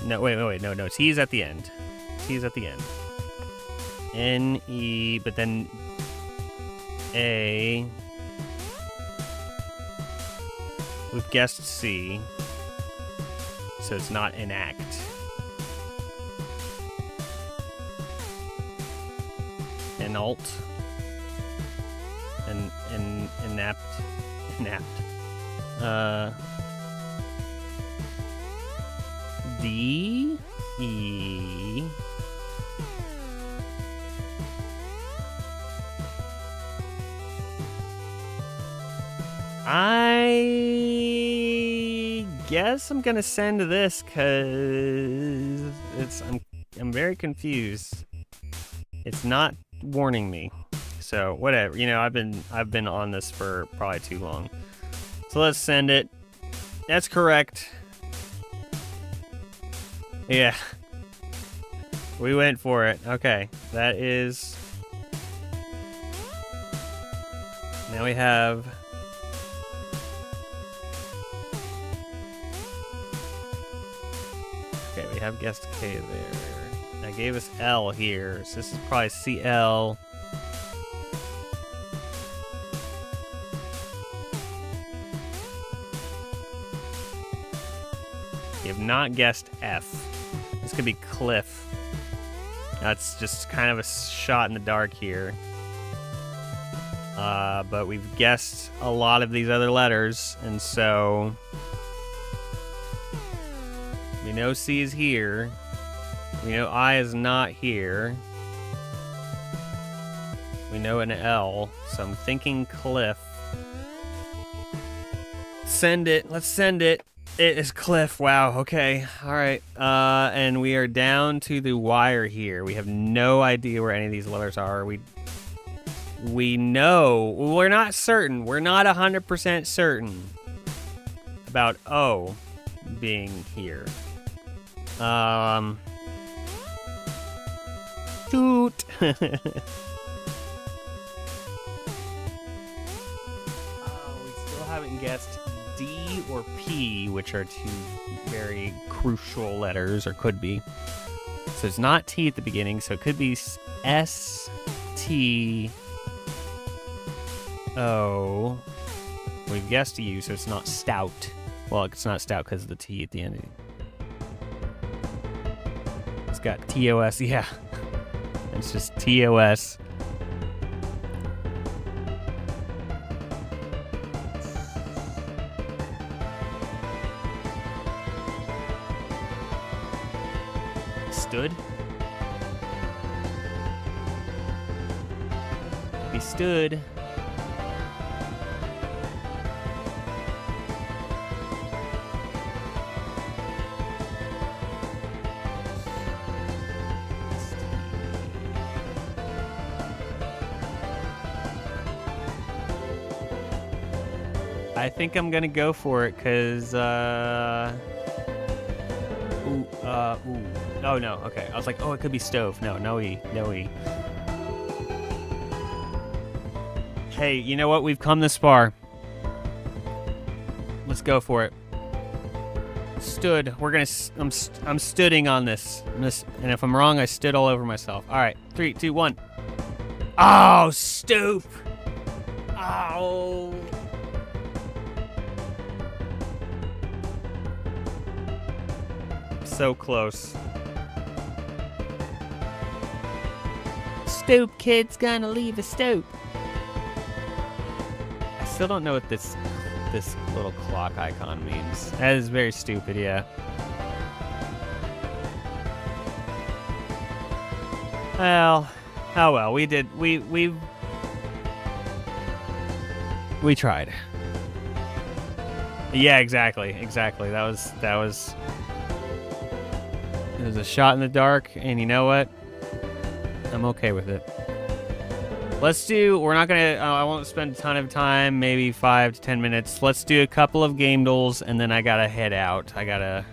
No, wait, no. T is at the end. T is at the end. N, E, but then A. We've guessed C, so it's not enact. Enalt. Inapt. D, E. I guess I'm gonna send this because I'm very confused. It's not warning me, so whatever. You know, I've been on this for probably too long. So let's send it. That's correct. Yeah, we went for it. Okay, that is. Now we have. Okay, we have guessed K there. That gave us L here, so this is probably CL. You have not guessed F. This could be Cliff. That's just kind of a shot in the dark here. But we've guessed a lot of these other letters, and so we know C is here. We know I is not here. We know an L, so I'm thinking Cliff. Send it. Let's send it. It is Cliff. Wow. Okay. All right. And we are down to the wire here. We have no idea where any of these letters are. We know. We're not certain. We're not 100% certain about O being here. Toot. We still haven't guessed D or P, which are two very crucial letters, or could be. So it's not T at the beginning, so it could be S, T, O. We've guessed U, so it's not stout. Well, it's not stout because of the T at the end. It's got TOS, yeah. It's just TOS. Stood. Be stood. I think I'm gonna go for it, cause ooh. Oh no, okay. I was like, oh, it could be stove. No E. Hey, you know what? We've come this far. Let's go for it. Stood. We're gonna. I'm stooding on this. And if I'm wrong, I stood all over myself. All right, 3, 2, 1. Oh, stoop. Oh. So close. Stoop kid's gonna leave a stoop. I still don't know what this little clock icon means. That is very stupid, yeah. Well, oh well, we tried. Yeah, exactly. That was it was a shot in the dark, and you know what? I'm okay with it. We're not gonna, I won't spend a ton of time, maybe 5 to 10 minutes. Let's do a couple of game duels, and then I gotta head out. I gotta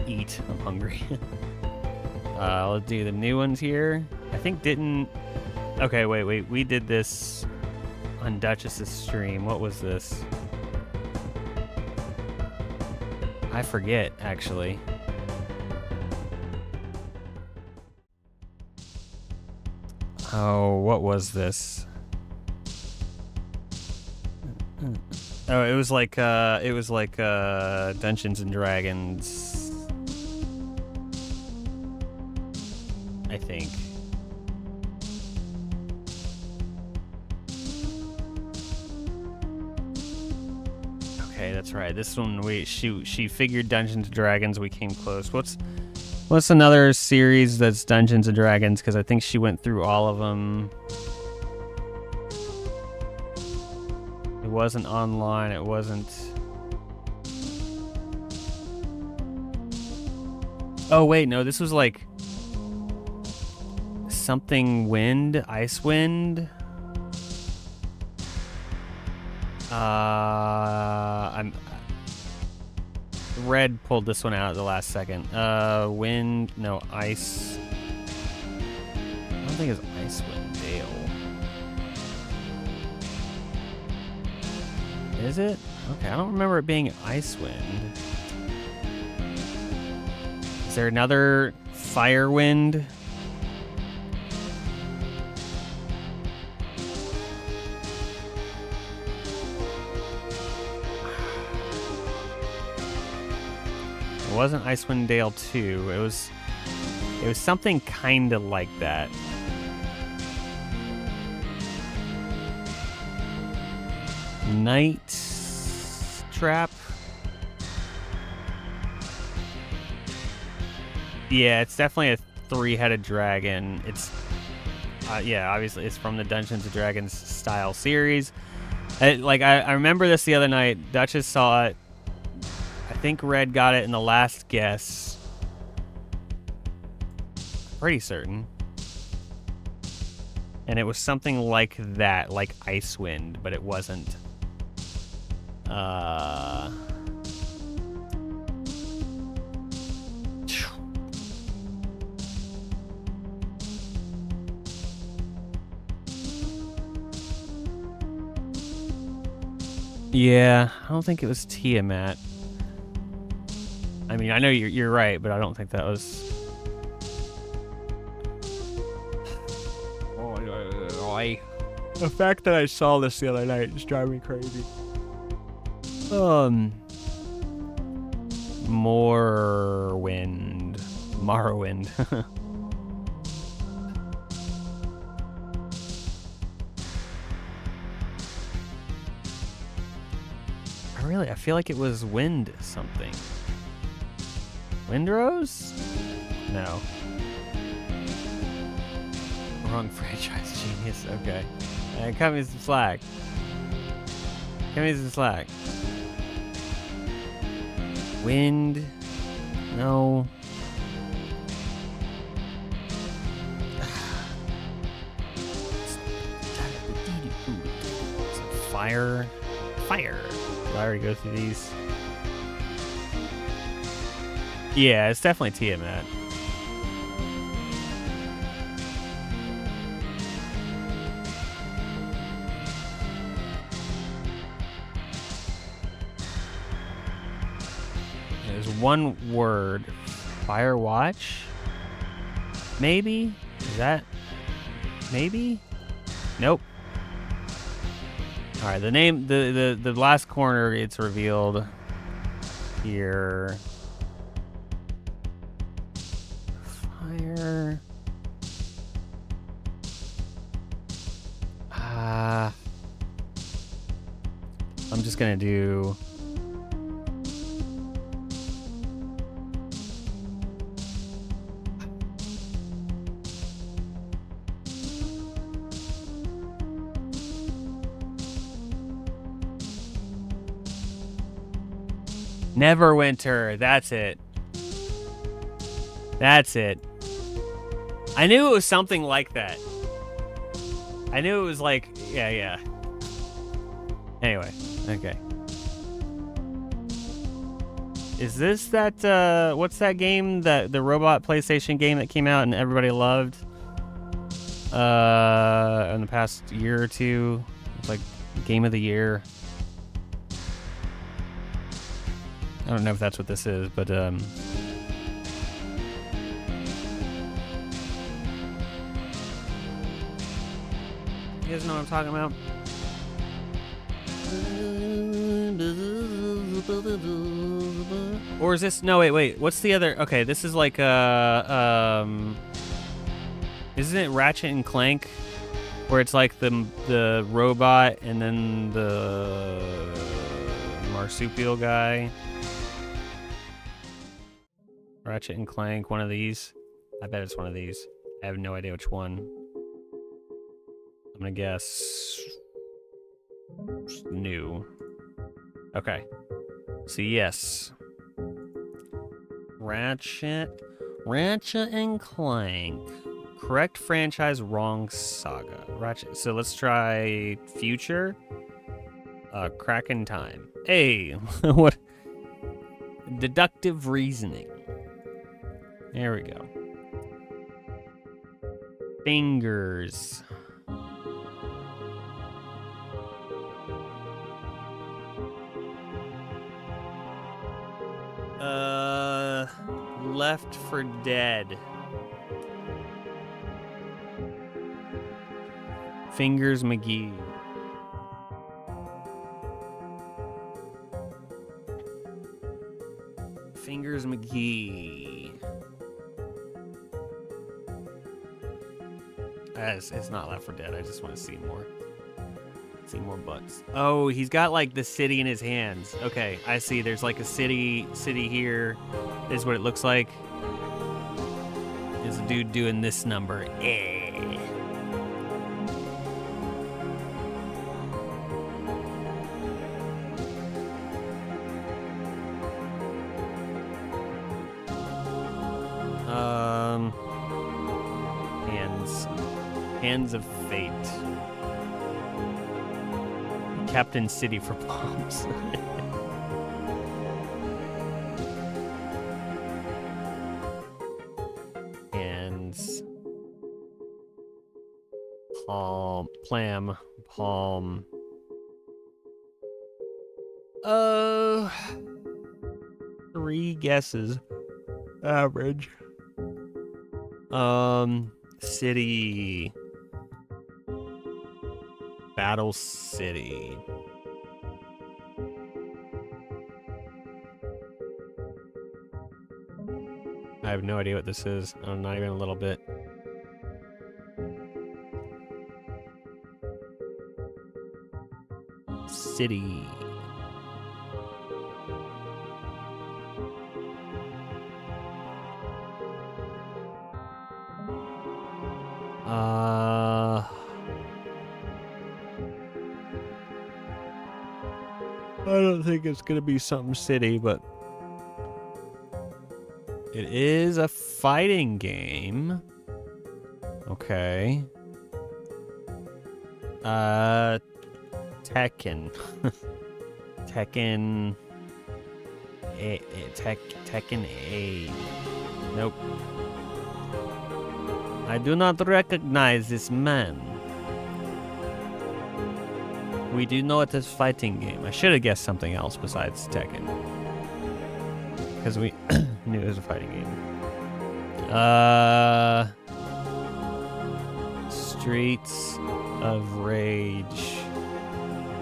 eat. I'm hungry. Let's do the new ones here. I think Okay, wait. We did this on Duchess's stream. What was this? I forget, actually. Oh, what was this? Oh, it was like Dungeons and Dragons, I think. Okay, that's right. This one, she figured Dungeons and Dragons. We came close. What's another series that's Dungeons and Dragons? Because I think she went through all of them. It wasn't online. It wasn't. Oh wait, no. This was like something wind, Icewind. Red pulled this one out at the last second. Wind, no, ice. I don't think it's Icewind Dale. Is it? Okay, I don't remember it being Icewind. Is there another Firewind? It wasn't Icewind Dale 2. It was something kind of like that. Night Trap. Yeah, it's definitely a three-headed dragon. It's yeah, obviously it's from the Dungeons and Dragons style series. I remember this the other night. Duchess saw it. I think Red got it in the last guess. Pretty certain. And it was something like that, like Icewind, but it wasn't. Yeah, I don't think it was Tiamat. I mean, I know you're right, but I don't think that was. The fact that I saw this the other night is driving me crazy. Morrowind. I feel like it was Wind something. Windrose? No. Wrong franchise, genius. Okay. Cut me some slack. Wind. No. Fire. Do I already go through these? Yeah, it's definitely Tiamat. There's one word. Firewatch? Maybe? Is that? Maybe? Nope. Alright, the name, the last corner, it's revealed here. Fire. I'm just gonna do. Neverwinter. That's it. I knew it was something like that. I knew it was like, yeah. Anyway, okay. Is this that, what's that game? The robot PlayStation game that came out and everybody loved? in the past year or two. It's like game of the year. I don't know if that's what this is, but you guys know what I'm talking about? Or is this, no, wait, what's the other? Okay, this is like isn't it Ratchet and Clank, where it's like the robot and then the marsupial guy? Ratchet and Clank, one of these. I bet it's one of these. I have no idea which one. I'm gonna guess new. Okay. So yes. Ratchet and Clank. Correct franchise, wrong saga. Ratchet. So let's try future. Crack in time. Hey, what? Deductive reasoning. There we go. Fingers. Left 4 Dead. Fingers McGee. Fingers McGee. It's not Left 4 Dead. I just want to see more. See more butts. Oh, he's got like the city in his hands. Okay, I see. There's like a city here. This is what it looks like. There's a dude doing this number. Hands of Fate. Captain City for bombs. Hands. Palm. Palm. 3 guesses. Average. City. Battle City. I have no idea what this is. Not even a little bit. City. I don't think it's gonna be something city, but it is a fighting game. Okay. Tekken. Tekken. Tekken 8. Nope. I do not recognize this man. We do know it is fighting game. I should have guessed something else besides Tekken. Because we knew it was a fighting game. Streets of Rage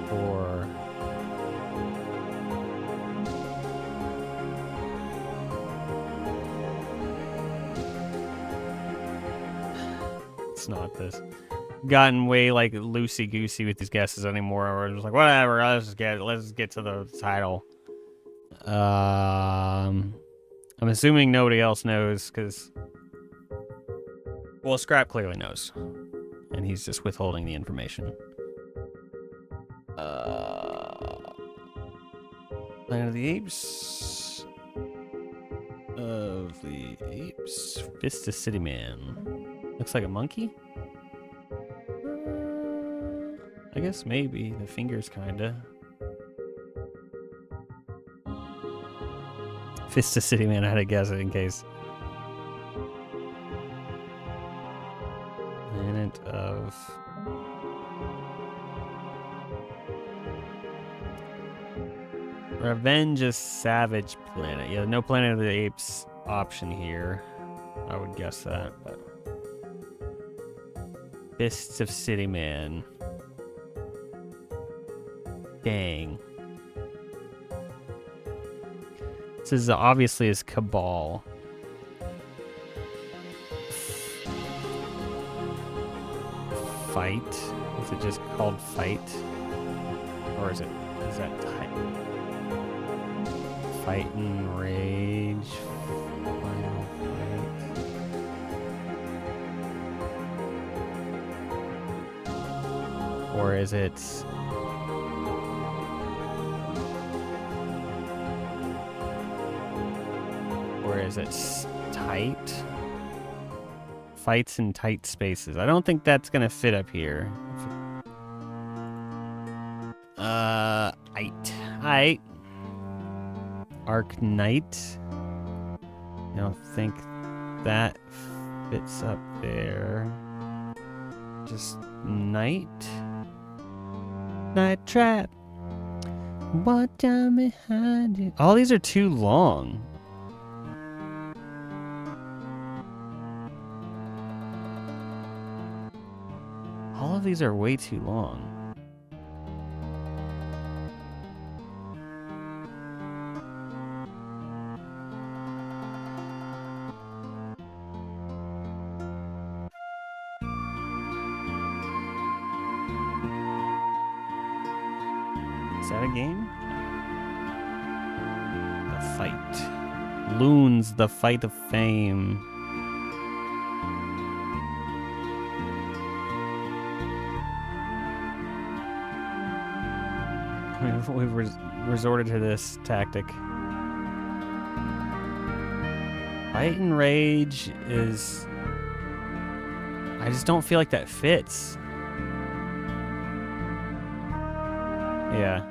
4. It's not this. Gotten way like loosey goosey with these guesses anymore. We're just like, whatever. Let's get to the title. I'm assuming nobody else knows because, well, Scrap clearly knows, and he's just withholding the information. Planet of the Apes. Vista City Man. Looks like a monkey. I guess maybe the fingers kinda. Vista City Man, I had to guess it in case. Planet of. Revenge a Savage Planet. Yeah, no Planet of the Apes option here. I would guess that, but. Fists of City Man. Dang. This is obviously his Cabal. Fight? Is it just called Fight? Or is that type? Fight and Rage. Final Fight. Or is it... Or is it tight? Fights in tight spaces. I don't think that's gonna fit up here. Aight. Arc Knight. I don't think that fits up there. Just Night. Night Trap. What time behind you? All these are too long. All of these are way too long. Is that a game? The Fight. Loons, The Fight of Fame. We've resorted to this tactic. Fight and Rage is... I just don't feel like that fits. Yeah.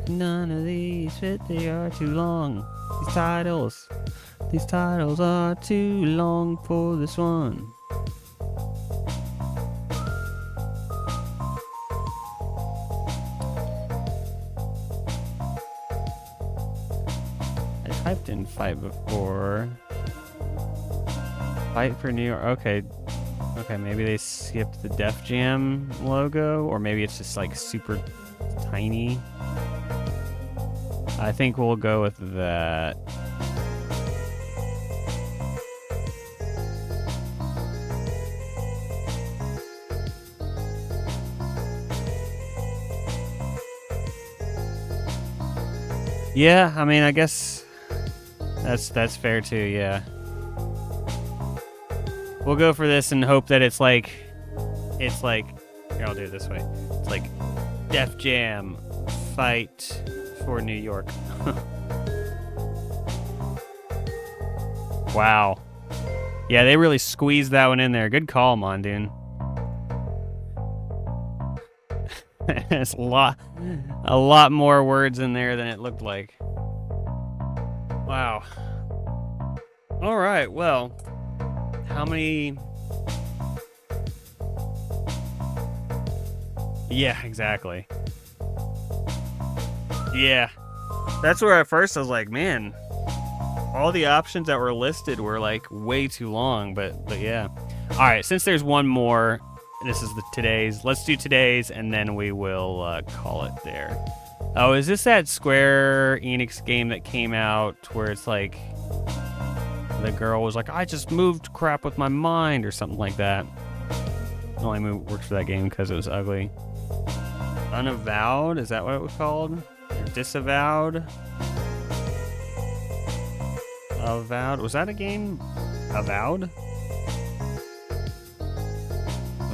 None of these fit, they are too long. These titles are too long for this one. I typed in fight before. Fight for New York, okay. Okay, maybe they skipped the Def Jam logo, or maybe it's just like super tiny. I think we'll go with that. Yeah, I mean, I guess that's fair too, yeah. We'll go for this and hope that it's like, here, I'll do it this way. It's like Def Jam Fight for New York. Wow. Yeah, they really squeezed that one in there. Good call, Mondoon. There's a lot more words in there than it looked like. Wow. All right, well, how many... Yeah, exactly. Yeah. That's where at first I was like, man, all the options that were listed were like way too long, but yeah. All right, since there's one more, this is the today's. Let's do today's, and then we will call it there. Oh, is this that Square Enix game that came out where it's like the girl was like, I just moved crap with my mind or something like that? It only worked for that game because it was ugly. Unavowed? Is that what it was called? Or disavowed? Avowed? Was that a game? Avowed?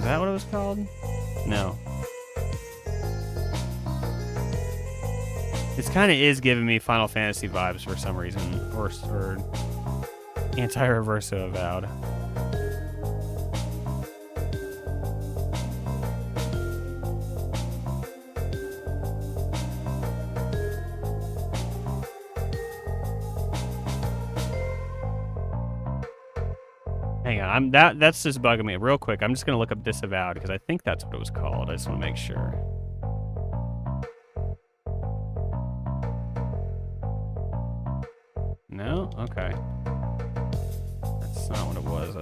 that what it was called? No. This kind of is giving me Final Fantasy vibes for some reason, or Anti-Reverso Avowed. Hang on, that's just bugging me real quick. I'm just gonna look up Disavowed because I think that's what it was called. I just want to make sure. No? Okay. That's not what it was.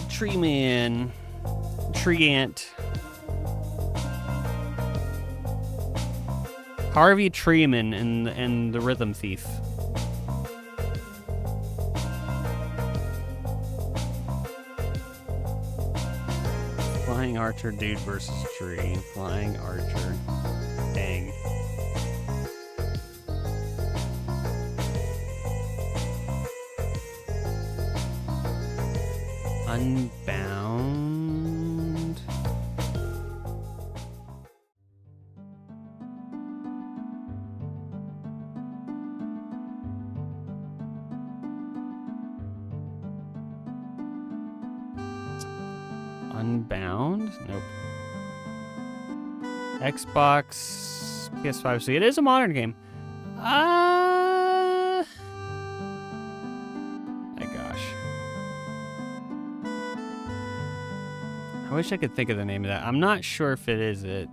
Tree Man. Tree Ant. Harvey Treeman and the Rhythm Thief. Flying Archer dude versus tree. Flying Archer. Dang. Unbound. Unbound? Nope. Xbox, PS5. So it is a modern game. My gosh. I wish I could think of the name of that. I'm not sure if it is it.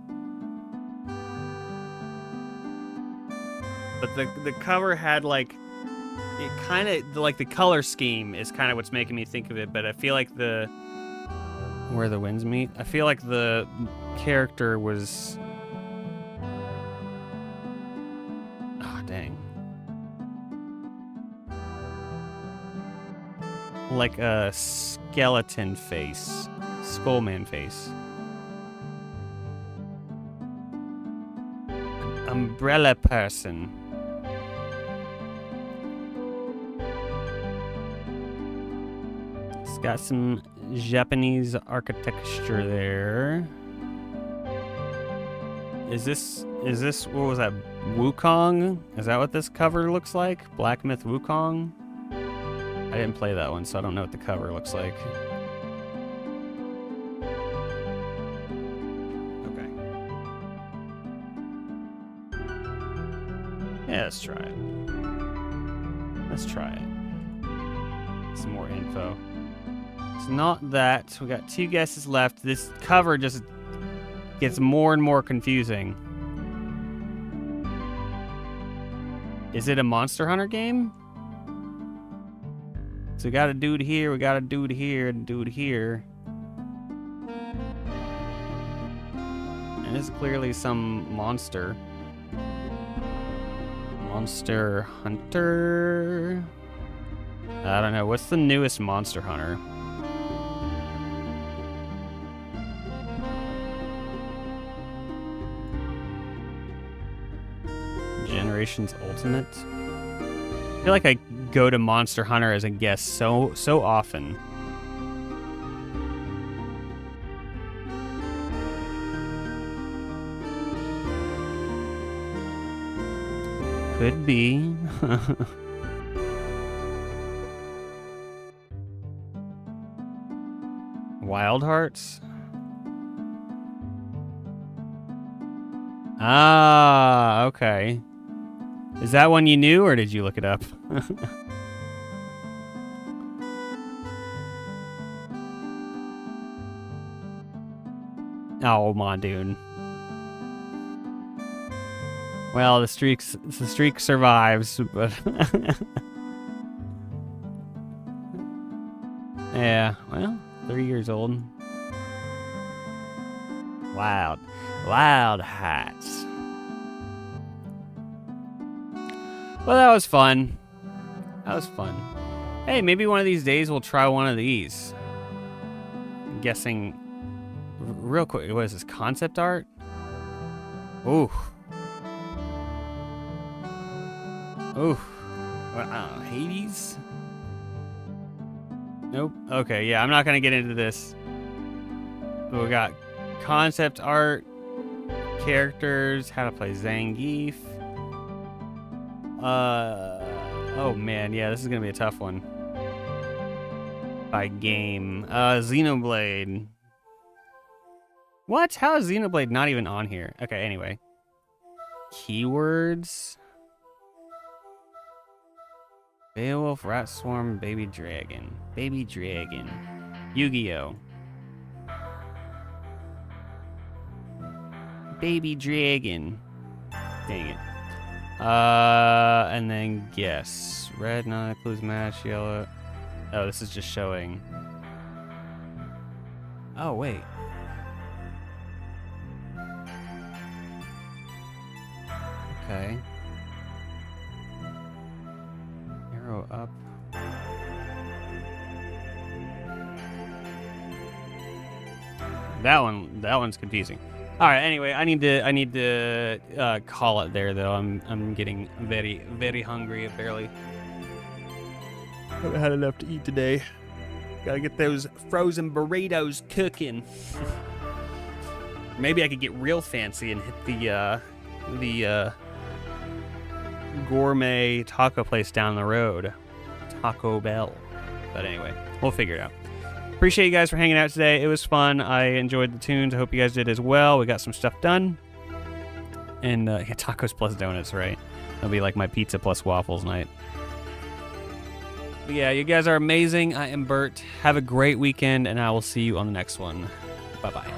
But the cover had like, it kind of, like the color scheme is kind of what's making me think of it, but I feel like where the winds meet, I feel like the character was, oh dang. Like a skeleton face. Skullman face. Umbrella person. It's got some Japanese architecture there. Is this what was that? Wukong? Is that what this cover looks like? Black Myth Wukong? I didn't play that one, so I don't know what the cover looks like. Yeah, let's try it. Let's try it. Some more info. It's not that. We got 2 guesses left. This cover just gets more and more confusing. Is it a Monster Hunter game? So we got a dude here, we got a dude here, and a dude here. And it's clearly some monster. Monster Hunter? I don't know. What's the newest Monster Hunter? Generations Ultimate? I feel like I go to Monster Hunter as a guest so often. Could be. Wild Hearts? Ah, okay. Is that one you knew, or did you look it up? Oh, my dude. Well, the streak survives, but yeah. Well, 3 years old. Wild Hats. Well, that was fun. That was fun. Hey, maybe one of these days we'll try one of these. I'm guessing, real quick, what is this, concept art? Ooh. Ooh. What, I don't know, Hades? Nope. Okay, yeah, I'm not gonna get into this. But we got concept art, characters, how to play Zangief. Oh man, yeah, this is gonna be a tough one. By game. Xenoblade. What? How is Xenoblade not even on here? Okay, anyway. Keywords. Beowulf, Rat Swarm, Baby Dragon. Baby Dragon. Yu-Gi-Oh! Baby Dragon. Dang it. And then guess. Red, not includes match, yellow. Oh, this is just showing. Oh, wait. Okay. Arrow up. That one's confusing. All right. Anyway, I need to call it there though. I'm getting very, very hungry. Apparently, haven't had enough to eat today. Gotta get those frozen burritos cooking. Maybe I could get real fancy and hit the gourmet taco place down the road, Taco Bell. But anyway, we'll figure it out. Appreciate you guys for hanging out today. It was fun. I enjoyed the tunes. I hope you guys did as well. We got some stuff done. And yeah, tacos plus donuts, right? That'll be like my pizza plus waffles night. But yeah, you guys are amazing. I am Bert. Have a great weekend, and I will see you on the next one. Bye-bye.